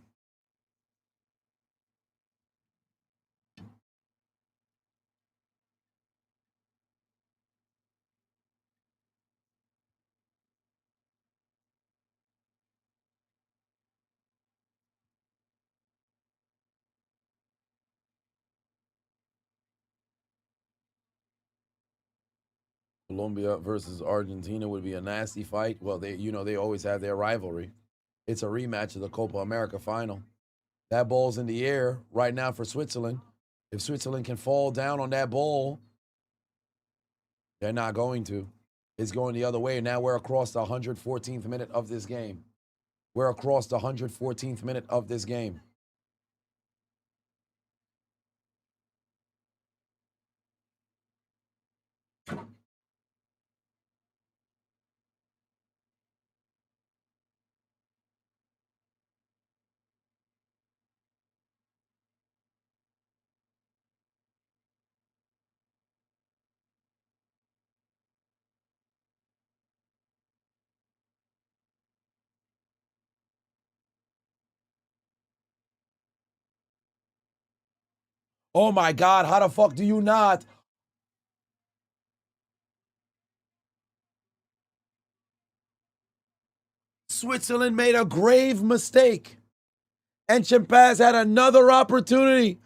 Colombia versus Argentina would be a nasty fight. Well, they always have their rivalry. It's a rematch of the Copa America final. That ball's in the air right now for Switzerland. If Switzerland can fall down on that ball, they're not going to. It's going the other way. Now we're across the 114th minute of this game. We're across the 114th minute of this game. Oh my God, how the fuck do you not? Switzerland made a grave mistake. And Champaz had another opportunity.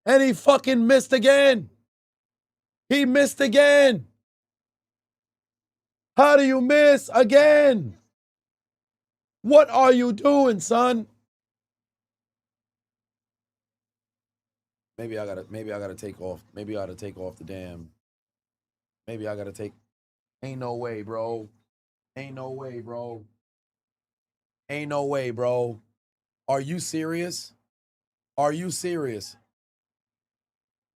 And he fucking missed again. He missed again. How do you miss again? What are you doing, son? Maybe I gotta take off. Maybe I gotta take off the damn. Maybe I gotta take. Ain't no way, bro. Ain't no way, bro. Ain't no way, bro. Are you serious? Are you serious?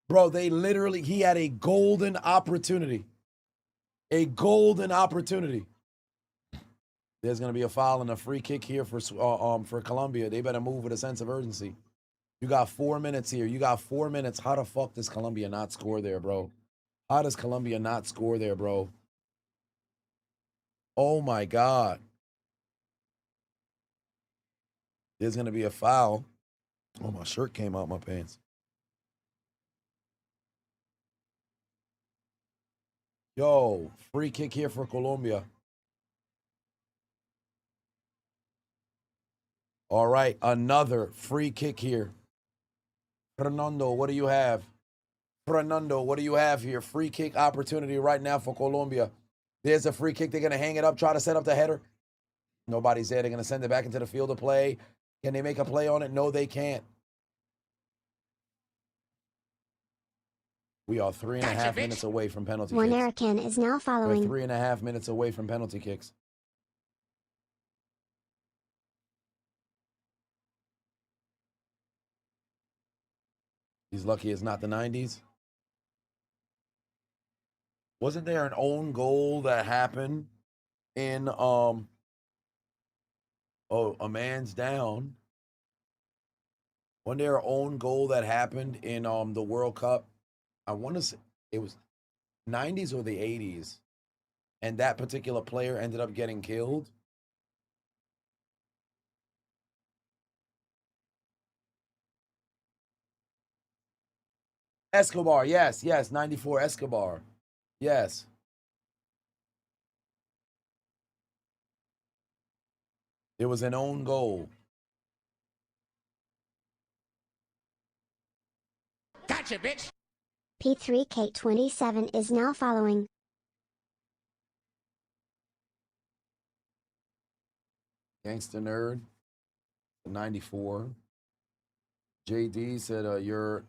Bro, they literally, he had a golden opportunity. A golden opportunity. There's going to be a foul and a free kick here for Colombia. They better move with a sense of urgency. You got 4 minutes here. You got 4 minutes. How the fuck does Colombia not score there, bro? How does Colombia not score there, bro? Oh, my God. There's going to be a foul. Oh, my shirt came out my pants. Yo, free kick here for Colombia. All right, another free kick here. Fernando, what do you have? Fernando, what do you have here? Free kick opportunity right now for Colombia. There's a free kick. They're going to hang it up, try to set up the header. Nobody's there. They're going to send it back into the field of play. Can they make a play on it? No, they can't. We are 3.5 minutes away from penalty One kicks. American is now following. We're 3.5 minutes away from penalty kicks. He's lucky it's not the 90s. Wasn't there an own goal that happened in a man's down? Wasn't there an own goal that happened in the World Cup? I want to say it was 90s or the 80s, and that particular player ended up getting killed. Escobar, yes, 94 Escobar. Yes. It was an own goal. Gotcha, bitch. P3K27 is now following. Gangsta Nerd, 94. JD said you're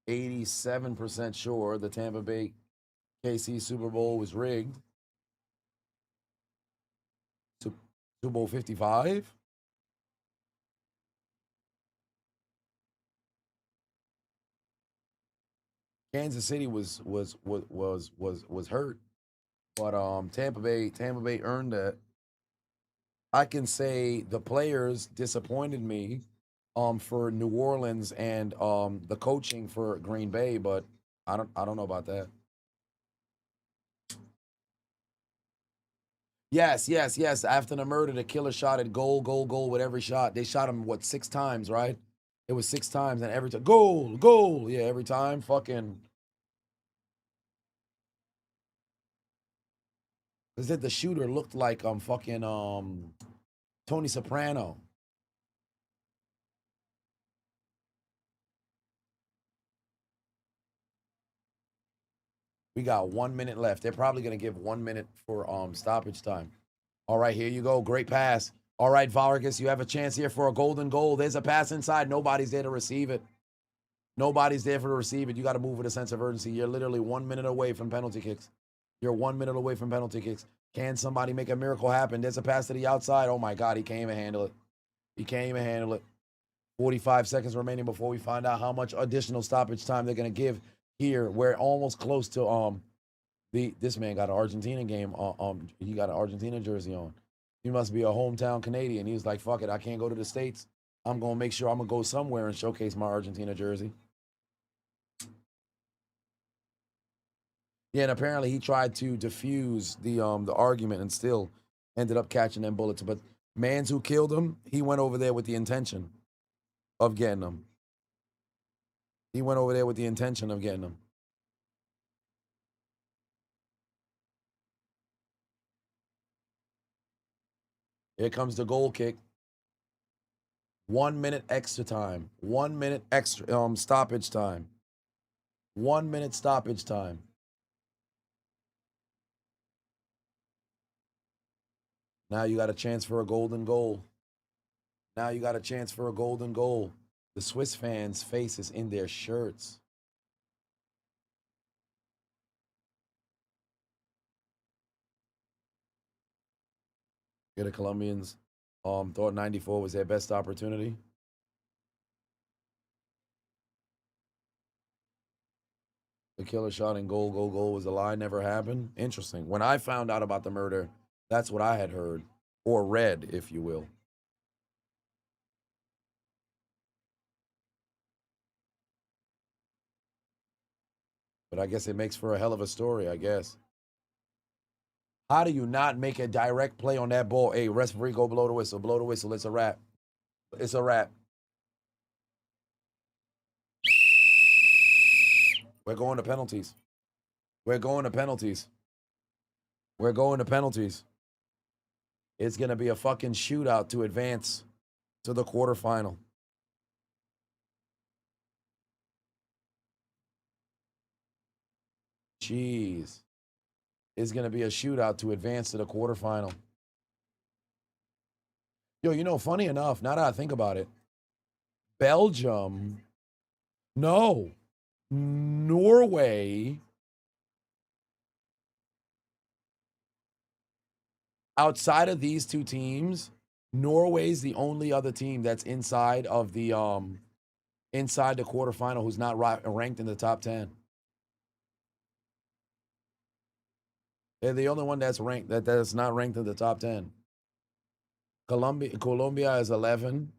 87% sure the Tampa Bay KC Super Bowl was rigged. Super Bowl 55? Kansas City was hurt, but Tampa Bay earned that. I can say the players disappointed me for New Orleans and the coaching for Green Bay, but I don't know about that. Yes. After the murder, the killer shot at goal with every shot. They shot him, what, 6 times, right? It was 6 times, and every time, goal. Yeah, every time, fucking. Is it the shooter looked like fucking Tony Soprano? We got 1 minute left. They're probably gonna give 1 minute for stoppage time. All right, here you go. Great pass. All right, Vargas, you have a chance here for a golden goal. There's a pass inside. Nobody's there to receive it. Nobody's there for to receive it. You got to move with a sense of urgency. You're literally 1 minute away from penalty kicks. You're 1 minute away from penalty kicks. Can somebody make a miracle happen? There's a pass to the outside. Oh my God, he can't even handle it. He can't even handle it. 45 seconds remaining before we find out how much additional stoppage time they're gonna give here. We're almost close to this man got an Argentina game. He got an Argentina jersey on. He must be a hometown Canadian. He was like, fuck it, I can't go to the States. I'm gonna make sure I'm gonna go somewhere and showcase my Argentina jersey. Yeah, and apparently he tried to defuse the argument and still ended up catching them bullets. But mans who killed him, he went over there with the intention of getting them. He went over there with the intention of getting them. Here comes the goal kick. 1 minute extra time. 1 minute extra stoppage time. 1 minute stoppage time. Now you got a chance for a golden goal. Now you got a chance for a golden goal. The Swiss fans' faces in their shirts. Yeah, the Colombians thought 94 was their best opportunity. The killer shot and goal was a lie, never happened. Interesting. When I found out about the murder, that's what I had heard, or read, if you will. But I guess it makes for a hell of a story, I guess. How do you not make a direct play on that ball? Hey, referee, go blow the whistle. Blow the whistle. It's a wrap. It's a wrap. We're going to penalties. We're going to penalties. We're going to penalties. It's going to be a fucking shootout to advance to the quarterfinal. Jeez. It's going to be a shootout to advance to the quarterfinal. Yo, you know, funny enough, now that I think about it, Belgium, no, Norway, outside of these two teams, Norway's the only other team that's inside of the inside the quarterfinal who's not ranked in the top 10. They're the only one that's ranked that's not ranked in the top 10. Colombia is 11.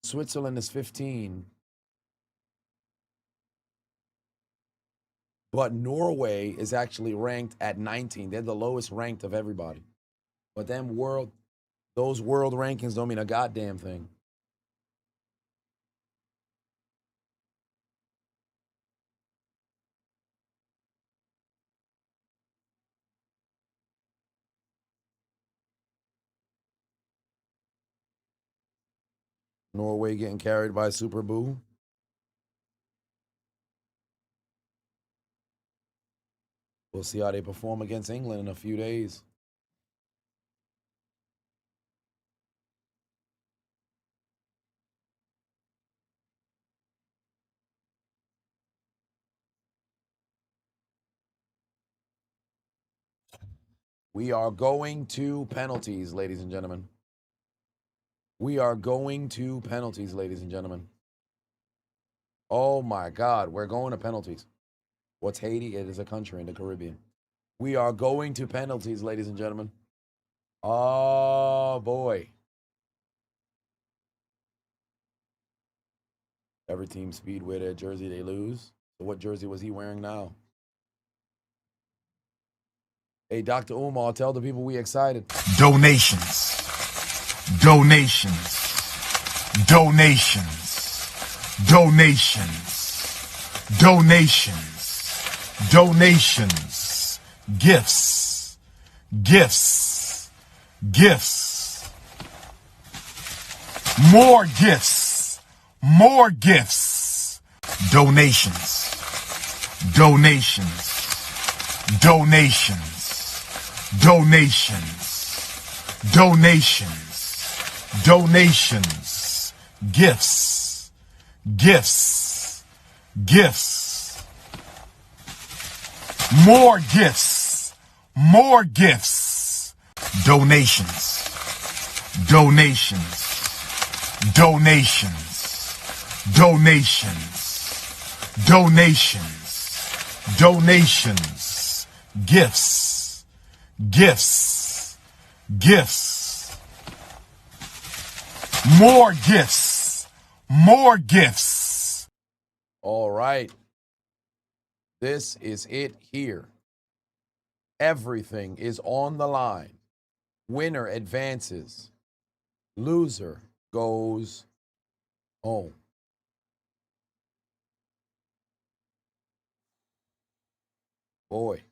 Switzerland is 15. But Norway is actually ranked at 19. They're the lowest ranked of everybody. But those world rankings don't mean a goddamn thing. Norway getting carried by Super Boo. We'll see how they perform against England in a few days. We are going to penalties, ladies and gentlemen. We are going to penalties, ladies and gentlemen. Oh my God, we're going to penalties. What's Haiti? It is a country in the Caribbean. We are going to penalties, ladies and gentlemen. Oh boy. Every team speed wear their jersey, they lose. So what jersey was he wearing now? Hey, Dr. Umar, tell the people we excited. Donations. Donations. Donations. Donations. Donations. Donations. Gifts. Gifts. Gifts. More gifts. More gifts. Donations. Donations. Donations. Donations. Donations. Donations. Gifts. Gifts. Gifts. More gifts. More gifts. Donations. Donations. Donations. Donations. Donations. Donations. Gifts. Gifts. Gifts. More gifts. More gifts. All right. This is it here. Everything is on the line. Winner advances. Loser goes home. Boy,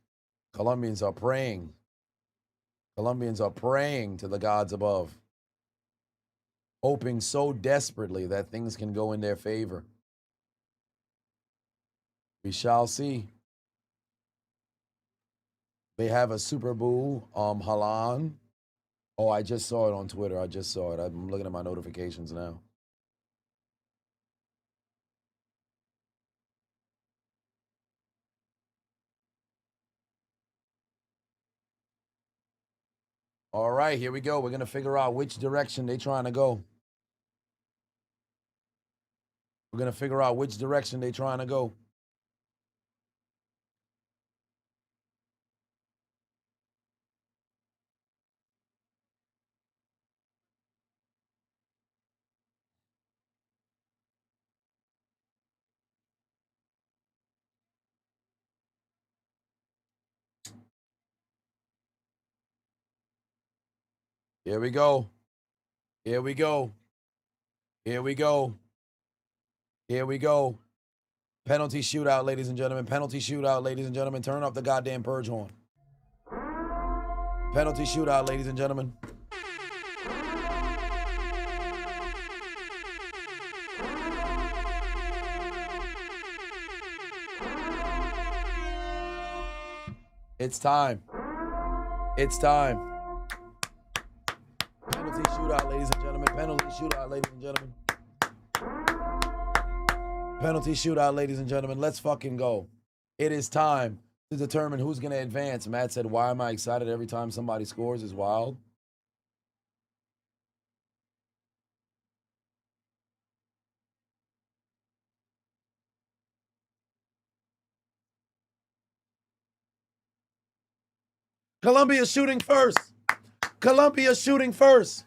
Colombians are praying. Colombians are praying to the gods above, hoping so desperately that things can go in their favor. We shall see. They have a Super Bowl, Halan. Oh, I just saw it on Twitter. I just saw it. I'm looking at my notifications now. All right, here we go. We're going to figure out which direction they're trying to go. We're going to figure out which direction they're trying to go. Here we go. Here we go. Here we go. Here we go. Penalty shootout, ladies and gentlemen. Penalty shootout, ladies and gentlemen. Turn up the goddamn purge horn. Penalty shootout, ladies and gentlemen. It's time. It's time. Penalty shootout, ladies and gentlemen. Penalty shootout, ladies and gentlemen. Penalty shootout, ladies and gentlemen. Let's fucking go. It is time to determine who's going to advance. Matt said, why am I excited every time somebody scores is wild? Colombia shooting first. Colombia shooting first.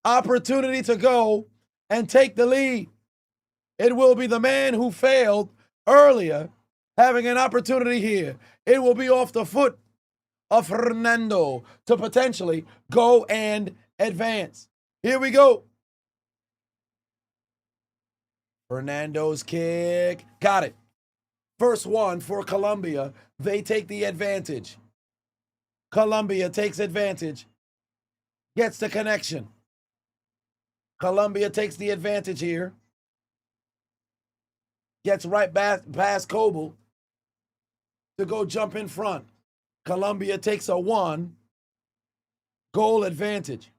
Opportunity to go and take the lead. It will be the man who failed earlier having an opportunity here. It will be off the foot of Fernando to potentially go and advance. Here we go. Fernando's kick. Got it. First one for Colombia. They take the advantage. Colombia takes advantage. Gets the connection. Colombia takes the advantage here. Gets right back past Coble to go jump in front. Colombia takes a 1-goal advantage.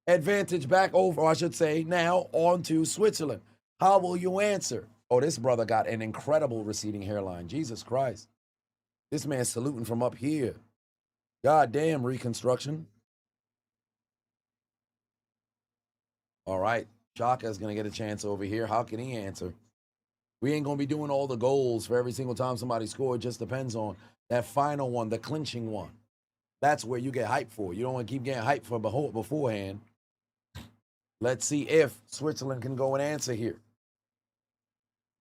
Advantage back over, or I should say, now on to Switzerland. How will you answer? Oh, this brother got an incredible receding hairline. Jesus Christ. This man's saluting from up here. Goddamn reconstruction. All right. Shaka's going to get a chance over here. How can he answer? We ain't going to be doing all the goals for every single time somebody scored. It just depends on that final one, the clinching one. That's where you get hyped for. You don't want to keep getting hyped for beforehand. Let's see if Switzerland can go and answer here.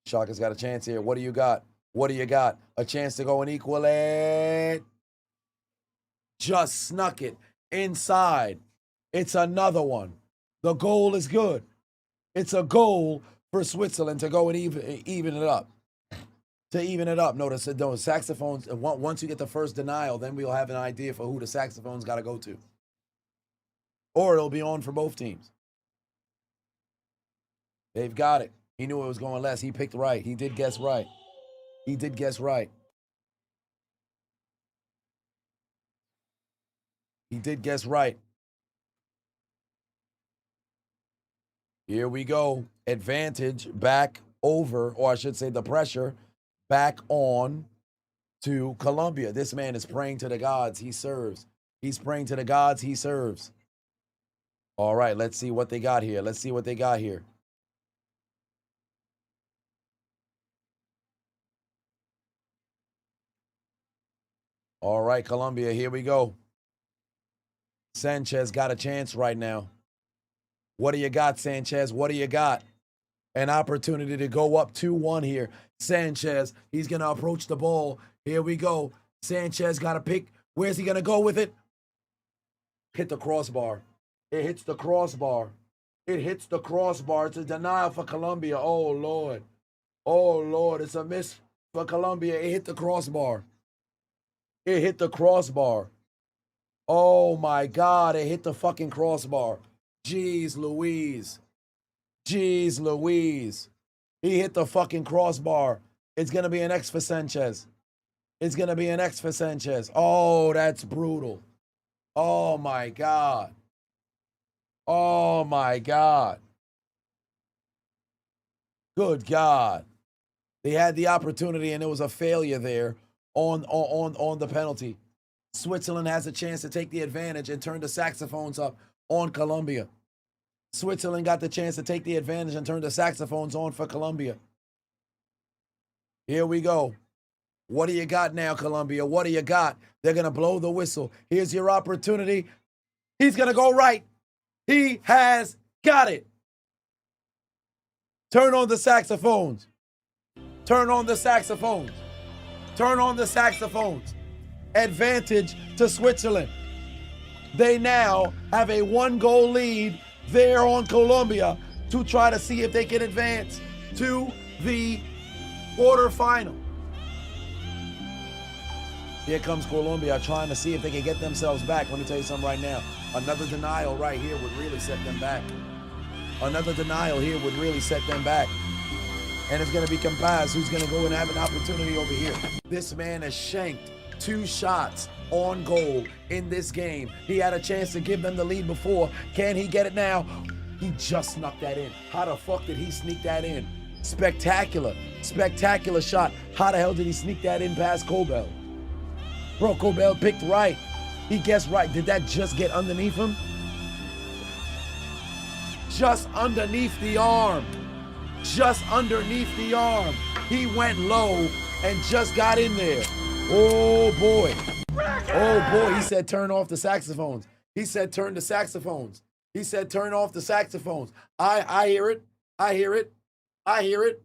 Shaka's got a chance here. What do you got? What do you got? A chance to go and equal it. Just snuck it inside. It's another one. The goal is good. It's a goal for Switzerland to go and even it up. To even it up. Notice that those saxophones, once you get the first denial, then we'll have an idea for who the saxophone's got to go to. Or it'll be on for both teams. They've got it. He knew it was going less. He picked right. He did guess right. He did guess right. He did guess right. Here we go. Advantage back over, or I should say the pressure back on to Colombia. This man is praying to the gods he serves. He's praying to the gods he serves. All right, let's see what they got here. Let's see what they got here. All right, Colombia, here we go. Sanchez got a chance right now. What do you got, Sanchez? What do you got? An opportunity to go up 2-1 here. Sanchez, he's going to approach the ball. Here we go. Sanchez got to pick. Where's he going to go with it? Hit the crossbar. It hits the crossbar. It hits the crossbar. It's a denial for Colombia. Oh, Lord. Oh, Lord. It's a miss for Colombia. It hit the crossbar. It hit the crossbar. Oh, my God. It hit the fucking crossbar. Jeez Louise. Jeez Louise. He hit the fucking crossbar. It's going to be an X for Sanchez. It's going to be an X for Sanchez. Oh, that's brutal. Oh my God. Oh my God. Good God. They had the opportunity and it was a failure there on the penalty. Switzerland has a chance to take the advantage and turn the saxophones up on Colombia. Switzerland got the chance to take the advantage and turn the saxophones on for Colombia. Here we go. What do you got now, Colombia? What do you got? They're going to blow the whistle. Here's your opportunity. He's going to go right. He has got it. Turn on the saxophones. Turn on the saxophones. Turn on the saxophones. Advantage to Switzerland. They now have a 1-goal lead there on Colombia to try to see if they can advance to the quarterfinal. Here comes Colombia trying to see if they can get themselves back. Let me tell you something right now. Another denial right here would really set them back. Another denial here would really set them back. And it's going to be Campaz who's going to go and have an opportunity over here. This man has shanked 2 shots on goal in this game. He had a chance to give them the lead before. Can he get it now? He just snuck that in. How the fuck did he sneak that in? Spectacular. Spectacular shot. How the hell did he sneak that in past Kobel? Bro, Kobel picked right. He guessed right. Did that just get underneath him? Just underneath the arm. Just underneath the arm. He went low and just got in there. Oh boy. Oh boy, he said turn off the saxophones. He said turn the saxophones. He said turn off the saxophones. I hear it. I hear it. I hear it.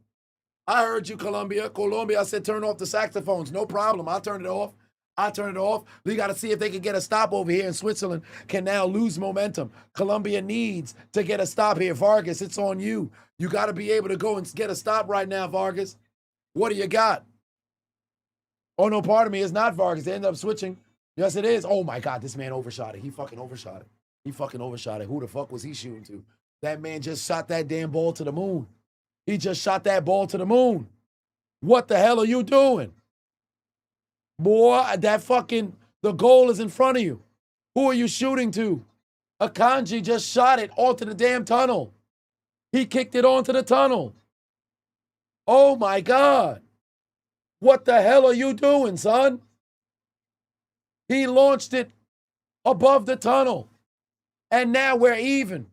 I heard you, Colombia. Colombia, I said turn off the saxophones. No problem. I'll turn it off. I'll turn it off. We got to see if they can get a stop over here, and Switzerland can now lose momentum. Colombia needs to get a stop here. Vargas, it's on you. You got to be able to go and get a stop right now, Vargas. What do you got? Oh, no, pardon me. It's not Vargas. They end up switching. Yes, it is. Oh, my God. This man overshot it. He fucking overshot it. He fucking overshot it. Who the fuck was he shooting to? That man just shot that damn ball to the moon. He just shot that ball to the moon. What the hell are you doing? Boy, the goal is in front of you. Who are you shooting to? Akanji just shot it onto the damn tunnel. He kicked it onto the tunnel. Oh, my God. What the hell are you doing, son? He launched it above the tunnel. And now we're even.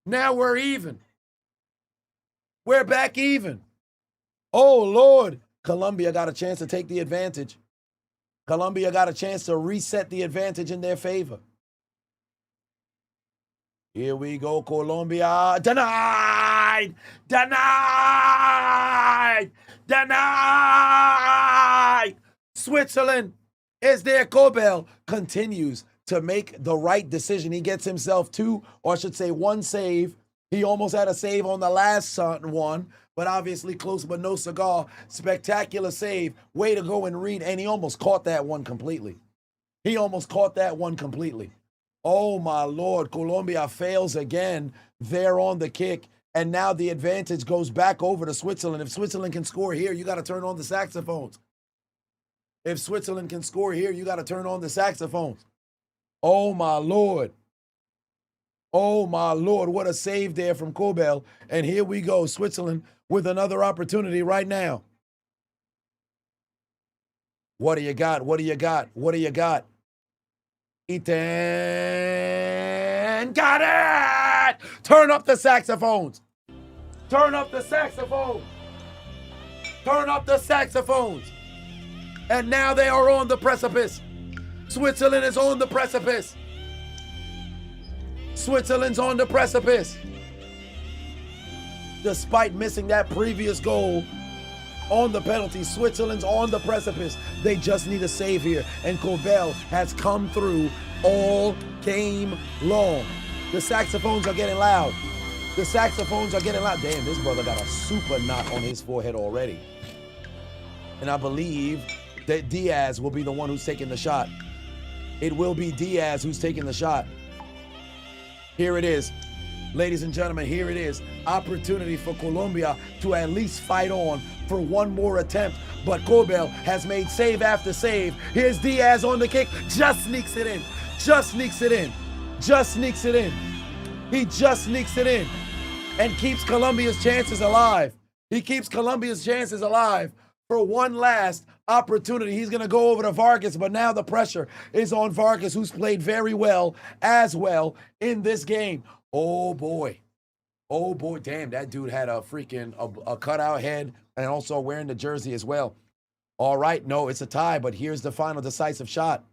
Now we're even. We're back even. Oh, Lord. Colombia got a chance to take the advantage. Colombia got a chance to reset the advantage in their favor. Here we go, Colombia. Denied! Denied! Denied! Switzerland is there. Kobel continues to make the right decision. He gets himself 2, or I should say 1 save. He almost had a save on the last one, but obviously close but no cigar. Spectacular save. Way to go and read. And he almost caught that one completely. He almost caught that one completely. Oh, my Lord. Colombia fails again there on the kick. And now the advantage goes back over to Switzerland. If Switzerland can score here, you got to turn on the saxophones. If Switzerland can score here, you got to turn on the saxophones. Oh, my Lord. Oh, my Lord. What a save there from Kobel. And here we go. Switzerland with another opportunity right now. What do you got? What do you got? What do you got? Ethan got it! Turn up the saxophones. Turn up the saxophones. Turn up the saxophones. And now they are on the precipice. Switzerland is on the precipice. Switzerland's on the precipice. Despite missing that previous goal on the penalty, Switzerland's on the precipice. They just need a save here. And Kobel has come through all game long. The saxophones are getting loud. The saxophones are getting loud. Damn, this brother got a super knot on his forehead already. And I believe that Diaz will be the one who's taking the shot. It will be Diaz who's taking the shot. Here it is. Ladies and gentlemen, here it is. Opportunity for Colombia to at least fight on for one more attempt. But Kobel has made save after save. Here's Diaz on the kick. Just sneaks it in. just sneaks it in. Just sneaks it in. He just sneaks it in and keeps Colombia's chances alive. He keeps Colombia's chances alive for one last opportunity. He's going to go over to Vargas, but now the pressure is on Vargas, who's played very well as well in this game. Oh, boy. Oh, boy. Damn, that dude had a freaking a cutout head and also wearing the jersey as well. All right, no, it's a tie, but here's the final decisive shot.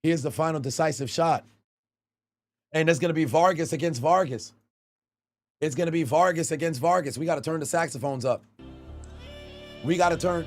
Here's the final decisive shot. And it's going to be Vargas against Vargas. It's going to be Vargas against Vargas. We got to turn the saxophones up. We got to turn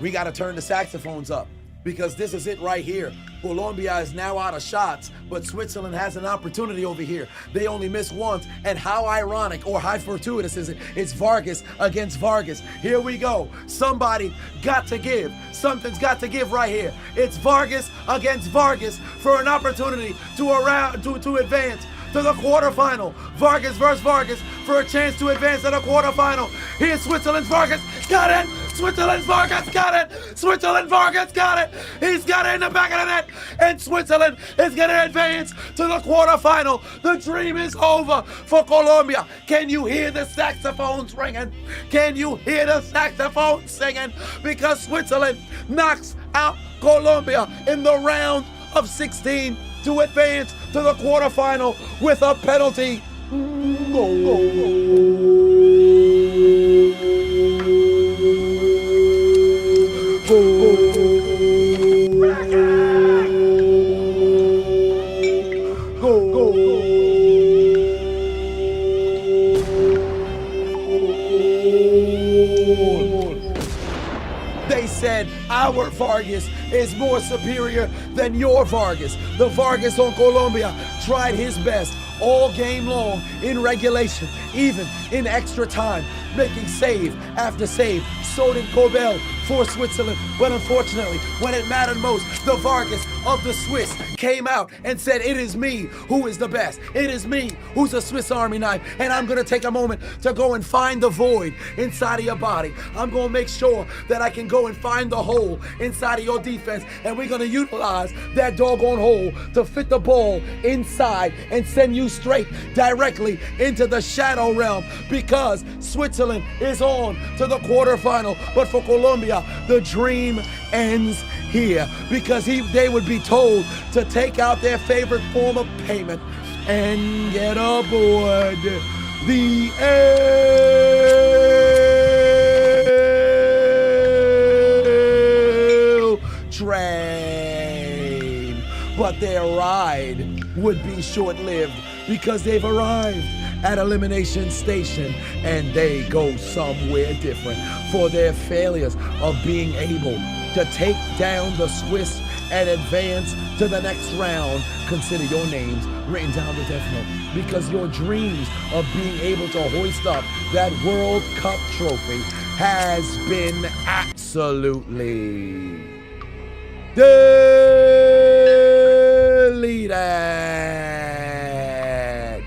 the saxophones up because this is it right here. Colombia is now out of shots, but Switzerland has an opportunity over here. They only missed once, and how ironic or how fortuitous is it? It's Vargas against Vargas. Here we go. Somebody got to give. Something's got to give right here. It's Vargas against Vargas for an opportunity to advance to the quarterfinal. Vargas versus Vargas for a chance to advance to the quarterfinal. Here's Switzerland's Vargas. Got it. Switzerland's Vargas got it. Switzerland Vargas got it. He's got it in the back of the net. And Switzerland is going to advance to the quarterfinal. The dream is over for Colombia. Can you hear the saxophones ringing? Can you hear the saxophones singing? Because Switzerland knocks out Colombia in the round of 16 to advance to the quarterfinal with a penalty. They said our Vargas is more superior than your Vargas. The Vargas on Colombia tried his best all game long in regulation, even in extra time, making save after save. So did Cobel for Switzerland, but unfortunately, when it mattered most, the Vargas of the Swiss came out and said, it is me who is the best. It is me who's a Swiss Army knife, and I'm gonna take a moment to go and find the void inside of your body. I'm gonna make sure that I can go and find the hole inside of your defense, and we're gonna utilize that doggone hole to fit the ball inside and send you straight directly into the shadow realm, because Switzerland is on to the quarterfinal. But for Colombia, the dream ends here, because they would be told to take out their favorite form of payment and get aboard the L train. But their ride would be short-lived, because they've arrived at Elimination Station and they go somewhere different for their failures of being able to take down the Swiss and advance to the next round. Consider your names written down the death note, because your dreams of being able to hoist up that World Cup trophy has been absolutely deleted.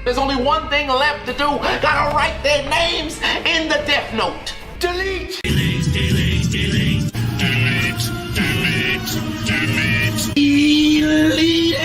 There's only one thing left to do. Gotta write their names in the death note. Delete. Delete, delete, delete. Delete, delete, delete. Delete it.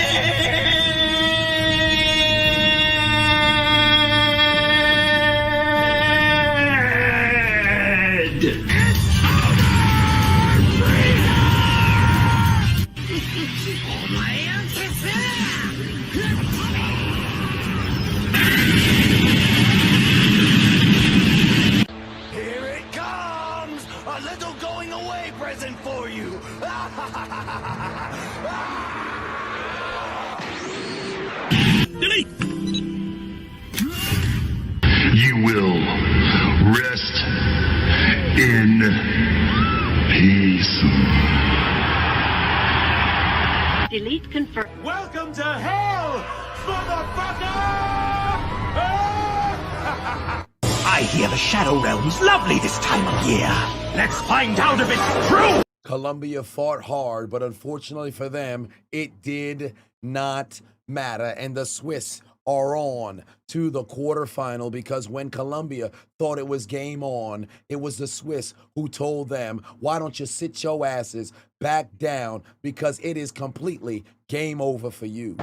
You will rest in peace. Delete confirm. Welcome to hell, motherfucker! I hear the Shadow Realm's lovely this time of year. Let's find out if it's true. Colombia fought hard, but unfortunately for them, it did not matter. And the Swiss are on to the quarterfinal, because when Colombia thought it was game on, it was the Swiss who told them, why don't you sit your asses back down, because it is completely game over for you.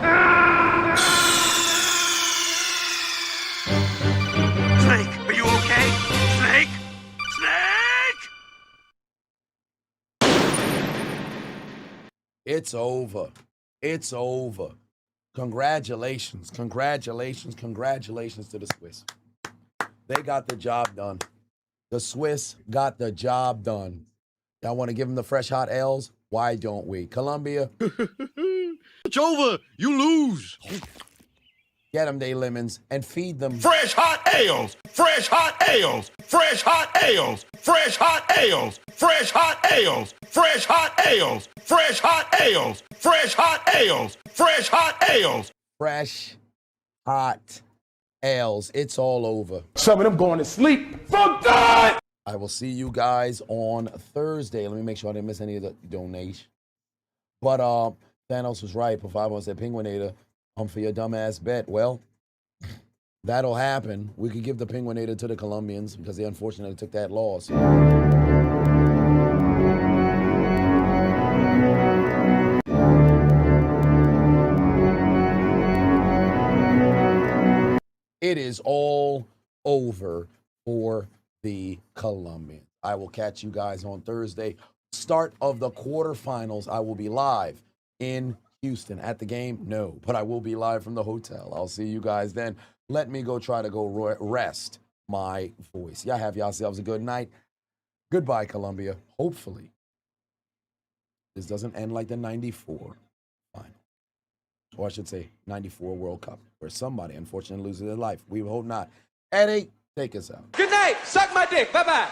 Snake, are you okay? Snake? It's over. It's over. Congratulations, congratulations, congratulations to the Swiss. They got the job done. The Swiss got the job done. Y'all want to give them the fresh hot L's? Why don't we? Colombia, It's over. You lose. get them they lemons and feed them. Fresh hot ales, fresh hot ales, fresh hot ales, fresh hot ales, fresh hot ales, fresh hot ales, fresh hot ales, fresh hot ales, fresh hot ales. Fresh hot L's. It's all over. Some of them going to sleep for good. I will see you guys on Thursday. Let me make sure I didn't miss any of the donation. But Thanos was right. Pavavo said Penguinator for your dumbass bet. Well, that'll happen. We could give the Penguinator to the Colombians because they unfortunately took that loss. It is all over for the Colombians. I will catch you guys on Thursday. Start of the quarterfinals. I will be live in Houston at the game. No, but I will be live from the hotel. I'll see you guys then. Let me go try to go rest my voice. Y'all have yourselves a good night. Goodbye, Colombia. Hopefully, this doesn't end like the 94 final. Or I should say 94 World Cup, where somebody unfortunately loses their life. We hope not. Eddie, take us out. Good night. Suck my dick. Bye-bye.